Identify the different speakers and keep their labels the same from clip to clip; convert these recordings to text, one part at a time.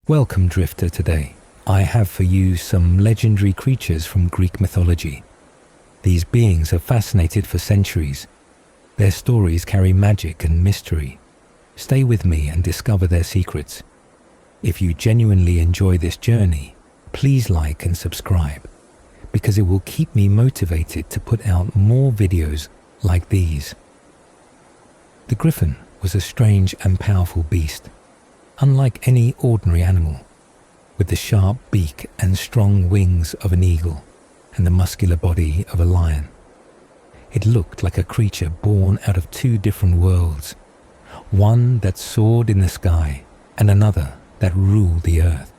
Speaker 1: Welcome, Drifter. Today, I have for you some legendary creatures from Greek mythology. These beings have fascinated for centuries. Their stories carry magic and mystery. Stay with me and discover their secrets. If you genuinely enjoy this journey, please like and subscribe, because it will keep me motivated to put out more videos like these. The griffin was a strange and powerful beast, unlike any ordinary animal, with the sharp beak and strong wings of an eagle and the muscular body of a lion. It looked like a creature born out of two different worlds, one that soared in the sky and another that ruled the earth.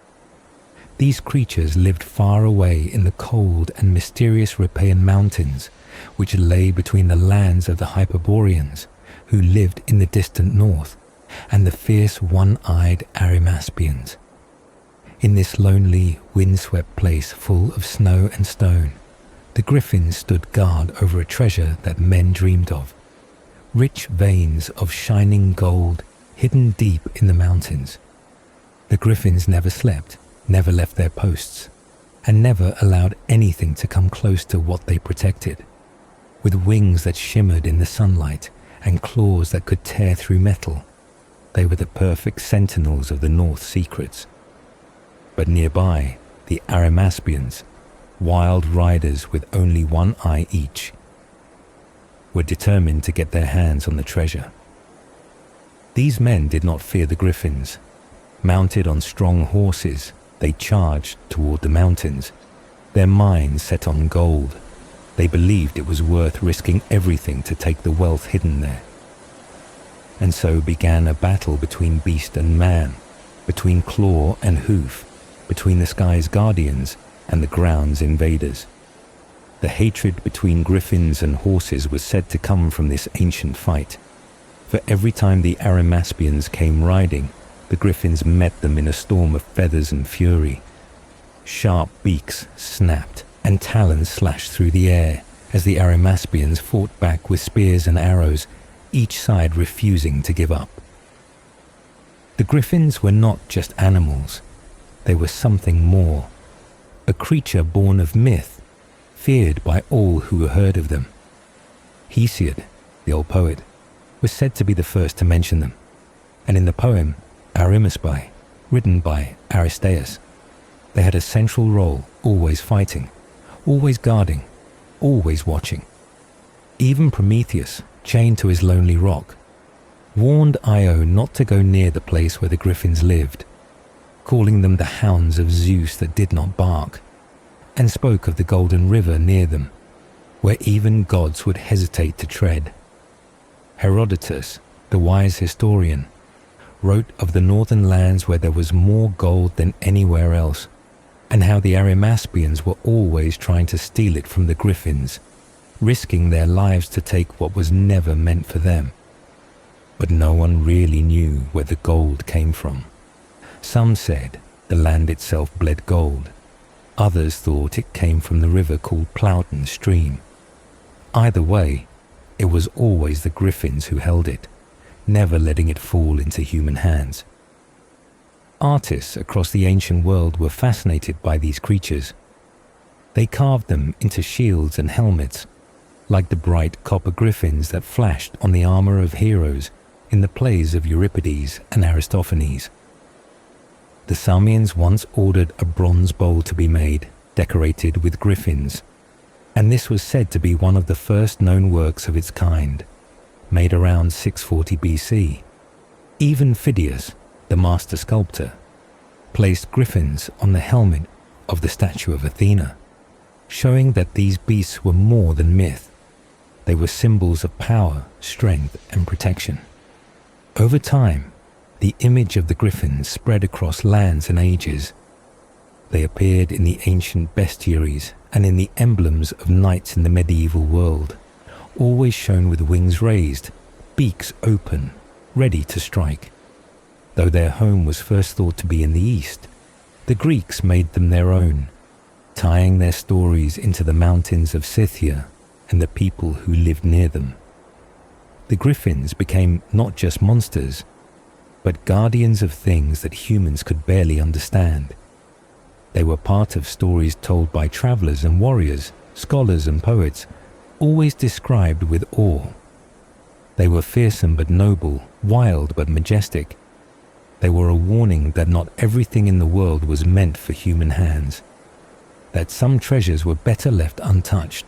Speaker 1: These creatures lived far away in the cold and mysterious Rhipaean mountains, which lay between the lands of the Hyperboreans, who lived in the distant north, and the fierce one-eyed Arimaspians. In this lonely, windswept place full of snow and stone, the griffins stood guard over a treasure that men dreamed of. Rich veins of shining gold hidden deep in the mountains. The griffins never slept, never left their posts, and never allowed anything to come close to what they protected. With wings that shimmered in the sunlight and claws that could tear through metal, they were the perfect sentinels of the North's secrets. But nearby, the Arimaspians, wild riders with only one eye each, were determined to get their hands on the treasure. These men did not fear the griffins. Mounted on strong horses, they charged toward the mountains, their minds set on gold. They believed it was worth risking everything to take the wealth hidden there. And so began a battle between beast and man, between claw and hoof, between the sky's guardians and the ground's invaders. The hatred between griffins and horses was said to come from this ancient fight. For every time the Arimaspians came riding, the griffins met them in a storm of feathers and fury. Sharp beaks snapped and talons slashed through the air as the Arimaspians fought back with spears and arrows, each side refusing to give up. The griffins were not just animals. They were something more. A creature born of myth, feared by all who heard of them. Hesiod, the old poet, was said to be the first to mention them, and in the poem Arimaspi, written by Aristeas, they had a central role, always fighting, always guarding, always watching. Even Prometheus, chained to his lonely rock, warned Io not to go near the place where the griffins lived, calling them the hounds of Zeus that did not bark, and spoke of the golden river near them, where even gods would hesitate to tread. Herodotus, the wise historian, wrote of the northern lands where there was more gold than anywhere else, and how the Arimaspians were always trying to steal it from the griffins, risking their lives to take what was never meant for them. But no one really knew where the gold came from. Some said the land itself bled gold. Others thought it came from the river called Plowden Stream. Either way, it was always the griffins who held it, never letting it fall into human hands. Artists across the ancient world were fascinated by these creatures. They carved them into shields and helmets, like the bright copper griffins that flashed on the armor of heroes in the plays of Euripides and Aristophanes. The Samians once ordered a bronze bowl to be made, decorated with griffins, and this was said to be one of the first known works of its kind, made around 640 BC. Even Phidias, the master sculptor, placed griffins on the helmet of the statue of Athena, showing that these beasts were more than myth. They were symbols of power, strength, and protection. Over time, the image of the griffins spread across lands and ages. They appeared in the ancient bestiaries and in the emblems of knights in the medieval world, always shown with wings raised, beaks open, ready to strike. Though their home was first thought to be in the east, the Greeks made them their own, tying their stories into the mountains of Scythia and the people who lived near them. The griffins became not just monsters, but guardians of things that humans could barely understand. They were part of stories told by travelers and warriors, scholars and poets, always described with awe. They were fearsome but noble, wild but majestic. They were a warning that not everything in the world was meant for human hands, that some treasures were better left untouched.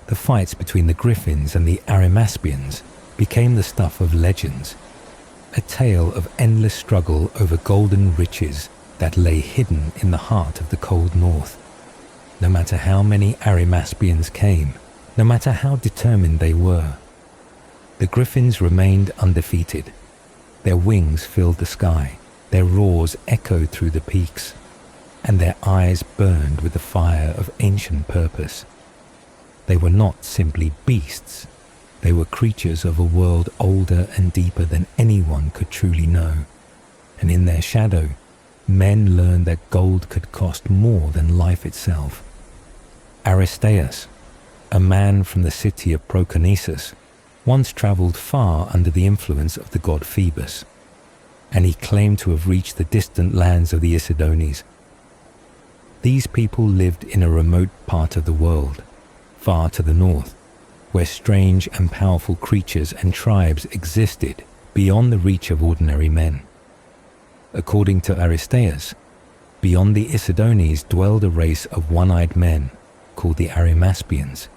Speaker 1: The fights between the griffins and the Arimaspians became the stuff of legends, a tale of endless struggle over golden riches that lay hidden in the heart of the cold north. No matter how many Arimaspians came, no matter how determined they were, the griffins remained undefeated. Their wings filled the sky, their roars echoed through the peaks, and their eyes burned with the fire of ancient purpose. They were not simply beasts. They were creatures of a world older and deeper than anyone could truly know. And in their shadow, men learned that gold could cost more than life itself. Aristeas, a man from the city of Proconnesus, once travelled far under the influence of the god Phoebus, and he claimed to have reached the distant lands of the Isidones. These people lived in a remote part of the world, far to the north, where strange and powerful creatures and tribes existed beyond the reach of ordinary men. According to Aristeas, beyond the Isidones dwelled a race of one-eyed men called the Arimaspians.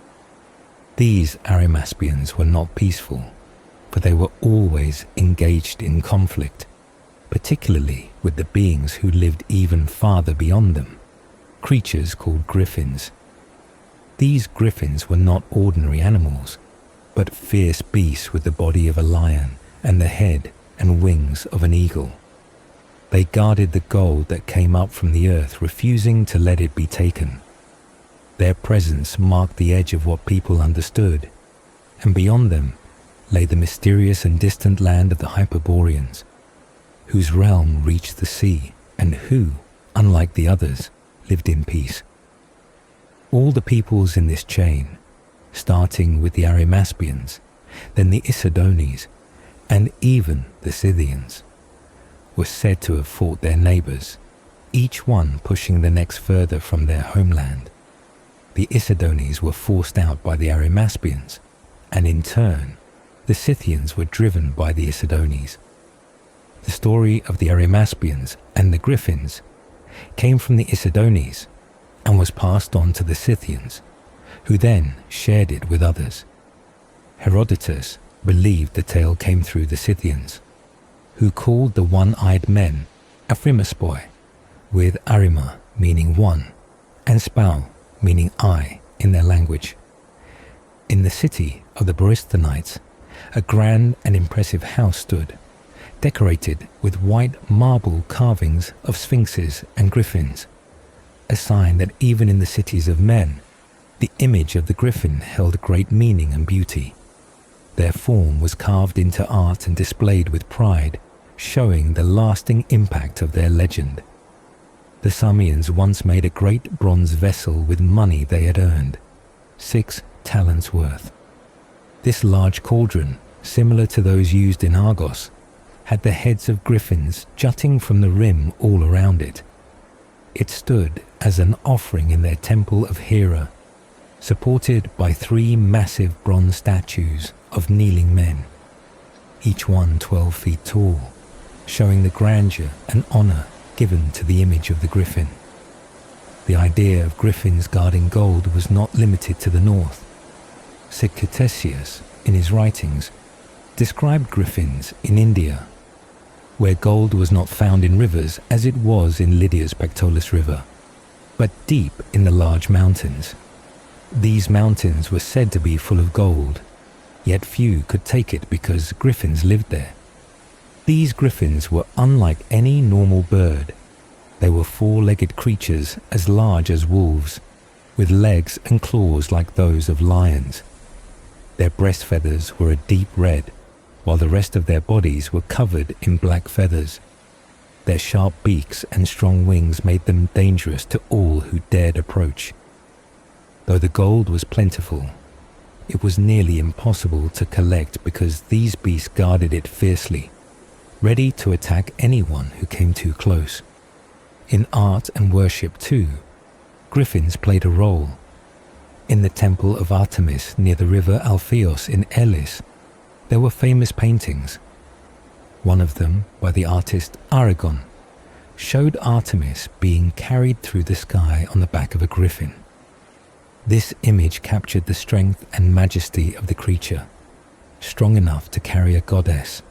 Speaker 1: These Arimaspians were not peaceful, for they were always engaged in conflict, particularly with the beings who lived even farther beyond them, creatures called griffins. These griffins were not ordinary animals, but fierce beasts with the body of a lion and the head and wings of an eagle. They guarded the gold that came up from the earth, refusing to let it be taken. Their presence marked the edge of what people understood, and beyond them lay the mysterious and distant land of the Hyperboreans, whose realm reached the sea and who, unlike the others, lived in peace. All the peoples in this chain, starting with the Arimaspians, then the Isidones, and even the Scythians, were said to have fought their neighbours, each one pushing the next further from their homeland. The Isidones were forced out by the Arimaspians, and in turn, the Scythians were driven by the Isidones. The story of the Arimaspians and the griffins came from the Isidones and was passed on to the Scythians, who then shared it with others. Herodotus believed the tale came through the Scythians, who called the one-eyed men Aphrimaspoi, with Arima meaning one, and Spau meaning eye in their language. In the city of the Borysthenites, a grand and impressive house stood, decorated with white marble carvings of sphinxes and griffins, a sign that even in the cities of men, the image of the griffin held great meaning and beauty. Their form was carved into art and displayed with pride, showing the lasting impact of their legend. The Samians once made a great bronze vessel with money they had earned, 6 talents worth. This large cauldron, similar to those used in Argos, had the heads of griffins jutting from the rim all around it. It stood as an offering in their temple of Hera, supported by 3 massive bronze statues of kneeling men, each one 12 feet tall, showing the grandeur and honour given to the image of the griffin. The idea of griffins guarding gold was not limited to the north. Ctesias, in his writings, described griffins in India, where gold was not found in rivers as it was in Lydia's Pactolus River, but deep in the large mountains. These mountains were said to be full of gold, yet few could take it because griffins lived there. These griffins were unlike any normal bird. They were 4-legged creatures as large as wolves, with legs and claws like those of lions. Their breast feathers were a deep red, while the rest of their bodies were covered in black feathers. Their sharp beaks and strong wings made them dangerous to all who dared approach. Though the gold was plentiful, it was nearly impossible to collect because these beasts guarded it fiercely, ready to attack anyone who came too close. In art and worship too, griffins played a role. In the temple of Artemis near the river Alpheus in Elis, there were famous paintings. One of them, by the artist Aragon, showed Artemis being carried through the sky on the back of a griffin. This image captured the strength and majesty of the creature, strong enough to carry a goddess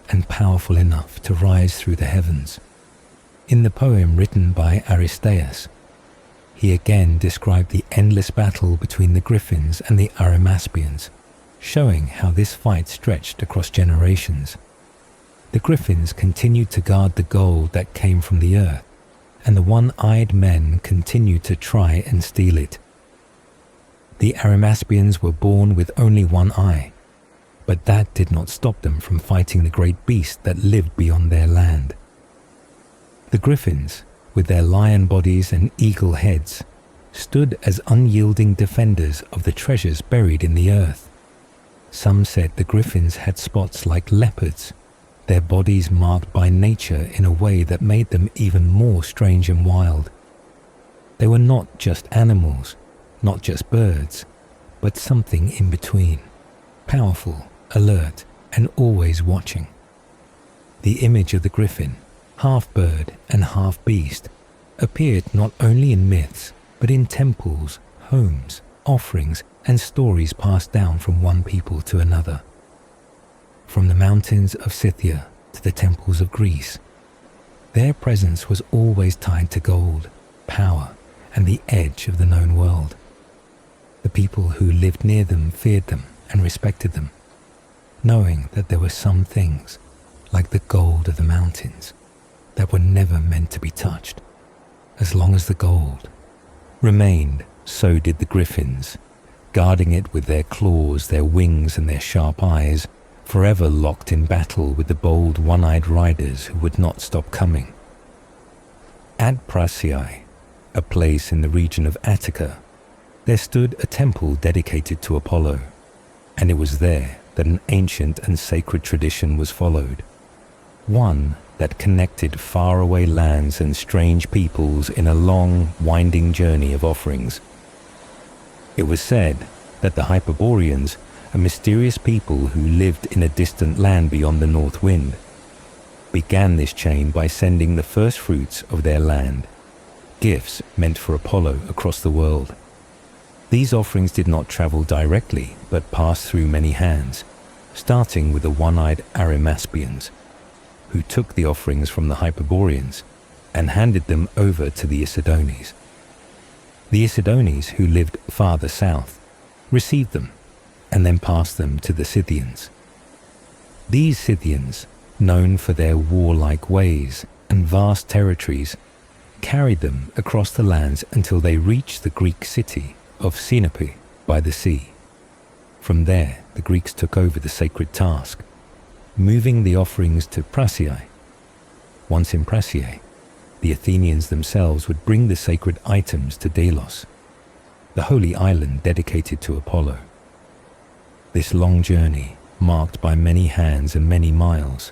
Speaker 1: and powerful enough to rise through the heavens. In the poem written by Aristeas, he again described the endless battle between the griffins and the Arimaspians, showing how this fight stretched across generations. The griffins continued to guard the gold that came from the earth, and the one-eyed men continued to try and steal it. The Arimaspians were born with only one eye, but that did not stop them from fighting the great beast that lived beyond their land. The griffins, with their lion bodies and eagle heads, stood as unyielding defenders of the treasures buried in the earth. Some said the griffins had spots like leopards, their bodies marked by nature in a way that made them even more strange and wild. They were not just animals, not just birds, but something in between, powerful, alert, and always watching. The image of the griffin, half bird and half beast, appeared not only in myths, but in temples, homes, offerings, and stories passed down from one people to another. From the mountains of Scythia to the temples of Greece, their presence was always tied to gold, power, and the edge of the known world. The people who lived near them feared them and respected them, knowing that there were some things, like the gold of the mountains, that were never meant to be touched. As long as the gold remained, so did the griffins, guarding it with their claws, their wings, and their sharp eyes, forever locked in battle with the bold one-eyed riders who would not stop coming. At Prasiae, a place in the region of Attica, there stood a temple dedicated to Apollo, and it was there that an ancient and sacred tradition was followed, one that connected faraway lands and strange peoples in a long, winding journey of offerings. It was said that the Hyperboreans, a mysterious people who lived in a distant land beyond the north wind, began this chain by sending the first fruits of their land, gifts meant for Apollo across the world. These offerings did not travel directly, but passed through many hands, starting with the one-eyed Arimaspians, who took the offerings from the Hyperboreans and handed them over to the Isidones. The Isidones, who lived farther south, received them and then passed them to the Scythians. These Scythians, known for their warlike ways and vast territories, carried them across the lands until they reached the Greek city of Sinope by the sea. From there, the Greeks took over the sacred task, moving the offerings to Prasiae. Once in Prasiae, the Athenians themselves would bring the sacred items to Delos, the holy island dedicated to Apollo. This long journey, marked by many hands and many miles,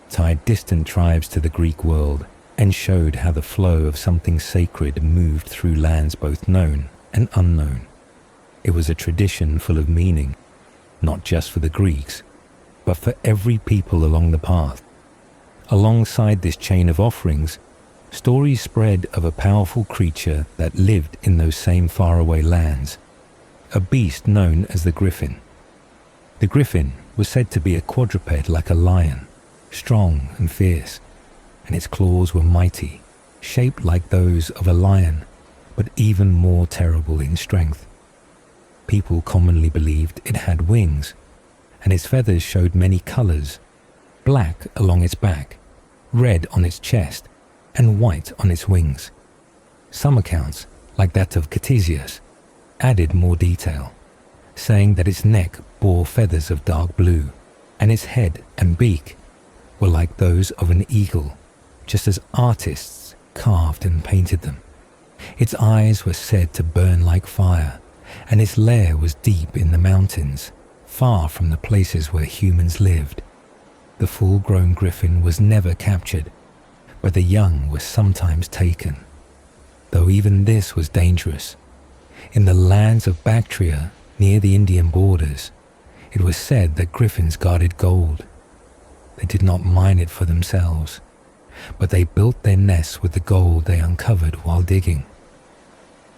Speaker 1: tied distant tribes to the Greek world and showed how the flow of something sacred moved through lands both known and unknown. It was a tradition full of meaning, not just for the Greeks, but for every people along the path. Alongside this chain of offerings, stories spread of a powerful creature that lived in those same faraway lands, a beast known as the griffin. The griffin was said to be a quadruped like a lion, strong and fierce, and its claws were mighty, shaped like those of a lion, but even more terrible in strength. People commonly believed it had wings, and its feathers showed many colors: black along its back, red on its chest, and white on its wings. Some accounts, like that of Ctesias, added more detail, saying that its neck bore feathers of dark blue, and its head and beak were like those of an eagle, just as artists carved and painted them. Its eyes were said to burn like fire, and its lair was deep in the mountains, far from the places where humans lived. The full-grown griffin was never captured, but the young were sometimes taken, though even this was dangerous. In the lands of Bactria, near the Indian borders, it was said that griffins guarded gold. They did not mine it for themselves, but they built their nests with the gold they uncovered while digging.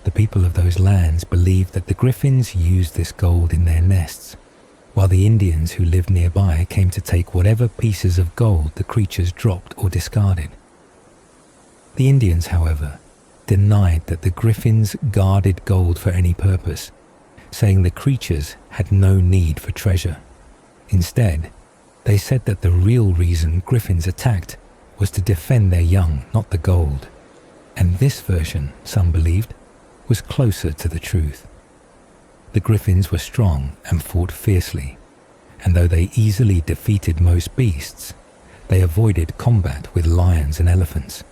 Speaker 1: The people of those lands believed that the griffins used this gold in their nests, while the Indians who lived nearby came to take whatever pieces of gold the creatures dropped or discarded. The Indians, however, denied that the griffins guarded gold for any purpose, saying the creatures had no need for treasure. Instead, they said that the real reason griffins attacked was to defend their young, not the gold. And this version, some believed, was closer to the truth. The griffins were strong and fought fiercely, and though they easily defeated most beasts, they avoided combat with lions and elephants.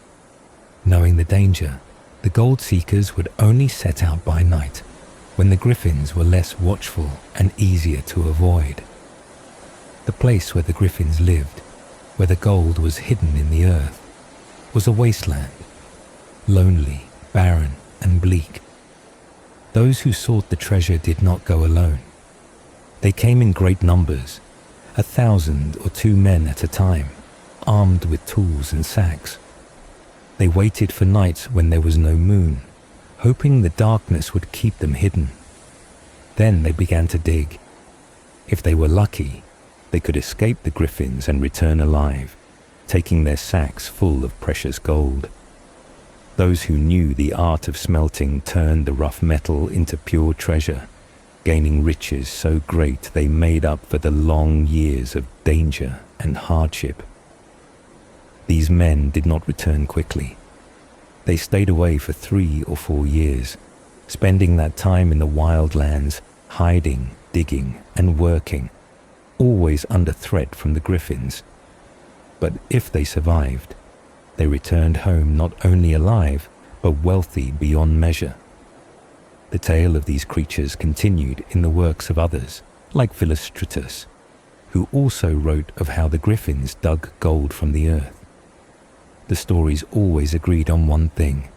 Speaker 1: Knowing the danger, the gold seekers would only set out by night, when the griffins were less watchful and easier to avoid. The place where the griffins lived, where the gold was hidden in the earth, was a wasteland, lonely, barren, and bleak. Those who sought the treasure did not go alone. They came in great numbers, 1,000 or 2 men at a time, armed with tools and sacks. They waited for nights when there was no moon, hoping the darkness would keep them hidden. Then they began to dig. If they were lucky, they could escape the griffins and return alive, taking their sacks full of precious gold. Those who knew the art of smelting turned the rough metal into pure treasure, gaining riches so great they made up for the long years of danger and hardship. These men did not return quickly. They stayed away for 3 or 4 years, spending that time in the wild lands, hiding, digging, and working, always under threat from the griffins. But if they survived, they returned home not only alive, but wealthy beyond measure. The tale of these creatures continued in the works of others, like Philostratus, who also wrote of how the griffins dug gold from the earth. The stories always agreed on one thing.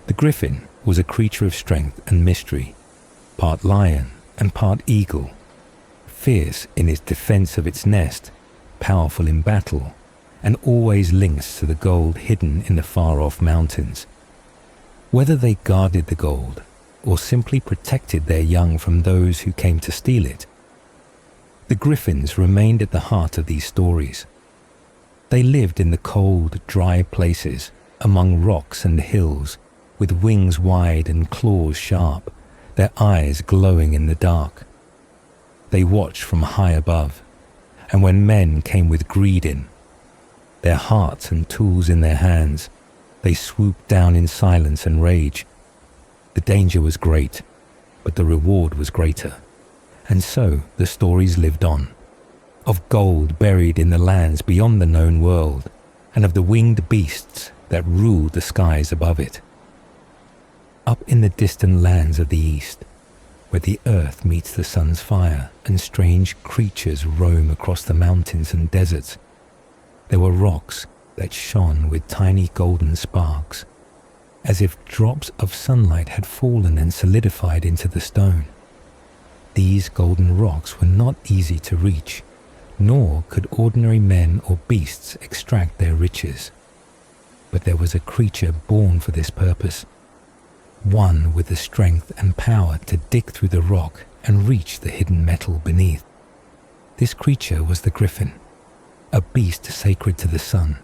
Speaker 1: The griffin was a creature of strength and mystery, part lion and part eagle, fierce in its defense of its nest, powerful in battle, and always links to the gold hidden in the far-off mountains. Whether they guarded the gold or simply protected their young from those who came to steal it, the griffins remained at the heart of these stories. They lived in the cold, dry places, among rocks and hills, with wings wide and claws sharp, their eyes glowing in the dark. They watched from high above, and when men came with greed in, their hearts and tools in their hands, they swooped down in silence and rage. The danger was great, but the reward was greater. And so the stories lived on, of gold buried in the lands beyond the known world, and of the winged beasts that ruled the skies above it. Up in the distant lands of the east, where the earth meets the sun's fire and strange creatures roam across the mountains and deserts, there were rocks that shone with tiny golden sparks, as if drops of sunlight had fallen and solidified into the stone. These golden rocks were not easy to reach, nor could ordinary men or beasts extract their riches. But there was a creature born for this purpose, one with the strength and power to dig through the rock and reach the hidden metal beneath. This creature was the griffin, a beast sacred to the sun,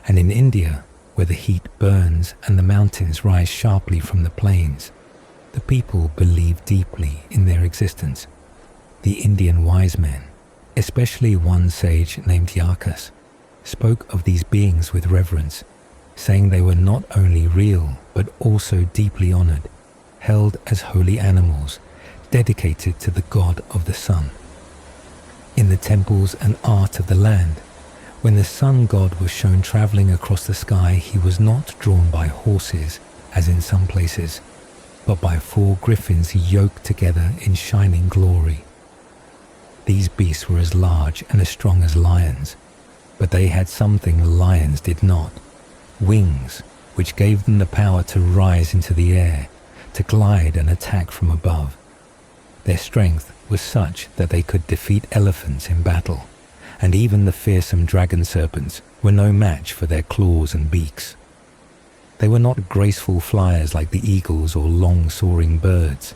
Speaker 1: and in India, where the heat burns and the mountains rise sharply from the plains, the people believe deeply in their existence. The Indian wise men, especially one sage named Yakas, spoke of these beings with reverence, saying they were not only real but also deeply honored, held as holy animals, dedicated to the god of the sun. In the temples and art of the land, when the sun god was shown traveling across the sky, he was not drawn by horses, as in some places, but by 4 griffins yoked together in shining glory. These beasts were as large and as strong as lions, But they had something lions did not: wings, which gave them the power to rise into the air, to glide and attack from above. Their strength was such that they could defeat elephants in battle, and even the fearsome dragon serpents were no match for their claws and beaks. They were not graceful flyers like the eagles or long soaring birds,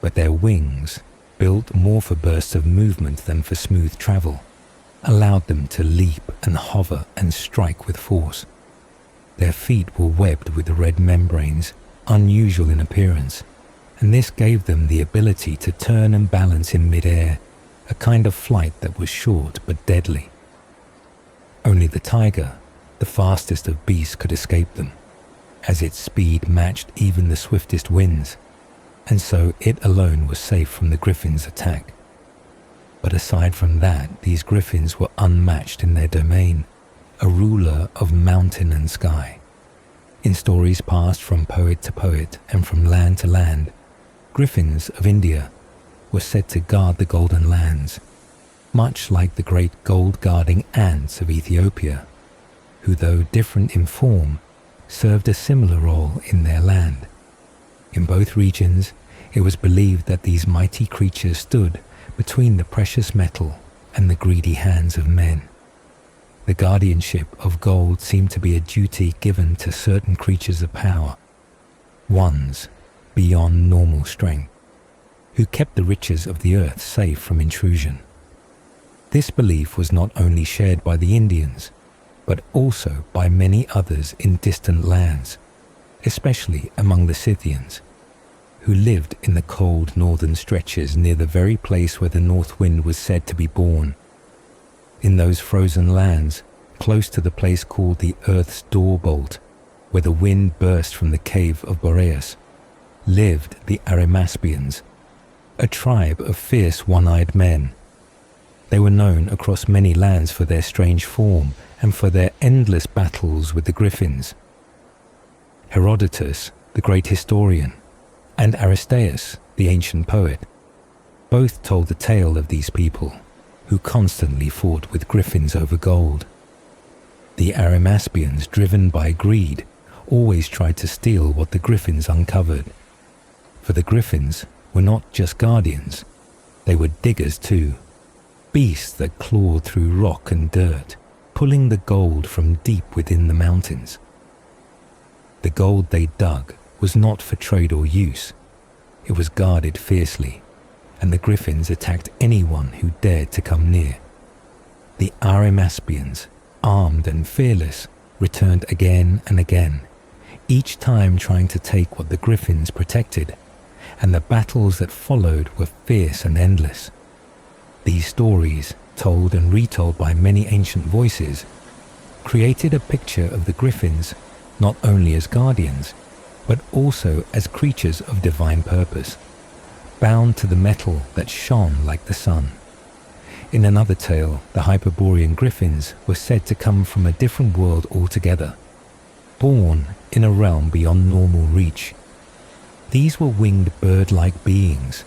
Speaker 1: but their wings, built more for bursts of movement than for smooth travel, allowed them to leap and hover and strike with force. Their feet were webbed with red membranes, unusual in appearance, and this gave them the ability to turn and balance in mid-air, a kind of flight that was short but deadly. Only the tiger, the fastest of beasts, could escape them, as its speed matched even the swiftest winds, and so it alone was safe from the griffin's attack. But aside from that, these griffins were unmatched in their domain, a ruler of mountain and sky. In stories passed from poet to poet and from land to land, griffins of India were said to guard the golden lands, much like the great gold-guarding ants of Ethiopia, who, though different in form, served a similar role in their land. In both regions, it was believed that these mighty creatures stood between the precious metal and the greedy hands of men. The guardianship of gold seemed to be a duty given to certain creatures of power, ones beyond normal strength, who kept the riches of the earth safe from intrusion. This belief was not only shared by the Indians, but also by many others in distant lands, especially among the Scythians, who lived in the cold northern stretches near the very place where the north wind was said to be born. In those frozen lands, close to the place called the Earth's Door Bolt, where the wind burst from the cave of Boreas, lived the Arimaspians, a tribe of fierce one-eyed men. They were known across many lands for their strange form and for their endless battles with the griffins. Herodotus, the great historian, and Aristeas, the ancient poet, both told the tale of these people, who constantly fought with griffins over gold. The Arimaspians, driven by greed, always tried to steal what the griffins uncovered. For the griffins were not just guardians, they were diggers too, beasts that clawed through rock and dirt, pulling the gold from deep within the mountains. The gold they dug was not for trade or use. It was guarded fiercely, and the griffins attacked anyone who dared to come near. The Arimaspians, armed and fearless, returned again and again, each time trying to take what the griffins protected, and the battles that followed were fierce and endless. These stories, told and retold by many ancient voices, created a picture of the griffins not only as guardians, but also as creatures of divine purpose, bound to the metal that shone like the sun. In another tale, the Hyperborean griffins were said to come from a different world altogether, born in a realm beyond normal reach. These were winged bird-like beings,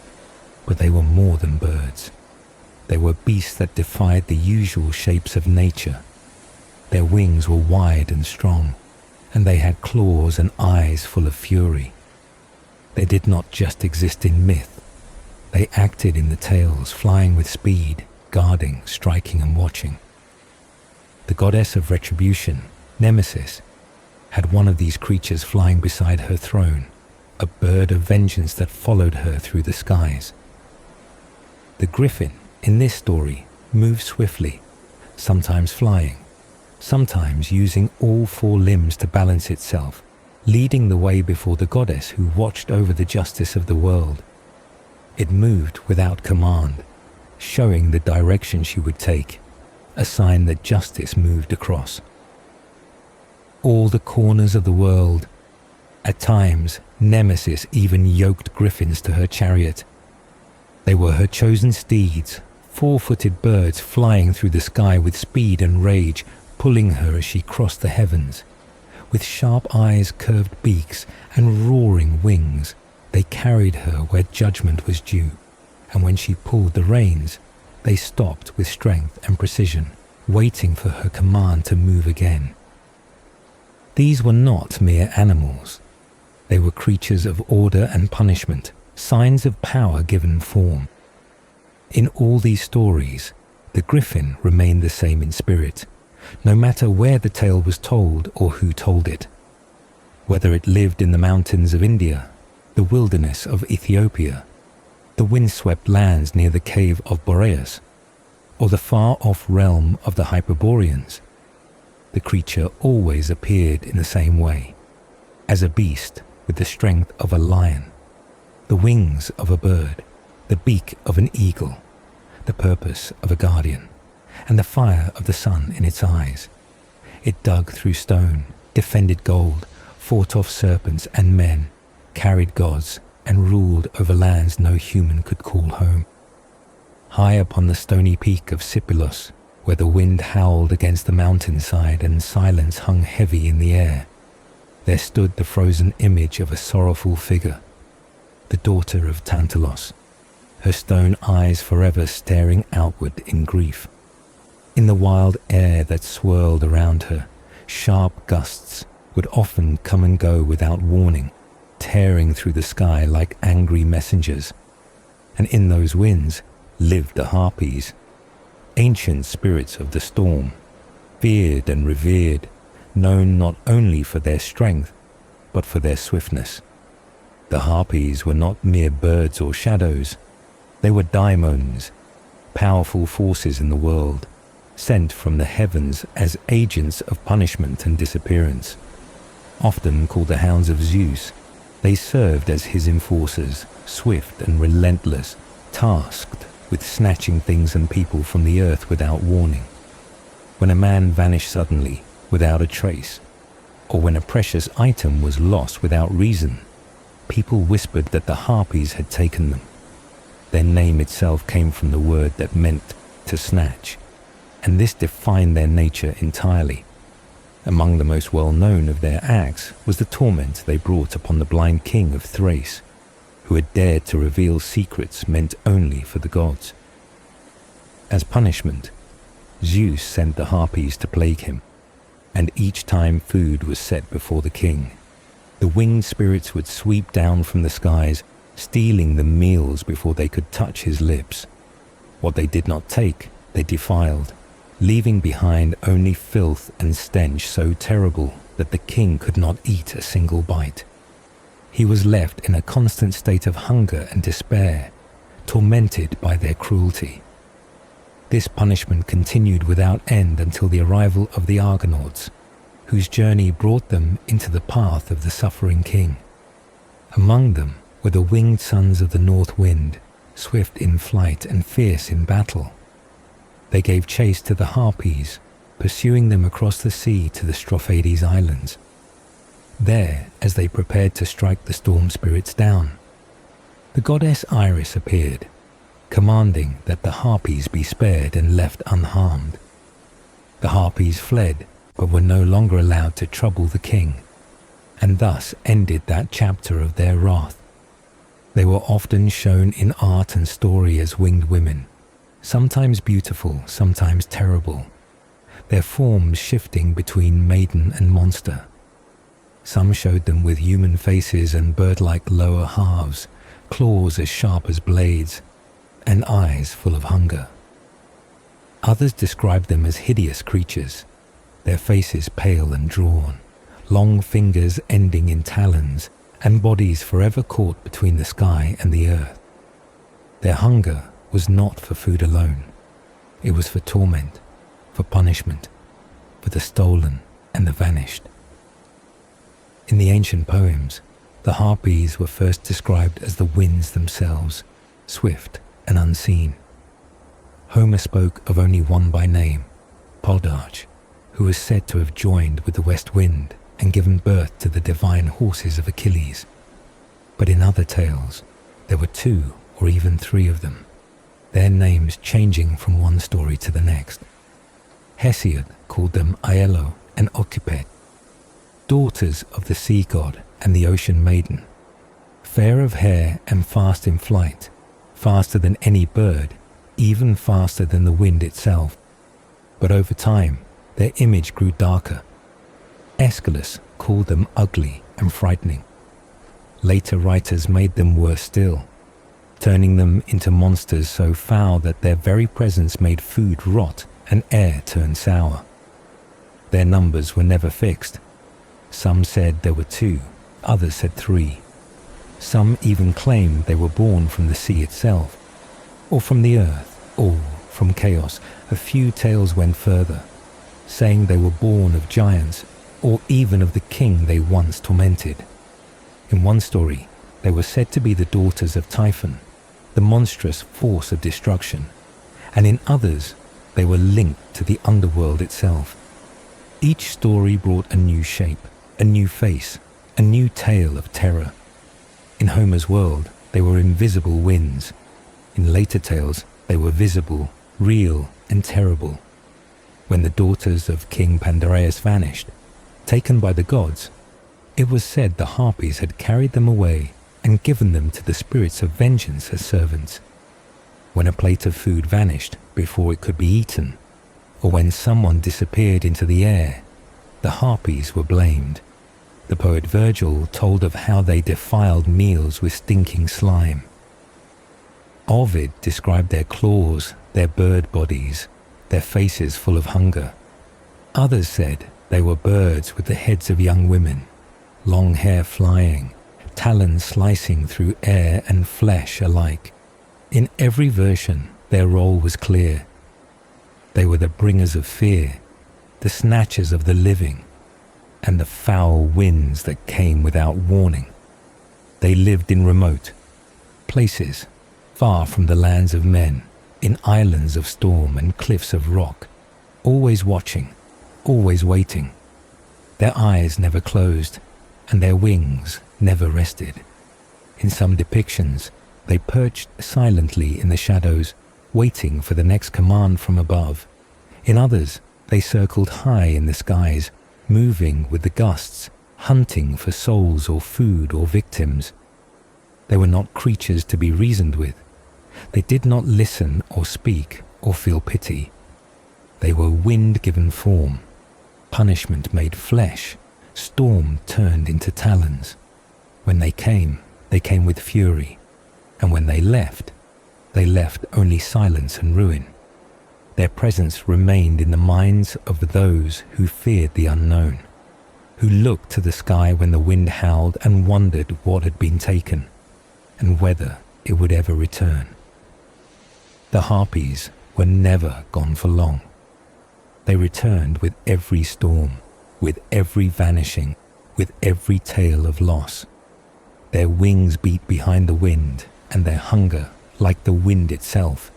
Speaker 1: but they were more than birds. They were beasts that defied the usual shapes of nature. Their wings were wide and strong, and they had claws and eyes full of fury. They did not just exist in myth. They acted in the tales, flying with speed, guarding, striking and watching. The goddess of retribution, Nemesis, had one of these creatures flying beside her throne, a bird of vengeance that followed her through the skies. The griffin, in this story, moved swiftly, sometimes flying, sometimes using all four limbs to balance itself, leading the way before the goddess who watched over the justice of the world. It moved without command, showing the direction she would take, a sign that justice moved across all the corners of the world. At times, Nemesis even yoked griffins to her chariot. They were her chosen steeds, four-footed birds flying through the sky with speed and rage, pulling her as she crossed the heavens. With sharp eyes, curved beaks, and roaring wings, they carried her where judgment was due, and when she pulled the reins, they stopped with strength and precision, waiting for her command to move again. These were not mere animals. They were creatures of order and punishment, signs of power given form. In all these stories, the griffin remained the same in spirit, no matter where the tale was told or who told it. Whether it lived in the mountains of India, the wilderness of Ethiopia, the windswept lands near the cave of Boreas, or the far-off realm of the Hyperboreans, the creature always appeared in the same way, as a beast with the strength of a lion, the wings of a bird, the beak of an eagle, the purpose of a guardian, and the fire of the sun in its eyes. It dug through stone, defended gold, fought off serpents and men, carried gods, and ruled over lands no human could call home. High upon the stony peak of Sipylos, where the wind howled against the mountainside and silence hung heavy in the air, there stood the frozen image of a sorrowful figure, the daughter of Tantalos, her stone eyes forever staring outward in grief. In the wild air that swirled around her, sharp gusts would often come and go without warning, tearing through the sky like angry messengers. And in those winds lived the Harpies, ancient spirits of the storm, feared and revered, known not only for their strength, but for their swiftness. The Harpies were not mere birds or shadows. They were daimons, powerful forces in the world, sent from the heavens as agents of punishment and disappearance. Often called the hounds of Zeus, they served as his enforcers, swift and relentless, tasked with snatching things and people from the earth without warning. When a man vanished suddenly, without a trace, or when a precious item was lost without reason, people whispered that the Harpies had taken them. Their name itself came from the word that meant to snatch, and this defined their nature entirely. Among the most well-known of their acts was the torment they brought upon the blind king of Thrace, who had dared to reveal secrets meant only for the gods. As punishment, Zeus sent the Harpies to plague him, and each time food was set before the king, the winged spirits would sweep down from the skies, stealing the meals before they could touch his lips. What they did not take, they defiled, leaving behind only filth and stench so terrible that the king could not eat a single bite. He was left in a constant state of hunger and despair, tormented by their cruelty. This punishment continued without end until the arrival of the Argonauts, whose journey brought them into the path of the suffering king. Among them were the winged sons of the north wind, swift in flight and fierce in battle. They gave chase to the Harpies, pursuing them across the sea to the Strophades Islands. There, as they prepared to strike the storm spirits down, the goddess Iris appeared, commanding that the Harpies be spared and left unharmed. The Harpies fled, but were no longer allowed to trouble the king, and thus ended that chapter of their wrath. They were often shown in art and story as winged women, sometimes beautiful, sometimes terrible, their forms shifting between maiden and monster. Some showed them with human faces and bird-like lower halves, claws as sharp as blades, and eyes full of hunger. Others described them as hideous creatures, their faces pale and drawn, long fingers ending in talons, and bodies forever caught between the sky and the earth. Their hunger was not for food alone. It was for torment, for punishment, for the stolen and the vanished. In the ancient poems, the Harpies were first described as the winds themselves, swift and unseen. Homer spoke of only one by name, Poldarch, who was said to have joined with the west wind and given birth to the divine horses of Achilles. But in other tales, there were 2 or even 3 of them, their names changing from one story to the next. Hesiod called them Aello and Ocypete, daughters of the sea god and the ocean maiden, fair of hair and fast in flight, faster than any bird, even faster than the wind itself. but over time, their image grew darker. Aeschylus called them ugly and frightening. Later writers made them worse still, turning them into monsters so foul that their very presence made food rot and air turn sour. Their numbers were never fixed. Some said there were 2, others said 3. Some even claimed they were born from the sea itself, or from the earth, or from chaos. A few tales went further, saying they were born of giants, or even of the king they once tormented. In one story, they were said to be the daughters of Typhon, the monstrous force of destruction, and in others, they were linked to the underworld itself. Each story brought a new shape, a new face, a new tale of terror. In Homer's world, they were invisible winds. In later tales, they were visible, real, and terrible. When the daughters of King Pandareus vanished, taken by the gods, it was said the Harpies had carried them away and given them to the spirits of vengeance as servants. When a plate of food vanished before it could be eaten, or when someone disappeared into the air, the Harpies were blamed. The poet Virgil told of how they defiled meals with stinking slime. Ovid described their claws, their bird bodies, their faces full of hunger. Others said they were birds with the heads of young women, long hair flying, talons slicing through air and flesh alike. In every version, their role was clear. They were the bringers of fear, the snatchers of the living, and the foul winds that came without warning. They lived in remote places, far from the lands of men, in islands of storm and cliffs of rock, always watching, always waiting. Their eyes never closed, and their wings never rested. In some depictions, they perched silently in the shadows, waiting for the next command from above. In others, they circled high in the skies, moving with the gusts, hunting for souls or food or victims. They were not creatures to be reasoned with. They did not listen or speak or feel pity. They were wind given form, punishment made flesh, storm turned into talons. When they came with fury, and when they left only silence and ruin. Their presence remained in the minds of those who feared the unknown, who looked to the sky when the wind howled and wondered what had been taken, and whether it would ever return. The Harpies were never gone for long. They returned with every storm, with every vanishing, with every tale of loss. Their wings beat behind the wind, and their hunger, like the wind itself,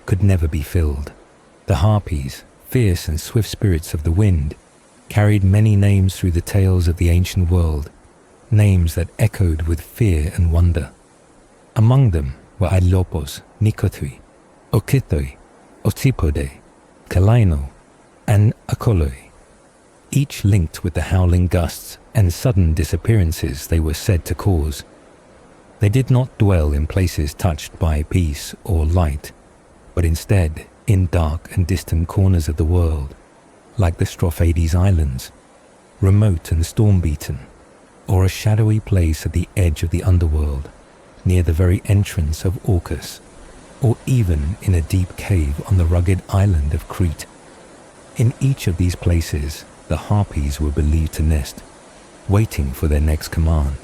Speaker 1: could never be filled. The Harpies, fierce and swift spirits of the wind, carried many names through the tales of the ancient world, names that echoed with fear and wonder. Among them were Ailopos, Nikothui, Okithoi, Otsipode, Kalaino, and Akoloi, each linked with the howling gusts and sudden disappearances they were said to cause. They did not dwell in places touched by peace or light, but instead in dark and distant corners of the world, like the Strophades Islands, remote and storm-beaten, or a shadowy place at the edge of the underworld, near the very entrance of Orcus, or even in a deep cave on the rugged island of Crete. In each of these places, the Harpies were believed to nest, waiting for their next command,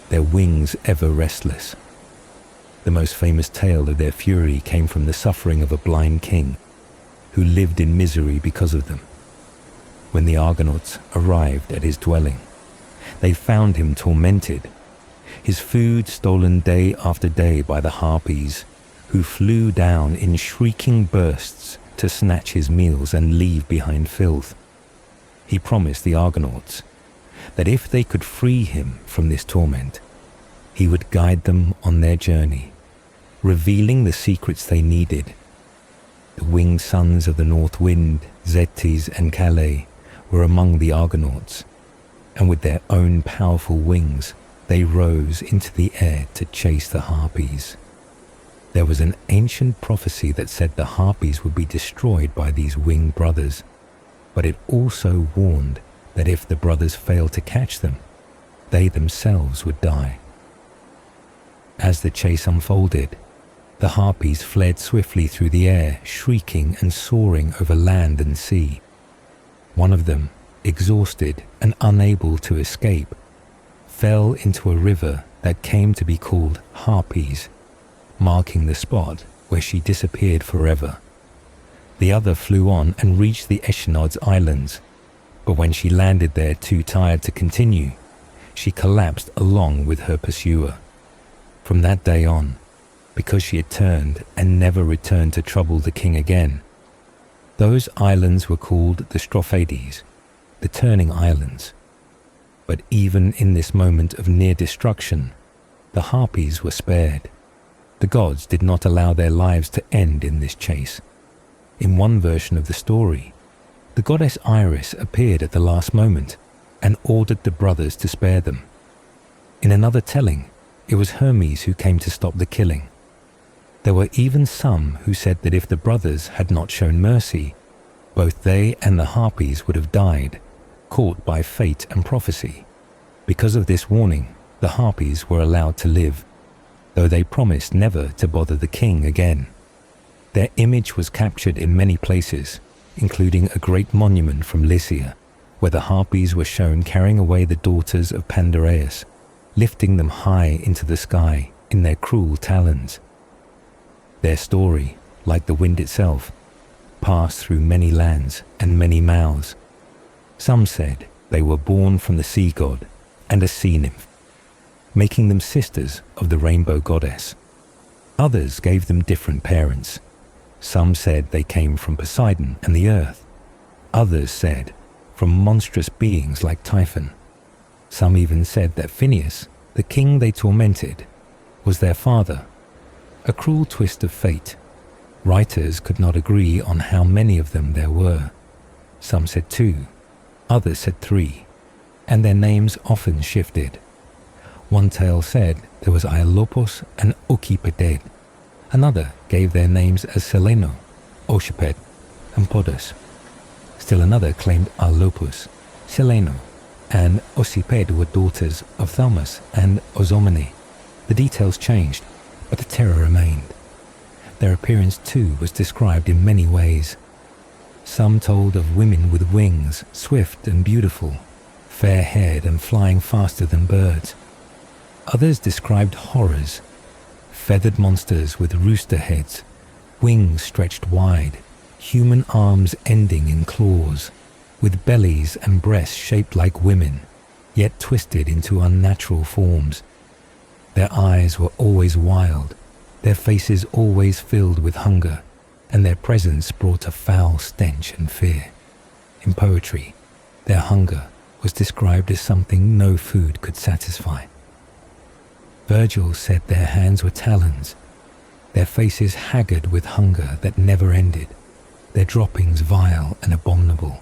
Speaker 1: their wings ever restless. The most famous tale of their fury came from the suffering of a blind king, who lived in misery because of them. When the Argonauts arrived at his dwelling, they found him tormented, his food stolen day after day by the Harpies, who flew down in shrieking bursts to snatch his meals and leave behind filth. He promised the Argonauts that if they could free him from this torment, he would guide them on their journey, revealing the secrets they needed. The winged sons of the north wind, Zetes and Calais, were among the Argonauts, and with their own powerful wings, they rose into the air to chase the Harpies. There was an ancient prophecy that said the Harpies would be destroyed by these winged brothers, but it also warned that if the brothers failed to catch them, they themselves would die. As the chase unfolded, the Harpies fled swiftly through the air, shrieking and soaring over land and sea. One of them, exhausted and unable to escape, fell into a river that came to be called Harpies, marking the spot where she disappeared forever. The other flew on and reached the Echinod's Islands, but when she landed there too tired to continue, she collapsed along with her pursuer. From that day on, because she had turned and never returned to trouble the king again, those islands were called the Strophades, the Turning Islands. But even in this moment of near destruction, the Harpies were spared. The gods did not allow their lives to end in this chase. In one version of the story, the goddess Iris appeared at the last moment and ordered the brothers to spare them. In another telling, it was Hermes who came to stop the killing. There were even some who said that if the brothers had not shown mercy, both they and the Harpies would have died, caught by fate and prophecy. Because of this warning, the Harpies were allowed to live, though they promised never to bother the king again. Their image was captured in many places, including a great monument from Lycia, where the Harpies were shown carrying away the daughters of Pandareus, lifting them high into the sky in their cruel talons. Their story, like the wind itself, passed through many lands and many mouths. Some said they were born from the sea god and a sea nymph, making them sisters of the rainbow goddess. Others gave them different parents. Some said they came from Posidon and the earth. Others said from monstrous beings like Typhon. Some even said that Phineus, the king they tormented, was their father. A cruel twist of fate. Writers could not agree on how many of them there were. Some said 2, others said 3, and their names often shifted. One tale said there was Iolopos and Ocypeded. Another gave their names as Seleno, Oshiped, and Podos. Still another claimed Iolopos, Seleno, and Ocyped were daughters of Thelmus and Ozomene. The details changed, but the terror remained. Their appearance too was described in many ways. Some told of women with wings, swift and beautiful, fair-haired and flying faster than birds. Others described horrors, feathered monsters with rooster heads, wings stretched wide, human arms ending in claws, with bellies and breasts shaped like women, yet twisted into unnatural forms. Their eyes were always wild, their faces always filled with hunger, and their presence brought a foul stench and fear. In poetry, their hunger was described as something no food could satisfy. Virgil said their hands were talons, their faces haggard with hunger that never ended, their droppings vile and abominable.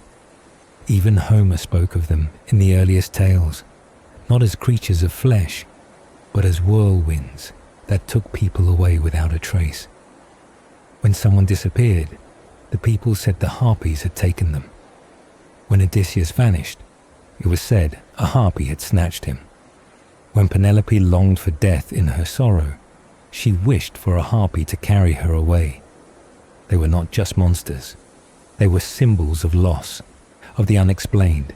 Speaker 1: Even Homer spoke of them in the earliest tales, not as creatures of flesh, but as whirlwinds that took people away without a trace. When someone disappeared, the people said the Harpies had taken them. When Odysseus vanished, it was said a Harpy had snatched him. When Penelope longed for death in her sorrow, she wished for a Harpy to carry her away. They were not just monsters. They were symbols of loss, of the unexplained,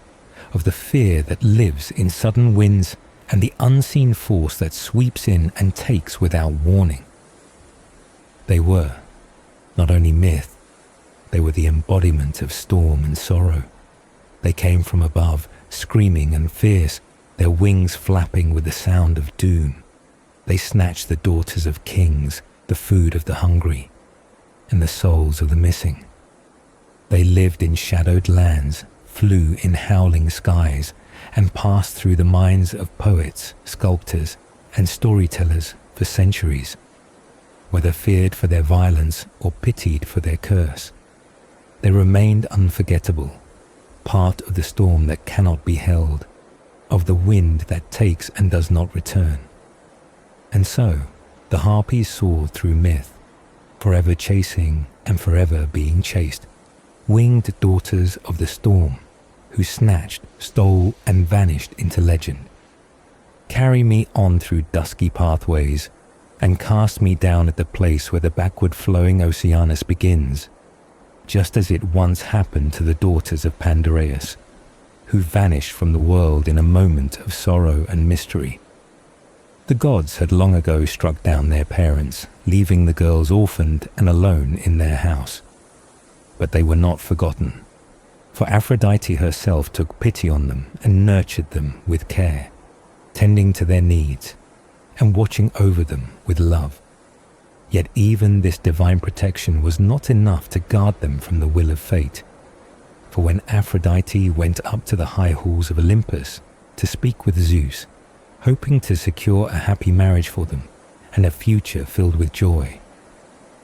Speaker 1: of the fear that lives in sudden winds and the unseen force that sweeps in and takes without warning. They were not only myth, they were the embodiment of storm and sorrow. They came from above, screaming and fierce, their wings flapping with the sound of doom. They snatched the daughters of kings, the food of the hungry, and the souls of the missing. They lived in shadowed lands, flew in howling skies, and passed through the minds of poets, sculptors, and storytellers for centuries, whether feared for their violence or pitied for their curse. They remained unforgettable, part of the storm that cannot be held, of the wind that takes and does not return. And so, The Harpies soared through myth, forever chasing and forever being chased, winged daughters of the storm, who snatched, stole, and vanished into legend. Carry me on through dusky pathways, and cast me down at the place where the backward flowing Oceanus begins, just as it once happened to the daughters of Pandareus, who vanished from the world in a moment of sorrow and mystery. The gods had long ago struck down their parents, leaving the girls orphaned and alone in their house. But they were not forgotten, for Aphrodite herself took pity on them and nurtured them with care, tending to their needs and watching over them with love. Yet even this divine protection was not enough to guard them from the will of fate. For when Aphrodite went up to the high halls of Olympus to speak with Zeus, hoping to secure a happy marriage for them and a future filled with joy,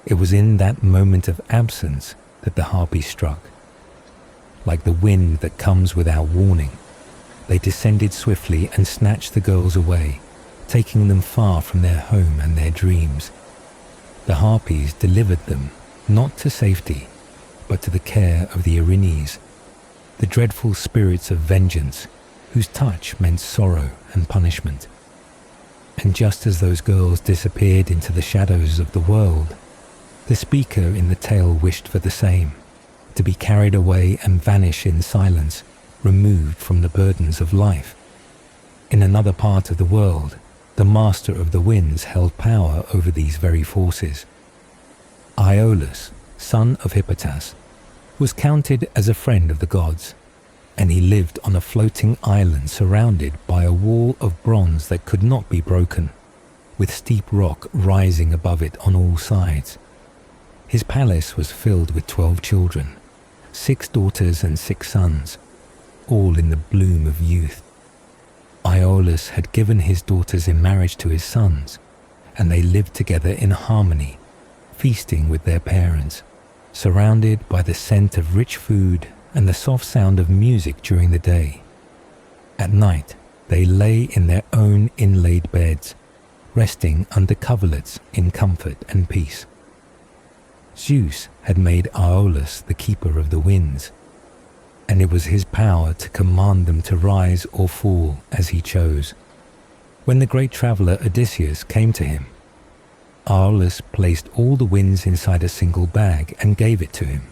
Speaker 1: it was in that moment of absence that the Harpies struck. Like the wind that comes without warning, they descended swiftly and snatched the girls away, taking them far from their home and their dreams. The Harpies delivered them not to safety, but to the care of the Erinyes, the dreadful spirits of vengeance, whose touch meant sorrow and punishment. And just as those girls disappeared into the shadows of the world, the speaker in the tale wished for the same, to be carried away and vanish in silence, removed from the burdens of life. In another part of the world, the master of the winds held power over these very forces. Iolaus, son of Hippotas, was counted as a friend of the gods, and he lived on a floating island surrounded by a wall of bronze that could not be broken, with steep rock rising above it on all sides. His palace was filled with 12 children, 6 daughters and 6 sons, all in the bloom of youth. Iolaus had given his daughters in marriage to his sons, and they lived together in harmony, feasting with their parents, surrounded by the scent of rich food and the soft sound of music during the day. At night, they lay in their own inlaid beds, resting under coverlets in comfort and peace. Zeus had made Iolaus the keeper of the winds, and it was his power to command them to rise or fall as he chose. When the great traveller Odysseus came to him, Iolaus placed all the winds inside a single bag and gave it to him,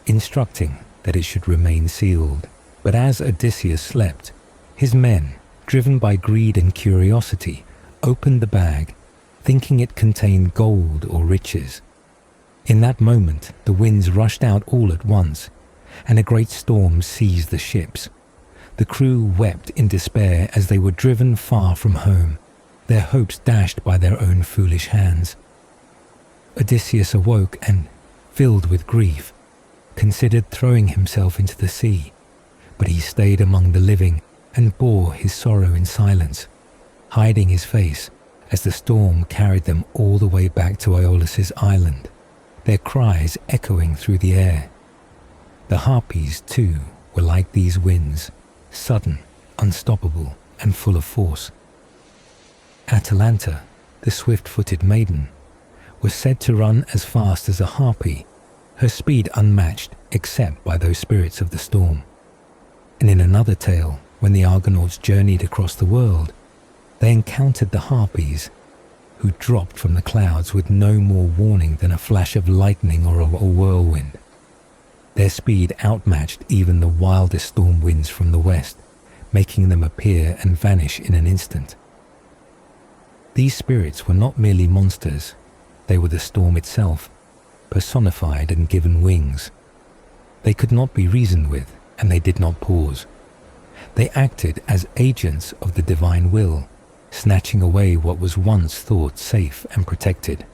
Speaker 1: instructing that it should remain sealed. But as Odysseus slept, his men, driven by greed and curiosity, opened the bag, thinking it contained gold or riches. In that moment, the winds rushed out all at once, and a great storm seized the ships. The crew wept in despair as they were driven far from home, their hopes dashed by their own foolish hands. Odysseus awoke and, filled with grief, considered throwing himself into the sea, but he stayed among the living and bore his sorrow in silence, hiding his face as the storm carried them all the way back to Iolaus's island, their cries echoing through the air. The Harpies, too, were like these winds, sudden, unstoppable, and full of force. Atalanta, the swift-footed maiden, was said to run as fast as a harpy, her speed unmatched except by those spirits of the storm. And in another tale, when the Argonauts journeyed across the world, they encountered the Harpies, who dropped from the clouds with no more warning than a flash of lightning or a whirlwind. Their speed outmatched even the wildest storm winds from the west, making them appear and vanish in an instant. These spirits were not merely monsters, they were the storm itself, personified and given wings. They could not be reasoned with, and they did not pause. They acted as agents of the divine will, snatching away what was once thought safe and protected.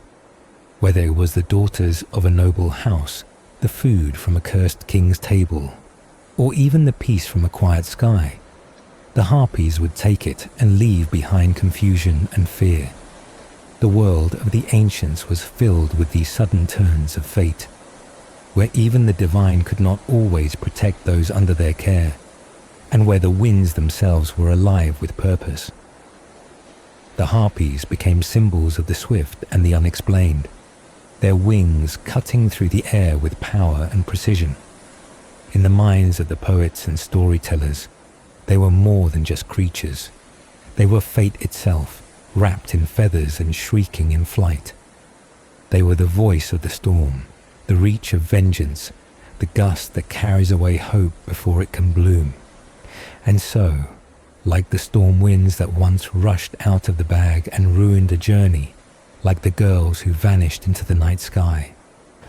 Speaker 1: Whether it was the daughters of a noble house, the food from a cursed king's table, or even the peace from a quiet sky, the Harpies would take it and leave behind confusion and fear. The world of the ancients was filled with these sudden turns of fate, where even the divine could not always protect those under their care, and where the winds themselves were alive with purpose. The Harpies became symbols of the swift and the unexplained, their wings cutting through the air with power and precision. In the minds of the poets and storytellers, they were more than just creatures. They were fate itself, wrapped in feathers and shrieking in flight. They were the voice of the storm, the reach of vengeance, the gust that carries away hope before it can bloom. And so, like the storm winds that once rushed out of the bag and ruined a journey, like the girls who vanished into the night sky,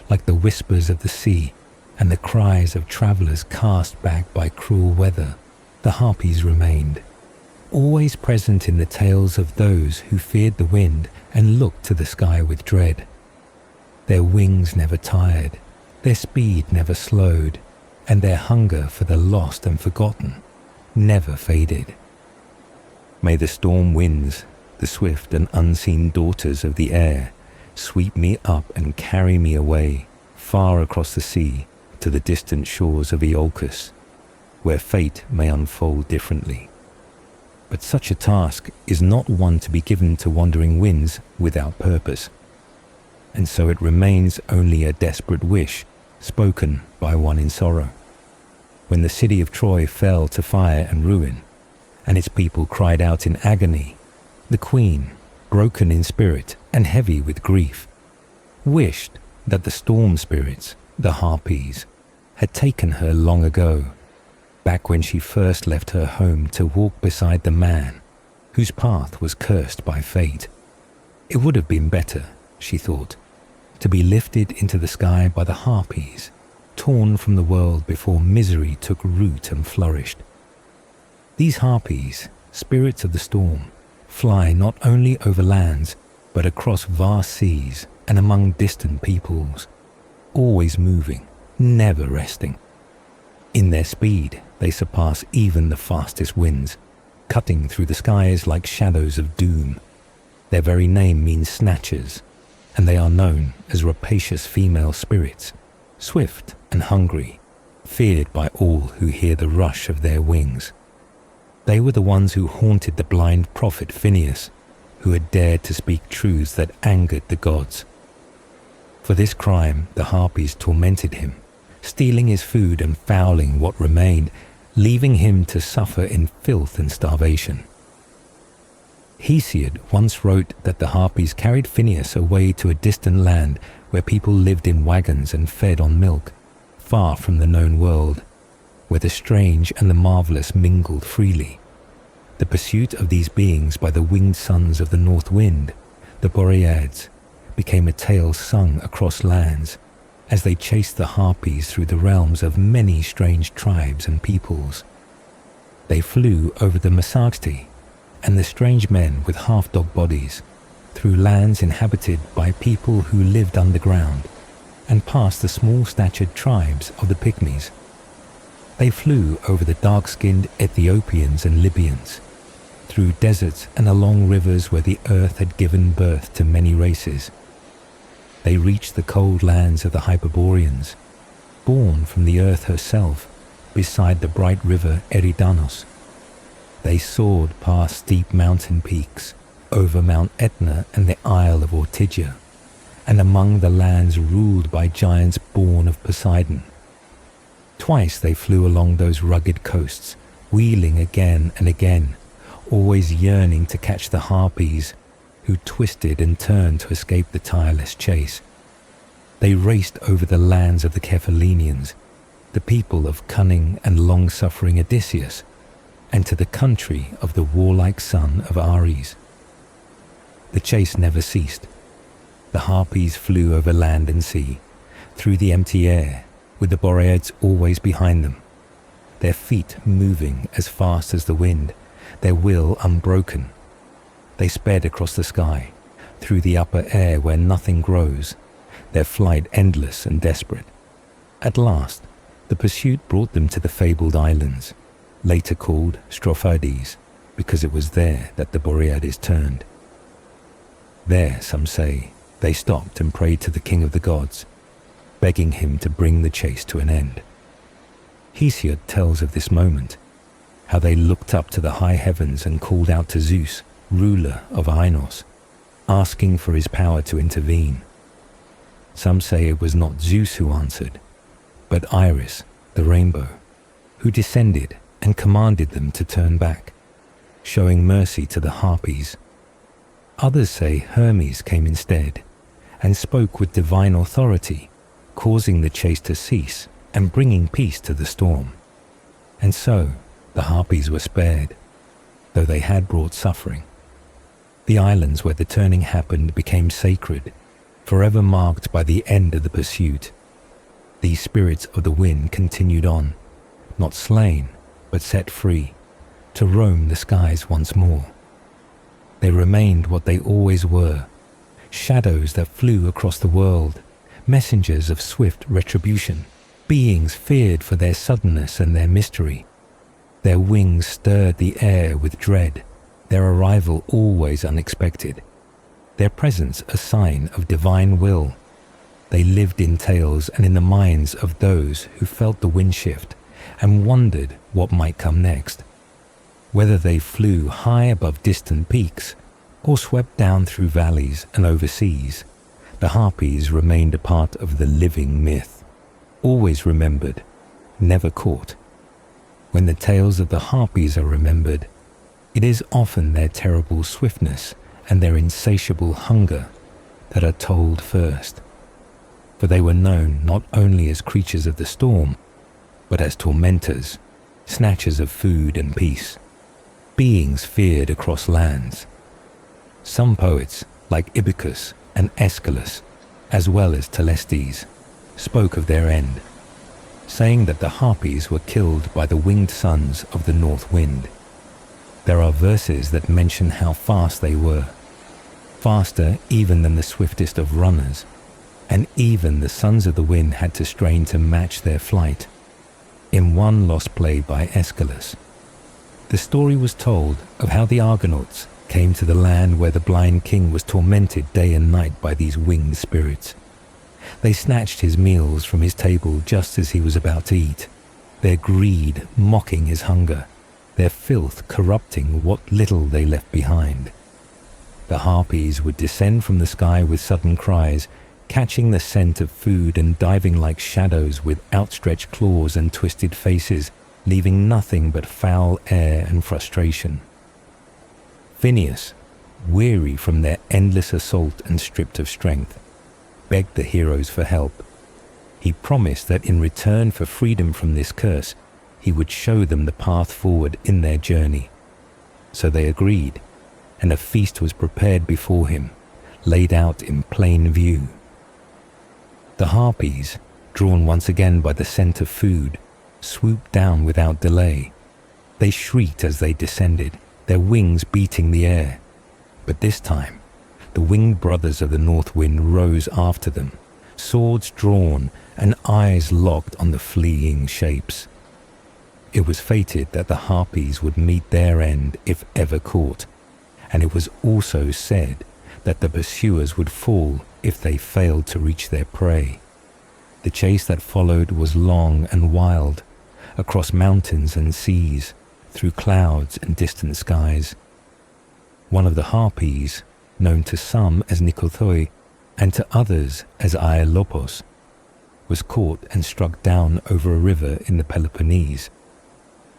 Speaker 1: like the whispers of the sea and the cries of travelers cast back by cruel weather, the Harpies remained, always present in the tales of those who feared the wind and looked to the sky with dread. Their wings never tired, their speed never slowed, and their hunger for the lost and forgotten never faded. May the storm winds, the swift and unseen daughters of the air, sweep me up and carry me away, far across the sea, to the distant shores of Iolcus, where fate may unfold differently. But such a task is not one to be given to wandering winds without purpose, and so it remains only a desperate wish spoken by one in sorrow. When the city of Troy fell to fire and ruin, and its people cried out in agony, the queen, broken in spirit and heavy with grief, wished that the storm spirits, the Harpies, had taken her long ago, back when she first left her home to walk beside the man whose path was cursed by fate. It would have been better, she thought, to be lifted into the sky by the Harpies, torn from the world before misery took root and flourished. These Harpies, spirits of the storm, fly not only over lands, but across vast seas and among distant peoples, always moving, never resting. In their speed, they surpass even the fastest winds, cutting through the skies like shadows of doom. Their very name means snatchers, and they are known as rapacious female spirits, swift and hungry, feared by all who hear the rush of their wings. They were the ones who haunted the blind prophet Phineas, who had dared to speak truths that angered the gods. For this crime, the Harpies tormented him, stealing his food and fouling what remained, leaving him to suffer in filth and starvation. Hesiod once wrote that the Harpies carried Phineas away to a distant land where people lived in wagons and fed on milk, far from the known world, where the strange and the marvelous mingled freely. The pursuit of these beings by the winged sons of the north wind, the Boreads, became a tale sung across lands as they chased the Harpies through the realms of many strange tribes and peoples. They flew over the Mesarti and the strange men with half-dog bodies, through lands inhabited by people who lived underground, and past the small-statured tribes of the Pygmies. They flew over the dark-skinned Ethiopians and Libyans, through deserts and along rivers where the earth had given birth to many races. They reached the cold lands of the Hyperboreans, born from the earth herself, beside the bright river Eridanos. They soared past steep mountain peaks, over Mount Etna and the Isle of Ortygia, and among the lands ruled by giants born of Posidon. Twice they flew along those rugged coasts, wheeling again and again, always yearning to catch the Harpies, who twisted and turned to escape the tireless chase. They raced over the lands of the Kephallenians, the people of cunning and long-suffering Odysseus, and to the country of the warlike son of Ares. The chase never ceased. The Harpies flew over land and sea, through the empty air, with the Boreads always behind them, their feet moving as fast as the wind, their will unbroken. They sped across the sky, through the upper air where nothing grows, their flight endless and desperate. At last, the pursuit brought them to the fabled islands, later called Strophades, because it was there that the Boreads turned. There, some say, they stopped and prayed to the king of the gods, begging him to bring the chase to an end. Hesiod tells of this moment, how they looked up to the high heavens and called out to Zeus, ruler of Ainos, asking for his power to intervene. Some say it was not Zeus who answered, but Iris, the rainbow, who descended and commanded them to turn back, showing mercy to the Harpies. Others say Hermes came instead and spoke with divine authority, causing the chase to cease and bringing peace to the storm. And so the Harpies were spared, though they had brought suffering. The islands where the turning happened became sacred, forever marked by the end of the pursuit. These spirits of the wind continued on, not slain, but set free, to roam the skies once more. They remained what they always were, shadows that flew across the world, messengers of swift retribution, beings feared for their suddenness and their mystery. Their wings stirred the air with dread, their arrival always unexpected, their presence a sign of divine will. They lived in tales and in the minds of those who felt the wind shift and wondered what might come next. Whether they flew high above distant peaks or swept down through valleys and over seas, the Harpies remained a part of the living myth, always remembered, never caught. When the tales of the Harpies are remembered, it is often their terrible swiftness and their insatiable hunger that are told first. For they were known not only as creatures of the storm, but as tormentors, snatchers of food and peace, beings feared across lands. Some poets, like Ibycus and Aeschylus, as well as Telestes, spoke of their end, saying that the Harpies were killed by the winged sons of the north wind. There are verses that mention how fast they were, faster even than the swiftest of runners, and even the sons of the wind had to strain to match their flight. In one lost play by Aeschylus, the story was told of how the Argonauts came to the land where the blind king was tormented day and night by these winged spirits. They snatched his meals from his table just as he was about to eat, their greed mocking his hunger, their filth corrupting what little they left behind. The Harpies would descend from the sky with sudden cries, catching the scent of food and diving like shadows with outstretched claws and twisted faces, leaving nothing but foul air and frustration. Phineus, weary from their endless assault and stripped of strength, begged the heroes for help. He promised that in return for freedom from this curse, he would show them the path forward in their journey. So they agreed, and a feast was prepared before him, laid out in plain view. The Harpies, drawn once again by the scent of food, swooped down without delay. They shrieked as they descended, their wings beating the air. But this time, the winged brothers of the north wind rose after them, swords drawn and eyes locked on the fleeing shapes. It was fated that the Harpies would meet their end if ever caught, and it was also said that the pursuers would fall if they failed to reach their prey. The chase that followed was long and wild, across mountains and seas, through clouds and distant skies. One of the Harpies, known to some as Nikothoi and to others as Aelopos, was caught and struck down over a river in the Peloponnese.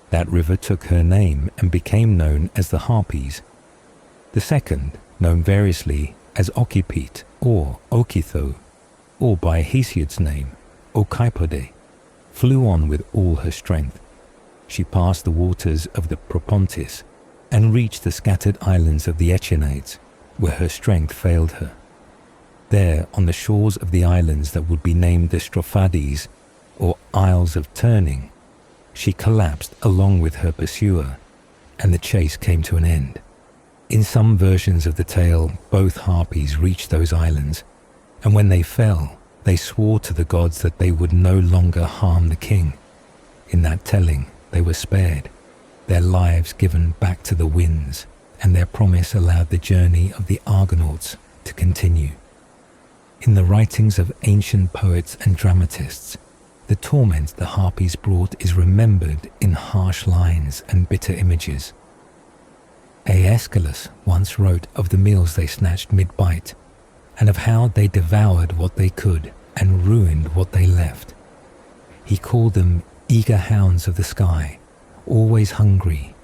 Speaker 1: That river took her name and became known as the Harpies. The second, known variously as Ocypete or Ocytho, or by Hesiod's name, Ocypode, flew on with all her strength. She passed the waters of the Propontis and reached the scattered islands of the Echinades, where her strength failed her. There, on the shores of the islands that would be named the Strophades, or Isles of Turning, she collapsed along with her pursuer, and the chase came to an end. In some versions of the tale, both Harpies reached those islands, and when they fell, they swore to the gods that they would no longer harm the king. In that telling, they were spared, their lives given back to the winds, and their promise allowed the journey of the Argonauts to continue. In the writings of ancient poets and dramatists, the torment the Harpies brought is remembered in harsh lines and bitter images. Aeschylus once wrote of the meals they snatched mid-bite, and of how they devoured what they could and ruined what they left. He called them eager hounds of the sky, always hungry,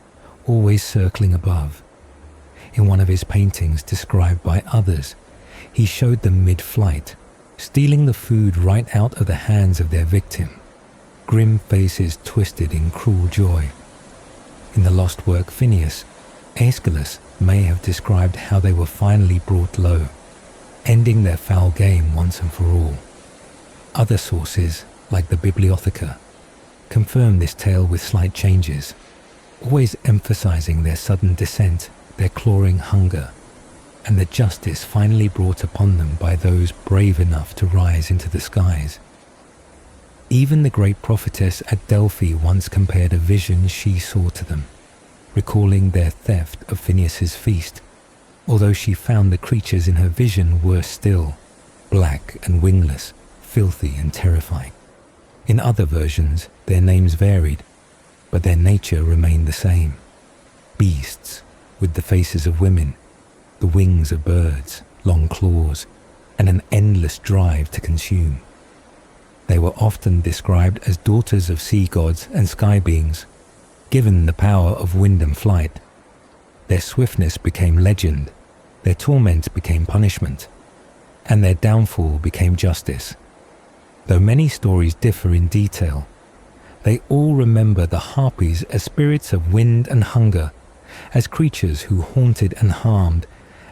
Speaker 1: always circling above. In one of his paintings described by others, he showed them mid-flight, stealing the food right out of the hands of their victim, grim faces twisted in cruel joy. In the lost work Phineas, Aeschylus may have described how they were finally brought low, ending their foul game once and for all. Other sources, like the Bibliotheca, confirm this tale with slight changes, always emphasizing their sudden descent, their clawing hunger, and the justice finally brought upon them by those brave enough to rise into the skies. Even the great prophetess at Delphi once compared a vision she saw to them, recalling their theft of Phineas's feast, although she found the creatures in her vision were still, black and wingless, filthy and terrifying. In other versions, their names varied, but their nature remained the same. Beasts, with the faces of women, the wings of birds, long claws, and an endless drive to consume. They were often described as daughters of sea gods and sky beings, given the power of wind and flight. Their swiftness became legend, their torment became punishment, and their downfall became justice. Though many stories differ in detail, they all remember the Harpies as spirits of wind and hunger, as creatures who haunted and harmed,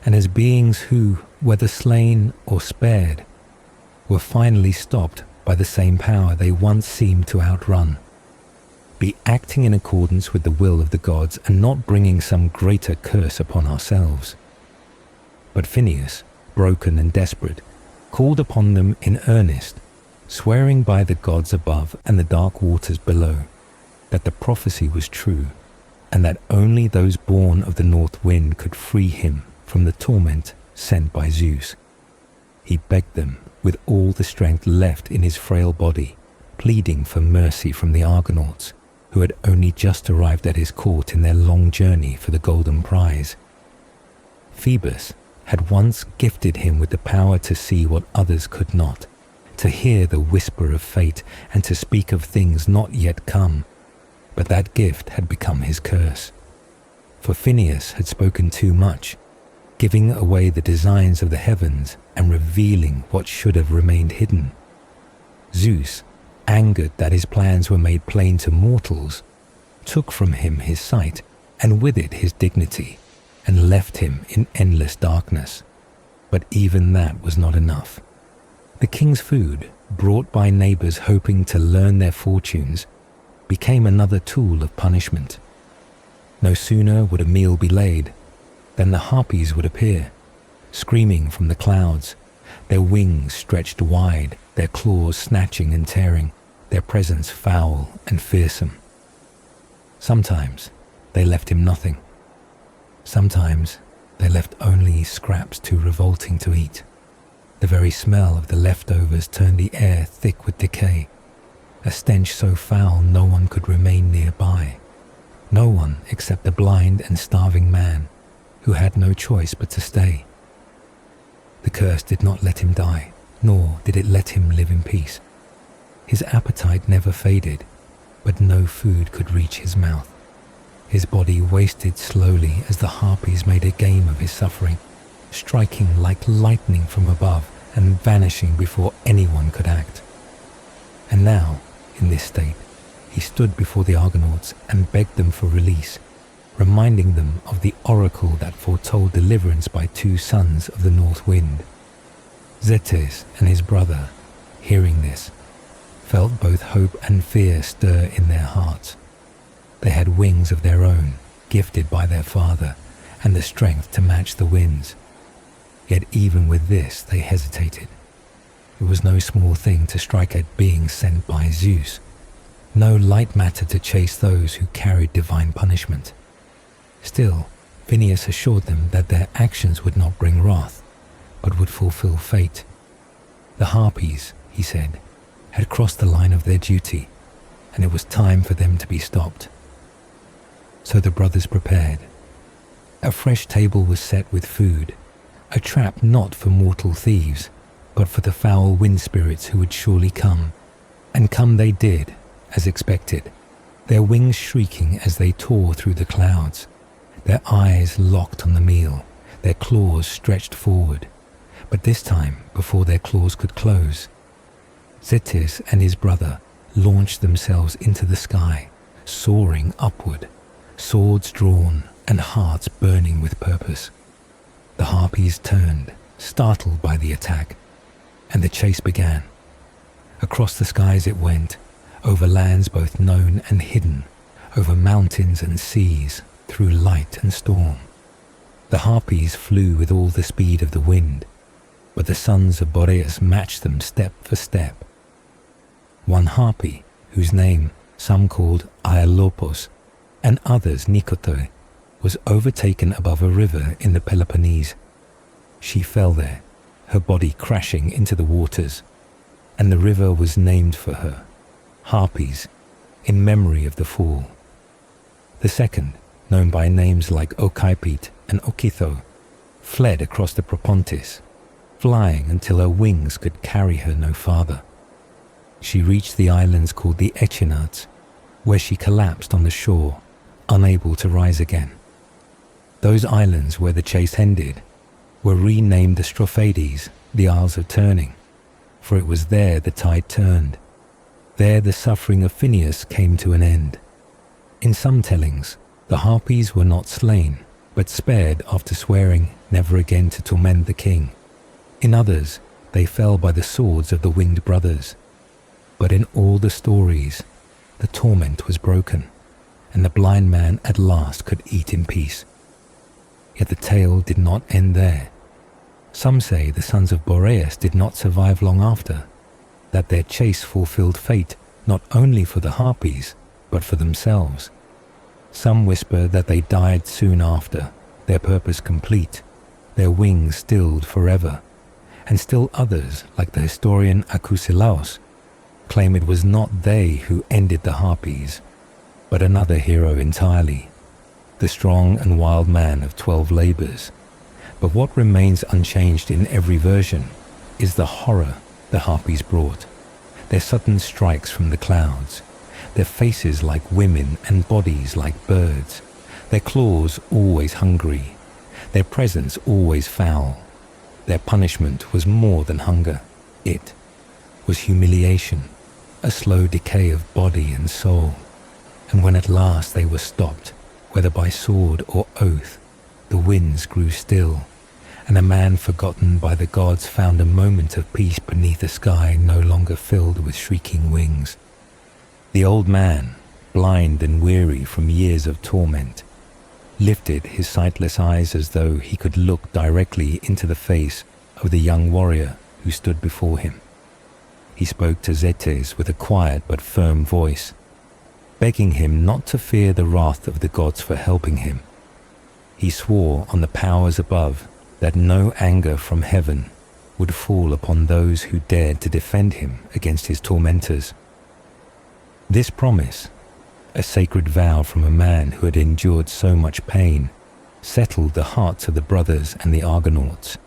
Speaker 1: and as beings who, whether slain or spared, were finally stopped by the same power they once seemed to outrun. Be acting in accordance with the will of the gods and not bringing some greater curse upon ourselves. But Phineas, broken and desperate, called upon them in earnest, swearing by the gods above and the dark waters below that the prophecy was true, and that only those born of the north wind could free him from the torment sent by Zeus. He begged them with all the strength left in his frail body, pleading for mercy from the Argonauts, who had only just arrived at his court in their long journey for the golden prize. Phoebus had once gifted him with the power to see what others could not, to hear the whisper of fate and to speak of things not yet come, but that gift had become his curse. For Phineas had spoken too much, giving away the designs of the heavens and revealing what should have remained hidden. Zeus, angered that his plans were made plain to mortals, took from him his sight and with it his dignity, and left him in endless darkness. But even that was not enough. The king's food, brought by neighbors hoping to learn their fortunes, became another tool of punishment. No sooner would a meal be laid than the Harpies would appear, screaming from the clouds, their wings stretched wide, their claws snatching and tearing, their presence foul and fearsome. Sometimes they left him nothing. Sometimes they left only scraps too revolting to eat. The very smell of the leftovers turned the air thick with decay, a stench so foul no one could remain nearby. No one except the blind and starving man, who had no choice but to stay. The curse did not let him die, nor did it let him live in peace. His appetite never faded, but no food could reach his mouth. His body wasted slowly as the Harpies made a game of his suffering, striking like lightning from above and vanishing before anyone could act. And now, in this state, he stood before the Argonauts and begged them for release, reminding them of the oracle that foretold deliverance by two sons of the north wind. Zetes and his brother, hearing this, felt both hope and fear stir in their hearts. They had wings of their own, gifted by their father, and the strength to match the winds. Yet even with this they hesitated. It was no small thing to strike at beings sent by Zeus, no light matter to chase those who carried divine punishment. Still, Phineas assured them that their actions would not bring wrath, but would fulfill fate. The Harpies, he said, had crossed the line of their duty, and it was time for them to be stopped. So the brothers prepared. A fresh table was set with food, a trap not for mortal thieves, but for the foul wind spirits who would surely come. And come they did, as expected, their wings shrieking as they tore through the clouds, their eyes locked on the meal, their claws stretched forward. But this time, before their claws could close, Zeus and his brother launched themselves into the sky, soaring upward, swords drawn and hearts burning with purpose. The Harpies turned, startled by the attack, and the chase began. Across the skies it went, over lands both known and hidden, over mountains and seas, through light and storm. The Harpies flew with all the speed of the wind, but the sons of Boreas matched them step for step. One Harpy, whose name some called Aiolopos and others Nikotoi, was overtaken above a river in the Peloponnese. She fell there, her body crashing into the waters, and the river was named for her, Harpies, in memory of the fall. The second, known by names like Okaipit and Okitho, fled across the Propontis, flying until her wings could carry her no farther. She reached the islands called the Echinards, where she collapsed on the shore, unable to rise again. Those islands where the chase ended were renamed the Strophades, the Isles of Turning, for it was there the tide turned. There the suffering of Phineus came to an end. In some tellings, the Harpies were not slain, but spared after swearing never again to torment the king. In others, they fell by the swords of the winged brothers. But in all the stories, the torment was broken, and the blind man at last could eat in peace. Yet the tale did not end there. Some say the sons of Boreas did not survive long after, that their chase fulfilled fate not only for the Harpies, but for themselves. Some whisper that they died soon after, their purpose complete, their wings stilled forever, and still others, like the historian Akusilaos, claim it was not they who ended the Harpies, but another hero entirely, the strong and wild man of 12 labors. But what remains unchanged in every version is the horror the Harpies brought, their sudden strikes from the clouds, their faces like women and bodies like birds, their claws always hungry, their presence always foul. Their punishment was more than hunger. It was humiliation, a slow decay of body and soul. And when at last they were stopped, whether by sword or oath, the winds grew still, and a man forgotten by the gods found a moment of peace beneath a sky no longer filled with shrieking wings. The old man, blind and weary from years of torment, lifted his sightless eyes as though he could look directly into the face of the young warrior who stood before him. He spoke to Zetes with a quiet but firm voice, begging him not to fear the wrath of the gods for helping him. He swore on the powers above that no anger from heaven would fall upon those who dared to defend him against his tormentors. This promise, a sacred vow from a man who had endured so much pain, settled the hearts of the brothers and the Argonauts.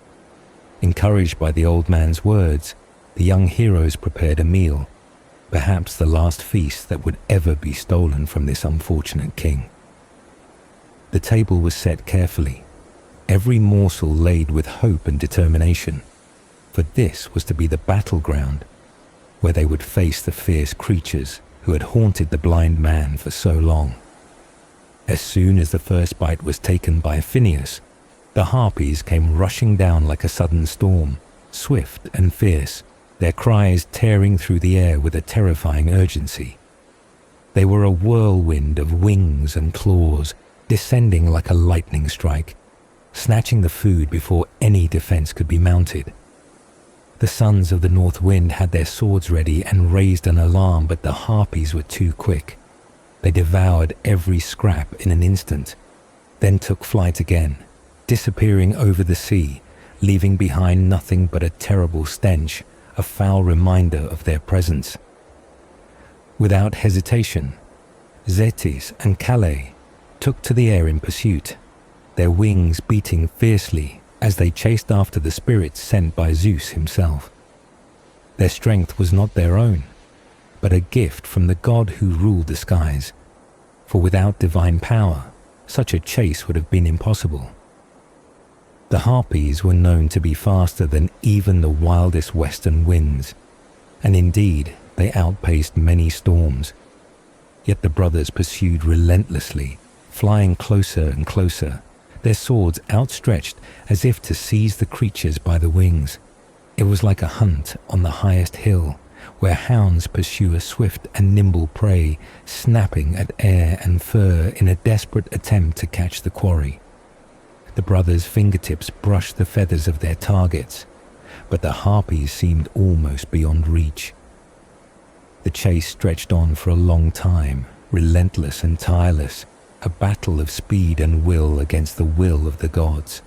Speaker 1: Encouraged by the old man's words, the young heroes prepared a meal, perhaps the last feast that would ever be stolen from this unfortunate king. The table was set carefully, every morsel laid with hope and determination, for this was to be the battleground where they would face the fierce creatures who had haunted the blind man for so long. As soon as the first bite was taken by Phineus, the Harpies came rushing down like a sudden storm, swift and fierce, their cries tearing through the air with a terrifying urgency. They were a whirlwind of wings and claws, descending like a lightning strike, snatching the food before any defense could be mounted. The sons of the north wind had their swords ready and raised an alarm, but the Harpies were too quick. They devoured every scrap in an instant, then took flight again, disappearing over the sea, leaving behind nothing but a terrible stench, a foul reminder of their presence. Without hesitation, Zetes and Calais took to the air in pursuit. their wings beating fiercely as they chased after the spirits sent by Zeus himself. Their strength was not their own, but a gift from the god who ruled the skies, for without divine power, such a chase would have been impossible. The Harpies were known to be faster than even the wildest western winds, and indeed they outpaced many storms. Yet the brothers pursued relentlessly, flying closer and closer, their swords outstretched as if to seize the creatures by the wings. It was like a hunt on the highest hill, where hounds pursue a swift and nimble prey, snapping at air and fur in a desperate attempt to catch the quarry. The brothers' fingertips brushed the feathers of their targets, but the Harpies seemed almost beyond reach. The chase stretched on for a long time, relentless and tireless, a battle of speed and will against the will of the gods.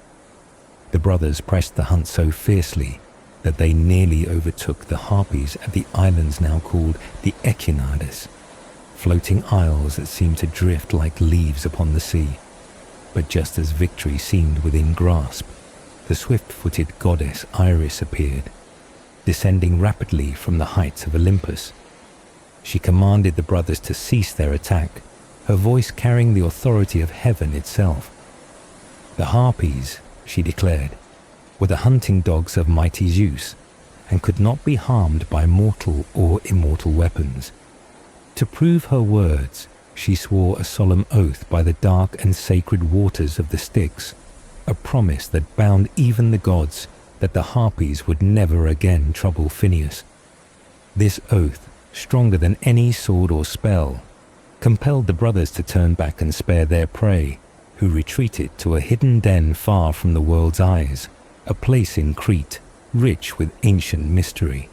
Speaker 1: The brothers pressed the hunt so fiercely that they nearly overtook the Harpies at the islands now called the Echinades, floating isles that seemed to drift like leaves upon the sea. But just as victory seemed within grasp, the swift-footed goddess Iris appeared, descending rapidly from the heights of Olympus. She commanded the brothers to cease their attack, her voice carrying the authority of heaven itself. The Harpies, she declared, were the hunting dogs of mighty Zeus, and could not be harmed by mortal or immortal weapons. To prove her words, she swore a solemn oath by the dark and sacred waters of the Styx, a promise that bound even the gods that the Harpies would never again trouble Phineus. This oath, stronger than any sword or spell, compelled the brothers to turn back and spare their prey, who retreated to a hidden den far from the world's eyes, a place in Crete, rich with ancient mystery.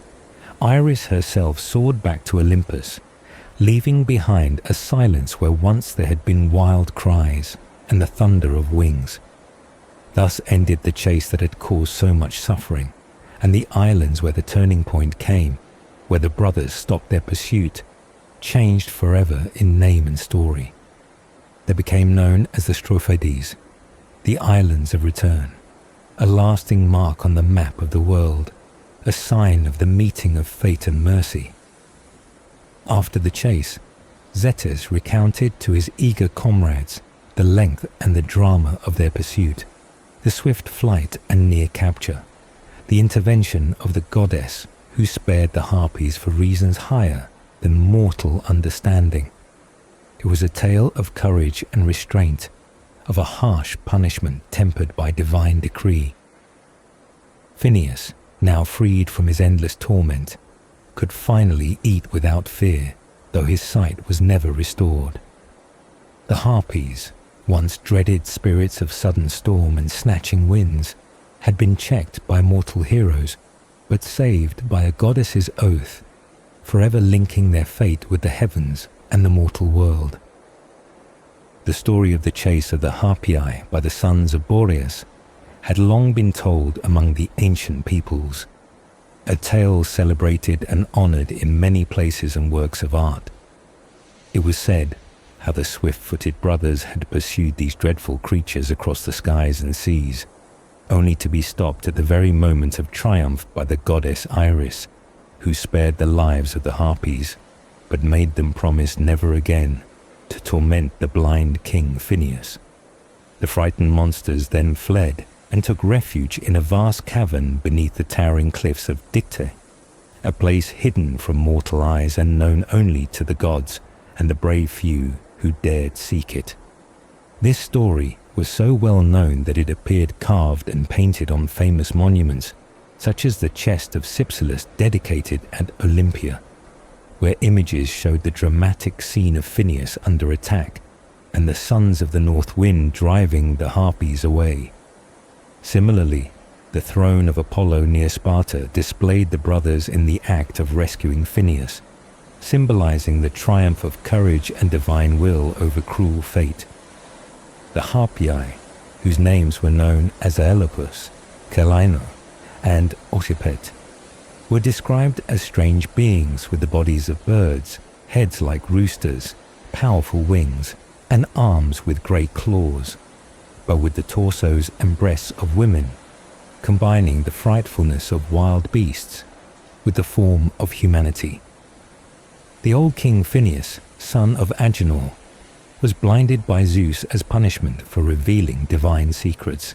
Speaker 1: Iris herself soared back to Olympus, leaving behind a silence where once there had been wild cries and the thunder of wings. Thus ended the chase that had caused so much suffering, and the islands where the turning point came, where the brothers stopped their pursuit, changed forever in name and story. They became known as the Strophades, the Islands of Return, a lasting mark on the map of the world, a sign of the meeting of fate and mercy. After the chase, Zetes recounted to his eager comrades the length and the drama of their pursuit, the swift flight and near capture, the intervention of the goddess who spared the Harpies for reasons higher than mortal understanding. It was a tale of courage and restraint, of a harsh punishment tempered by divine decree. Phineus, now freed from his endless torment, could finally eat without fear, though his sight was never restored. The Harpies, once dreaded spirits of sudden storm and snatching winds, had been checked by mortal heroes, but saved by a goddess's oath, forever linking their fate with the heavens and the mortal world. The story of the chase of the Harpii by the sons of Boreas had long been told among the ancient peoples, a tale celebrated and honored in many places and works of art. It was said how the swift-footed brothers had pursued these dreadful creatures across the skies and seas, only to be stopped at the very moment of triumph by the goddess Iris, who spared the lives of the Harpies, but made them promise never again to torment the blind king Phineus. The frightened monsters then fled and took refuge in a vast cavern beneath the towering cliffs of Dicte, a place hidden from mortal eyes and known only to the gods and the brave few who dared seek it. This story was so well known that it appeared carved and painted on famous monuments, such as the chest of Cypselus dedicated at Olympia, where images showed the dramatic scene of Phineus under attack and the sons of the north wind driving the Harpies away. Similarly, the throne of Apollo near Sparta displayed the brothers in the act of rescuing Phineus, symbolizing the triumph of courage and divine will over cruel fate. The Harpii, whose names were known as Olympus, Celaeno, and Ocypet, were described as strange beings with the bodies of birds, heads like roosters, powerful wings, and arms with great claws. but with the torsos and breasts of women, combining the frightfulness of wild beasts with the form of humanity. The old king Phineus, son of Agenor, was blinded by Zeus as punishment for revealing divine secrets,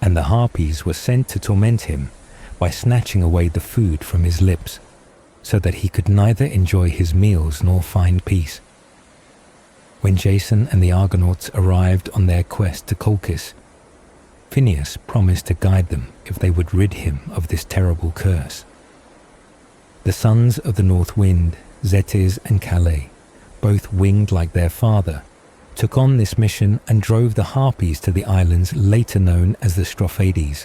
Speaker 1: and the Harpies were sent to torment him by snatching away the food from his lips, so that he could neither enjoy his meals nor find peace. When Jason and the Argonauts arrived on their quest to Colchis, Phineus promised to guide them if they would rid him of this terrible curse. The sons of the North Wind, Zetes and Calais, both winged like their father, took on this mission and drove the Harpies to the islands later known as the Strophades,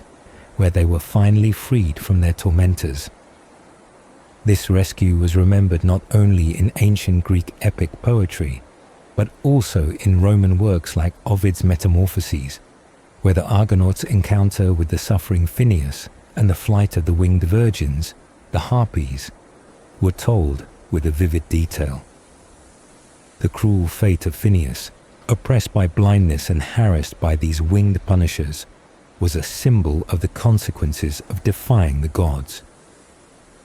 Speaker 1: where they were finally freed from their tormentors. This rescue was remembered not only in ancient Greek epic poetry, but also in Roman works like Ovid's Metamorphoses, where the Argonauts' encounter with the suffering Phineus and the flight of the winged virgins, the Harpies, were told with a vivid detail. The cruel fate of Phineus, oppressed by blindness and harassed by these winged punishers, was a symbol of the consequences of defying the gods.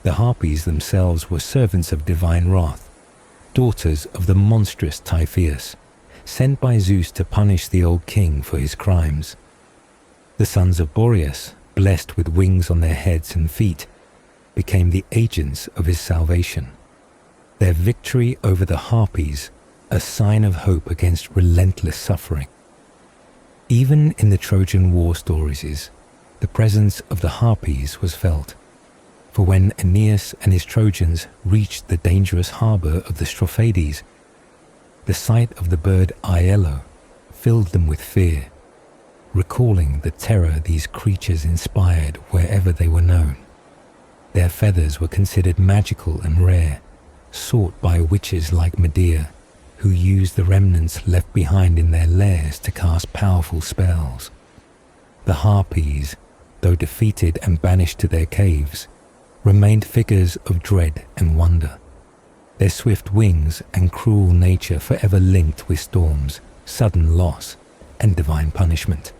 Speaker 1: The Harpies themselves were servants of divine wrath, daughters of the monstrous Typhoeus, sent by Zeus to punish the old king for his crimes. The sons of Boreas, blessed with wings on their heads and feet, became the agents of his salvation. Their victory over the Harpies, a sign of hope against relentless suffering. Even in the Trojan War stories, the presence of the Harpies was felt. For when Aeneas and his Trojans reached the dangerous harbour of the Strophades, the sight of the bird Aiello filled them with fear, recalling the terror these creatures inspired wherever they were known. Their feathers were considered magical and rare, sought by witches like Medea, who used the remnants left behind in their lairs to cast powerful spells. The Harpies, though defeated and banished to their caves, remained figures of dread and wonder, their swift wings and cruel nature forever linked with storms, sudden loss, and divine punishment.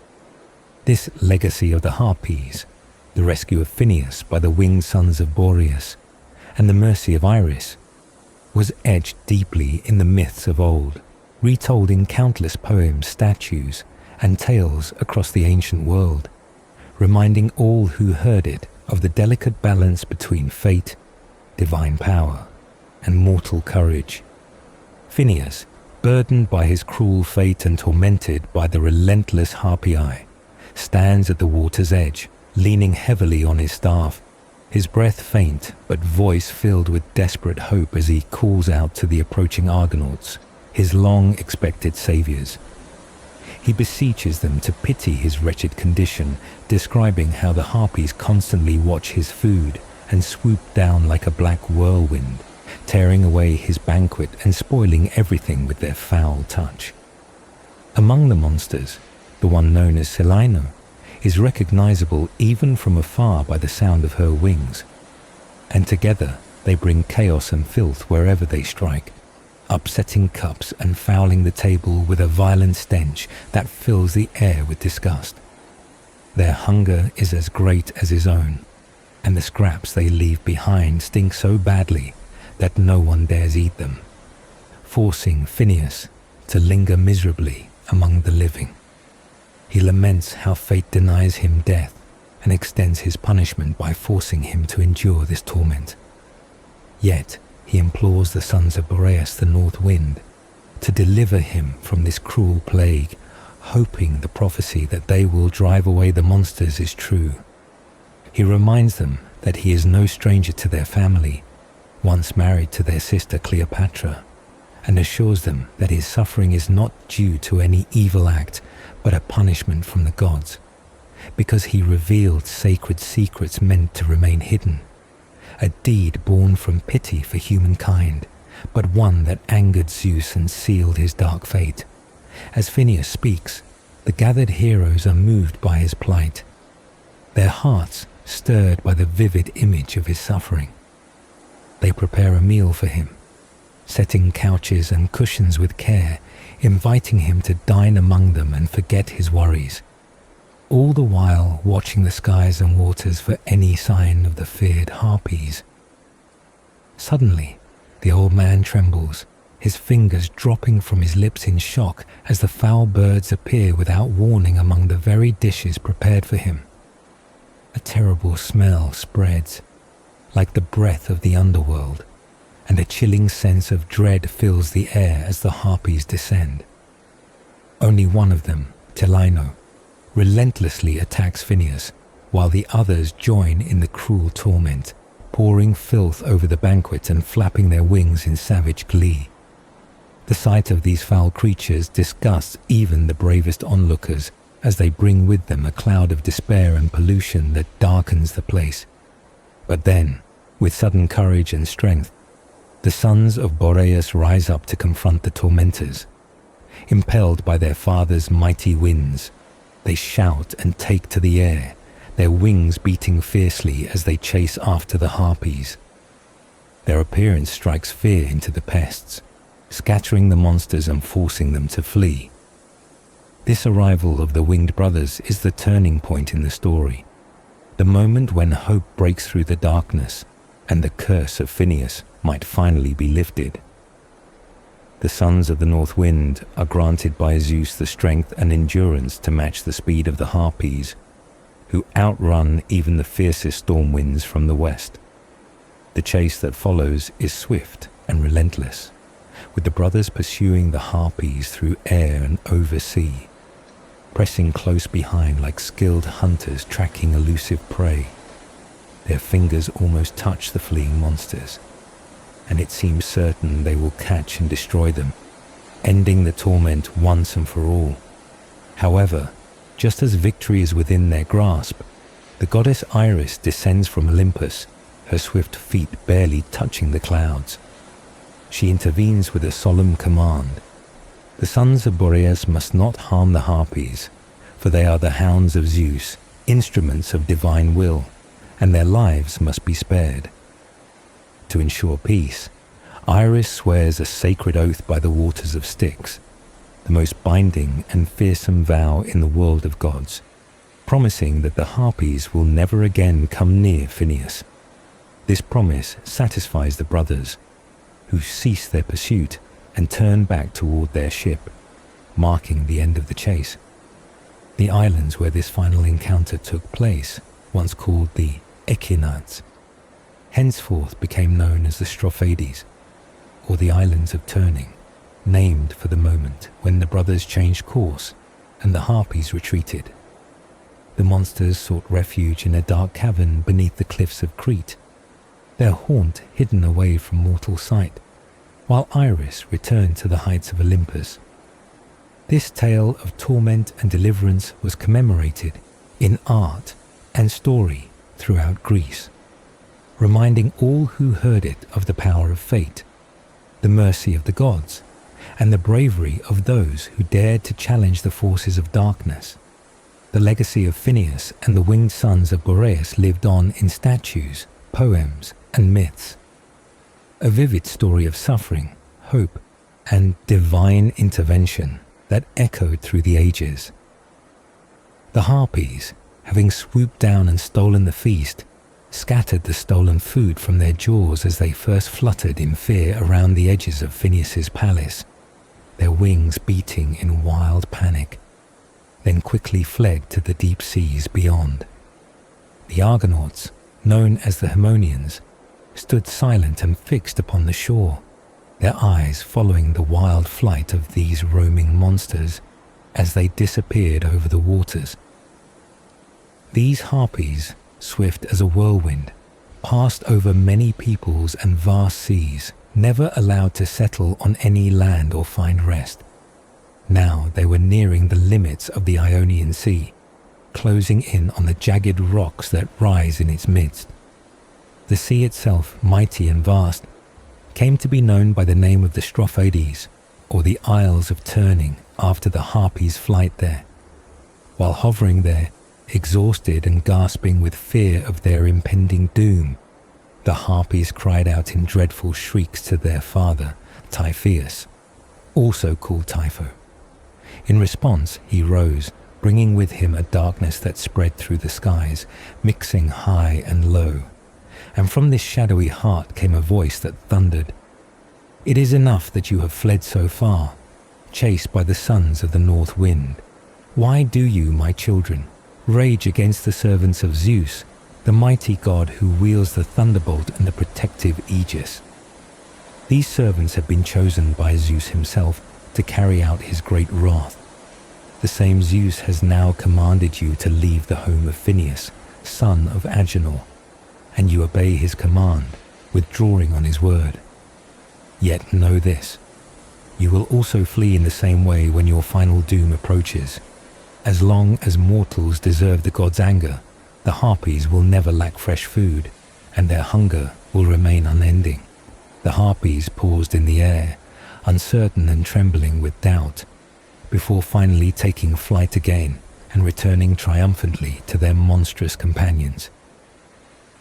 Speaker 1: This legacy of the Harpies, the rescue of Phineus by the winged sons of Boreas, and the mercy of Iris, was etched deeply in the myths of old, retold in countless poems, statues, and tales across the ancient world, reminding all who heard it of the delicate balance between fate, divine power, and mortal courage. Phineus, burdened by his cruel fate and tormented by the relentless Harpii, stands at the water's edge, leaning heavily on his staff, his breath faint but voice filled with desperate hope as he calls out to the approaching Argonauts, his long-expected saviors. He beseeches them to pity his wretched condition, describing how the Harpies constantly watch his food and swoop down like a black whirlwind, tearing away his banquet and spoiling everything with their foul touch. Among the monsters, the one known as Celaeno is recognizable even from afar by the sound of her wings, and together they bring chaos and filth wherever they strike, upsetting cups and fouling the table with a violent stench that fills the air with disgust. Their hunger is as great as his own, and the scraps they leave behind stink so badly that no one dares eat them, forcing Phineus to linger miserably among the living. He laments how fate denies him death and extends his punishment by forcing him to endure this torment. Yet he implores the sons of Boreas, the North Wind, to deliver him from this cruel plague, hoping the prophecy that they will drive away the monsters is true. He reminds them that he is no stranger to their family, once married to their sister Cleopatra, and assures them that his suffering is not due to any evil act, but a punishment from the gods, because he revealed sacred secrets meant to remain hidden, a deed born from pity for humankind, but one that angered Zeus and sealed his dark fate. As Phineus speaks, the gathered heroes are moved by his plight, their hearts stirred by the vivid image of his suffering. They prepare a meal for him, setting couches and cushions with care, inviting him to dine among them and forget his worries, all the while watching the skies and waters for any sign of the feared Harpies. Suddenly, the old man trembles, his fingers dropping from his lips in shock as the foul birds appear without warning among the very dishes prepared for him. A terrible smell spreads, like the breath of the underworld, and a chilling sense of dread fills the air as the Harpies descend. Only one of them, Telaino, relentlessly attacks Phineus, while the others join in the cruel torment, pouring filth over the banquet and flapping their wings in savage glee. The sight of these foul creatures disgusts even the bravest onlookers, as they bring with them a cloud of despair and pollution that darkens the place. But then, with sudden courage and strength, the sons of Boreas rise up to confront the tormentors. Impelled by their father's mighty winds, they shout and take to the air, their wings beating fiercely as they chase after the Harpies. Their appearance strikes fear into the pests, scattering the monsters and forcing them to flee. This arrival of the winged brothers is the turning point in the story, the moment when hope breaks through the darkness and the curse of Phineus might finally be lifted. The sons of the North Wind are granted by Zeus the strength and endurance to match the speed of the Harpies, who outrun even the fiercest storm winds from the west. The chase that follows is swift and relentless, with the brothers pursuing the Harpies through air and over sea, pressing close behind like skilled hunters tracking elusive prey. Their fingers almost touch the fleeing monsters, and it seems certain they will catch and destroy them, ending the torment once and for all. However, just as victory is within their grasp, the goddess Iris descends from Olympus, her swift feet barely touching the clouds. She intervenes with a solemn command. The sons of Boreas must not harm the Harpies, for they are the hounds of Zeus, instruments of divine will, and their lives must be spared. To ensure peace, Iris swears a sacred oath by the waters of Styx, the most binding and fearsome vow in the world of gods, promising that the Harpies will never again come near Phineus. This promise satisfies the brothers, who cease their pursuit and turn back toward their ship, marking the end of the chase. The islands where this final encounter took place, once called the Echinades, henceforth became known as the Strophades, or the Islands of Turning, named for the moment when the brothers changed course and the Harpies retreated. The monsters sought refuge in a dark cavern beneath the cliffs of Crete, their haunt hidden away from mortal sight, while Iris returned to the heights of Olympus. This tale of torment and deliverance was commemorated in art and story throughout Greece, reminding all who heard it of the power of fate, the mercy of the gods, and the bravery of those who dared to challenge the forces of darkness. The legacy of Phineus and the winged sons of Boreas lived on in statues, poems, and myths. A vivid story of suffering, hope, and divine intervention that echoed through the ages. The Harpies, having swooped down and stolen the feast, scattered the stolen food from their jaws as they first fluttered in fear around the edges of Phineus's palace, their wings beating in wild panic, then quickly fled to the deep seas beyond. The Argonauts, known as the Haemonians, stood silent and fixed upon the shore, their eyes following the wild flight of these roaming monsters as they disappeared over the waters. These Harpies, swift as a whirlwind, passed over many peoples and vast seas, never allowed to settle on any land or find rest. Now they were nearing the limits of the Ionian Sea, closing in on the jagged rocks that rise in its midst. The sea itself, mighty and vast, came to be known by the name of the Strophades, or the Isles of Turning, after the Harpies' flight there. While hovering there, exhausted and gasping with fear of their impending doom, the Harpies cried out in dreadful shrieks to their father, Typhoeus, also called Typho. In response, he rose, bringing with him a darkness that spread through the skies, mixing high and low. And from this shadowy heart came a voice that thundered, "It is enough that you have fled so far, chased by the sons of the north wind. Why do you, my children, rage against the servants of Zeus, the mighty god who wields the thunderbolt and the protective aegis? These servants have been chosen by Zeus himself to carry out his great wrath. The same Zeus has now commanded you to leave the home of Phineus, son of Agenor, and you obey his command, withdrawing on his word. Yet know this, you will also flee in the same way when your final doom approaches. As long as mortals deserve the god's anger, the Harpies will never lack fresh food, and their hunger will remain unending." The Harpies paused in the air, uncertain and trembling with doubt, before finally taking flight again and returning triumphantly to their monstrous companions.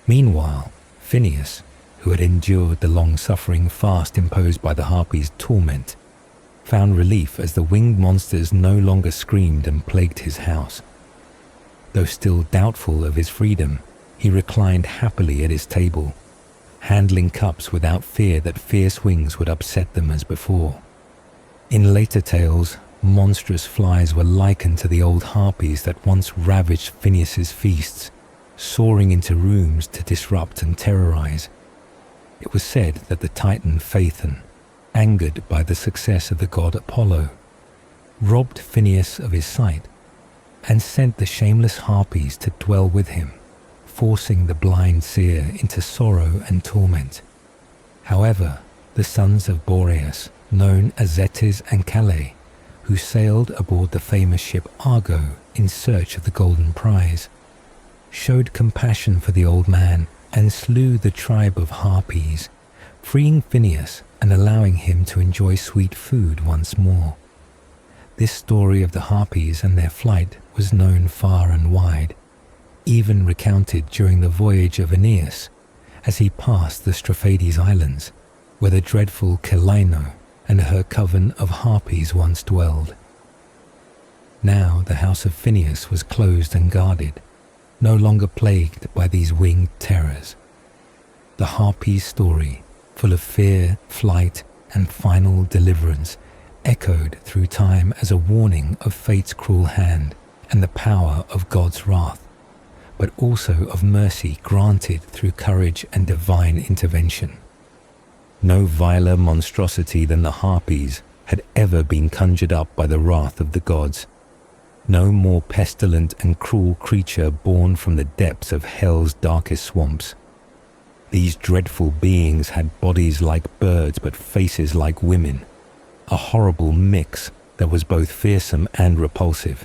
Speaker 1: Meanwhile, Phineus, who had endured the long-suffering fast imposed by the Harpies' torment, found relief as the winged monsters no longer screamed and plagued his house. Though still doubtful of his freedom, he reclined happily at his table, handling cups without fear that fierce wings would upset them as before. In later tales, monstrous flies were likened to the old harpies that once ravaged Phineus's feasts, soaring into rooms to disrupt and terrorize. It was said that the titan Phaethon, angered by the success of the god Apollo, robbed Phineus of his sight and sent the shameless harpies to dwell with him, forcing the blind seer into sorrow and torment. However, the sons of Boreas, known as Zetes and Calais, who sailed aboard the famous ship Argo in search of the golden prize, showed compassion for the old man and slew the tribe of Harpies, freeing Phineus and allowing him to enjoy sweet food once more. This story of the Harpies and their flight was known far and wide, even recounted during the voyage of Aeneas as he passed the Strophades Islands, where the dreadful Celaeno and her coven of Harpies once dwelled. Now the house of Phineus was closed and guarded, no longer plagued by these winged terrors. The Harpies' story, full of fear, flight, and final deliverance, echoed through time as a warning of fate's cruel hand and the power of God's wrath, but also of mercy granted through courage and divine intervention. No viler monstrosity than the Harpies had ever been conjured up by the wrath of the gods. No more pestilent and cruel creature born from the depths of hell's darkest swamps. These dreadful beings had bodies like birds but faces like women, a horrible mix that was both fearsome and repulsive.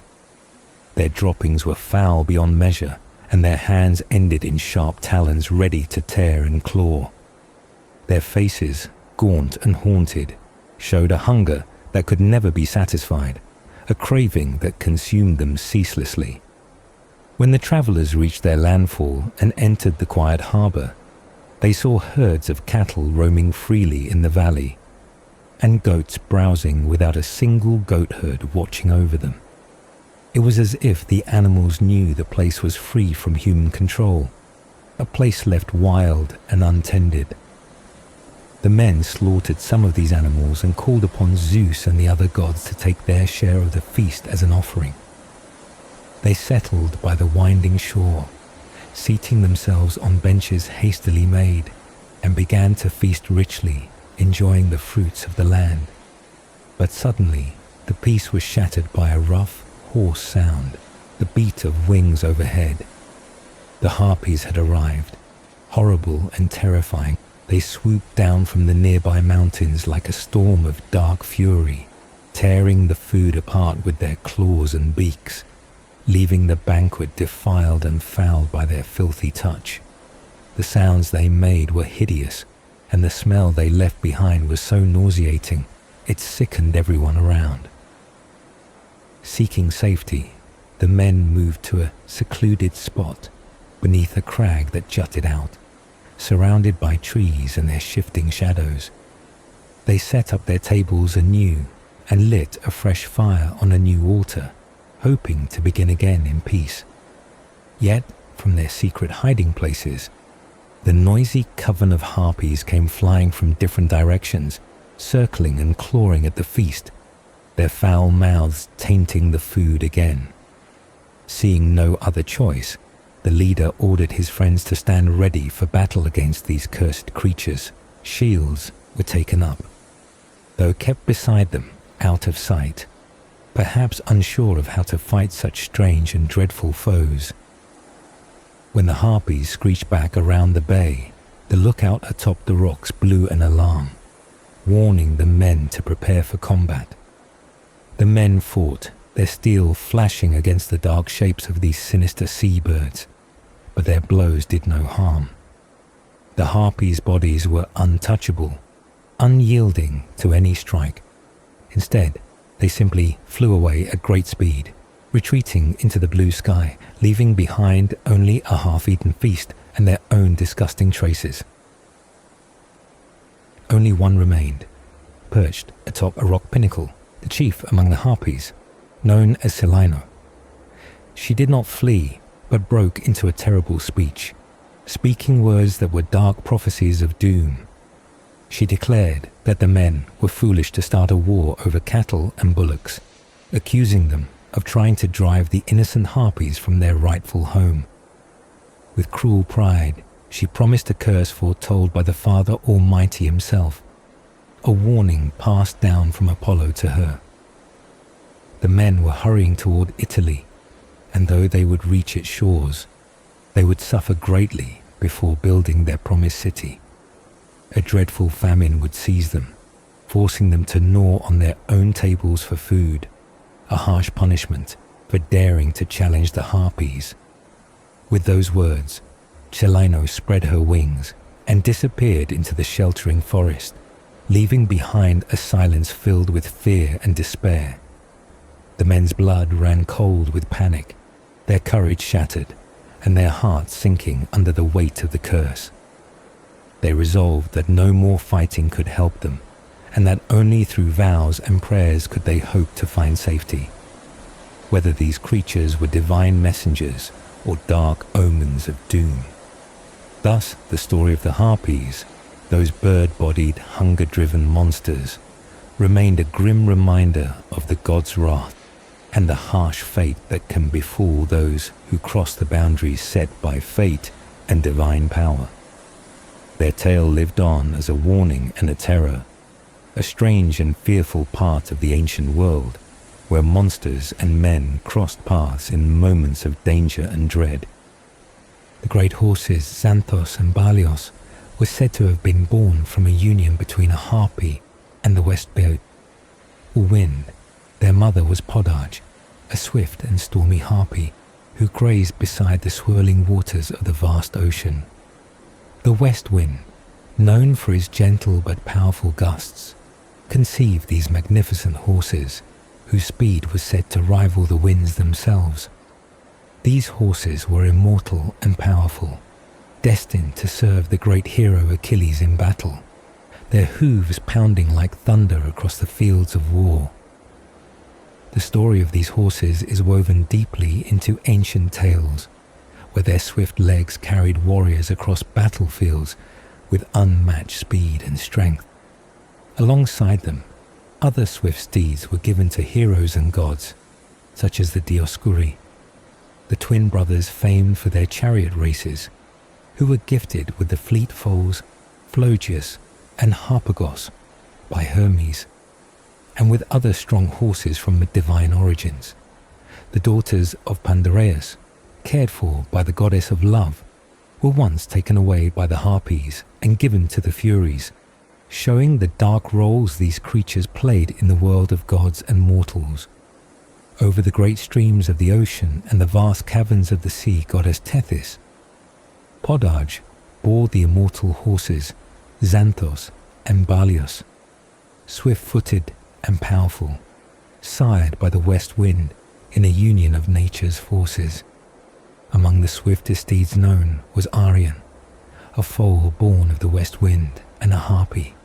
Speaker 1: Their droppings were foul beyond measure, and their hands ended in sharp talons ready to tear and claw. Their faces, gaunt and haunted, showed a hunger that could never be satisfied, a craving that consumed them ceaselessly. When the travelers reached their landfall and entered the quiet harbor, they saw herds of cattle roaming freely in the valley, and goats browsing without a single goat herd watching over them. It was as if the animals knew the place was free from human control, a place left wild and untended. The men slaughtered some of these animals and called upon Zeus and the other gods to take their share of the feast as an offering. They settled by the winding shore, seating themselves on benches hastily made, and began to feast richly, enjoying the fruits of the land. But suddenly, the peace was shattered by a rough, hoarse sound, the beat of wings overhead. The Harpies had arrived, horrible and terrifying. They swooped down from the nearby mountains like a storm of dark fury, tearing the food apart with their claws and beaks, leaving the banquet defiled and fouled by their filthy touch. The sounds they made were hideous, and the smell they left behind was so nauseating, it sickened everyone around. Seeking safety, the men moved to a secluded spot beneath a crag that jutted out, surrounded by trees and their shifting shadows. They set up their tables anew and lit a fresh fire on a new altar, hoping to begin again in peace. Yet, from their secret hiding places, the noisy coven of harpies came flying from different directions, circling and clawing at the feast, their foul mouths tainting the food again. Seeing no other choice, the leader ordered his friends to stand ready for battle against these cursed creatures. Shields were taken up, though kept beside them, out of sight, perhaps unsure of how to fight such strange and dreadful foes. When the harpies screeched back around the bay, the lookout atop the rocks blew an alarm, warning the men to prepare for combat. The men fought, their steel flashing against the dark shapes of these sinister seabirds, but their blows did no harm. The harpies' bodies were untouchable, unyielding to any strike. Instead, they simply flew away at great speed, retreating into the blue sky, leaving behind only a half-eaten feast and their own disgusting traces. Only one remained, perched atop a rock pinnacle, the chief among the harpies, known as Celaeno. She did not flee, but broke into a terrible speech, speaking words that were dark prophecies of doom. She declared that the men were foolish to start a war over cattle and bullocks, accusing them of trying to drive the innocent harpies from their rightful home. With cruel pride, she promised a curse foretold by the Father Almighty himself, a warning passed down from Apollo to her. The men were hurrying toward Italy, and though they would reach its shores, they would suffer greatly before building their promised city. A dreadful famine would seize them, forcing them to gnaw on their own tables for food, a harsh punishment for daring to challenge the harpies. With those words, Celaeno spread her wings and disappeared into the sheltering forest, leaving behind a silence filled with fear and despair. The men's blood ran cold with panic, their courage shattered, and their hearts sinking under the weight of the curse. They resolved that no more fighting could help them, and that only through vows and prayers could they hope to find safety. Whether these creatures were divine messengers or dark omens of doom. Thus, the story of the Harpies, those bird-bodied, hunger-driven monsters, remained a grim reminder of the god's wrath and the harsh fate that can befall those who cross the boundaries set by fate and divine power. Their tale lived on as a warning and a terror, a strange and fearful part of the ancient world, where monsters and men crossed paths in moments of danger and dread. The great horses Xanthos and Balios were said to have been born from a union between a harpy and the west bird, or wind. Their mother was Posidon, a swift and stormy harpy who grazed beside the swirling waters of the vast ocean. The west wind, known for its gentle but powerful gusts, conceived these magnificent horses, whose speed was said to rival the winds themselves. These horses were immortal and powerful, destined to serve the great hero Achilles in battle, their hooves pounding like thunder across the fields of war. The story of these horses is woven deeply into ancient tales, where their swift legs carried warriors across battlefields with unmatched speed and strength. Alongside them, other swift steeds were given to heroes and gods, such as the Dioscuri, the twin brothers famed for their chariot races, who were gifted with the fleet foals Phlogius and Harpagos by Hermes, and with other strong horses from divine origins. The daughters of Pandareus, cared for by the goddess of love, were once taken away by the Harpies and given to the Furies, showing the dark roles these creatures played in the world of gods and mortals. Over the great streams of the ocean and the vast caverns of the sea goddess Tethys, Posidon bore the immortal horses Xanthos and Balios, swift-footed and powerful, sired by the west wind in a union of nature's forces. Among the swiftest steeds known was Arion, a foal born of the west wind and a harpy,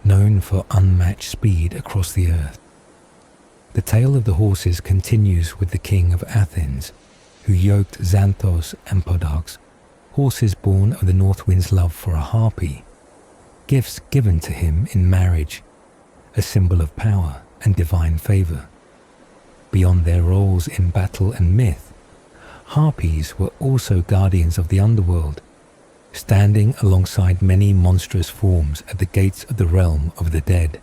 Speaker 1: known for unmatched speed across the earth. The tale of the horses continues with the king of Athens, who yoked Xanthos and Podarx, horses born of the North Wind's love for a harpy, gifts given to him in marriage, a symbol of power and divine favor. Beyond their roles in battle and myth, harpies were also guardians of the underworld, standing alongside many monstrous forms at the gates of the realm of the dead.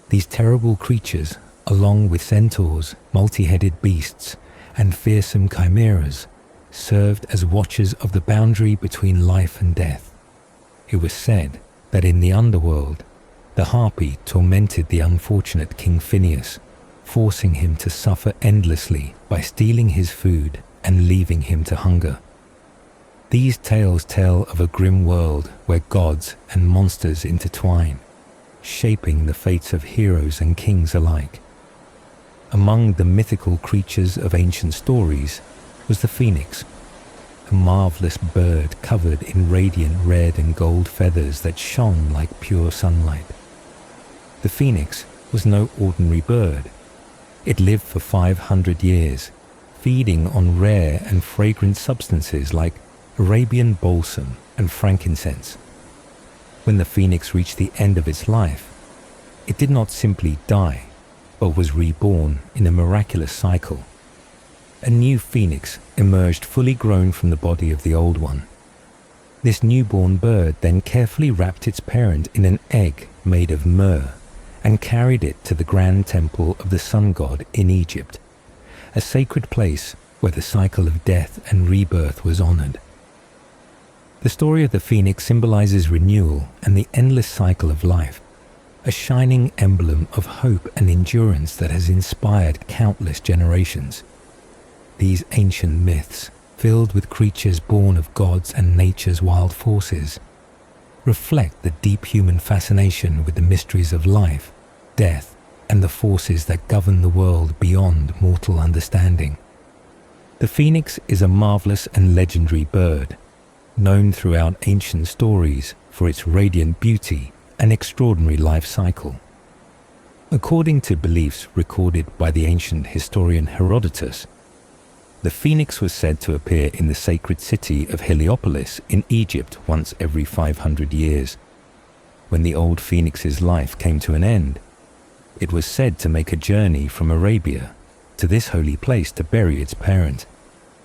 Speaker 1: These terrible creatures, along with centaurs, multi-headed beasts, and fearsome chimeras, served as watchers of the boundary between life and death. It was said that in the underworld, the harpy tormented the unfortunate King Phineus, forcing him to suffer endlessly by stealing his food and leaving him to hunger. These tales tell of a grim world where gods and monsters intertwine, shaping the fates of heroes and kings alike. Among the mythical creatures of ancient stories was the phoenix, a marvelous bird covered in radiant red and gold feathers that shone like pure sunlight. The phoenix was no ordinary bird. It lived for 500 years, feeding on rare and fragrant substances like Arabian balsam and frankincense. When the phoenix reached the end of its life, it did not simply die, but was reborn in a miraculous cycle. A new phoenix emerged fully grown from the body of the old one. This newborn bird then carefully wrapped its parent in an egg made of myrrh and carried it to the grand temple of the sun god in Egypt, a sacred place where the cycle of death and rebirth was honored. The story of the phoenix symbolizes renewal and the endless cycle of life, a shining emblem of hope and endurance that has inspired countless generations. These ancient myths, filled with creatures born of gods and nature's wild forces, reflect the deep human fascination with the mysteries of life, death, and the forces that govern the world beyond mortal understanding. The phoenix is a marvelous and legendary bird, known throughout ancient stories for its radiant beauty and extraordinary life cycle. According to beliefs recorded by the ancient historian Herodotus, the phoenix was said to appear in the sacred city of Heliopolis in Egypt once every 500 years. When the old phoenix's life came to an end, it was said to make a journey from Arabia to this holy place to bury its parent,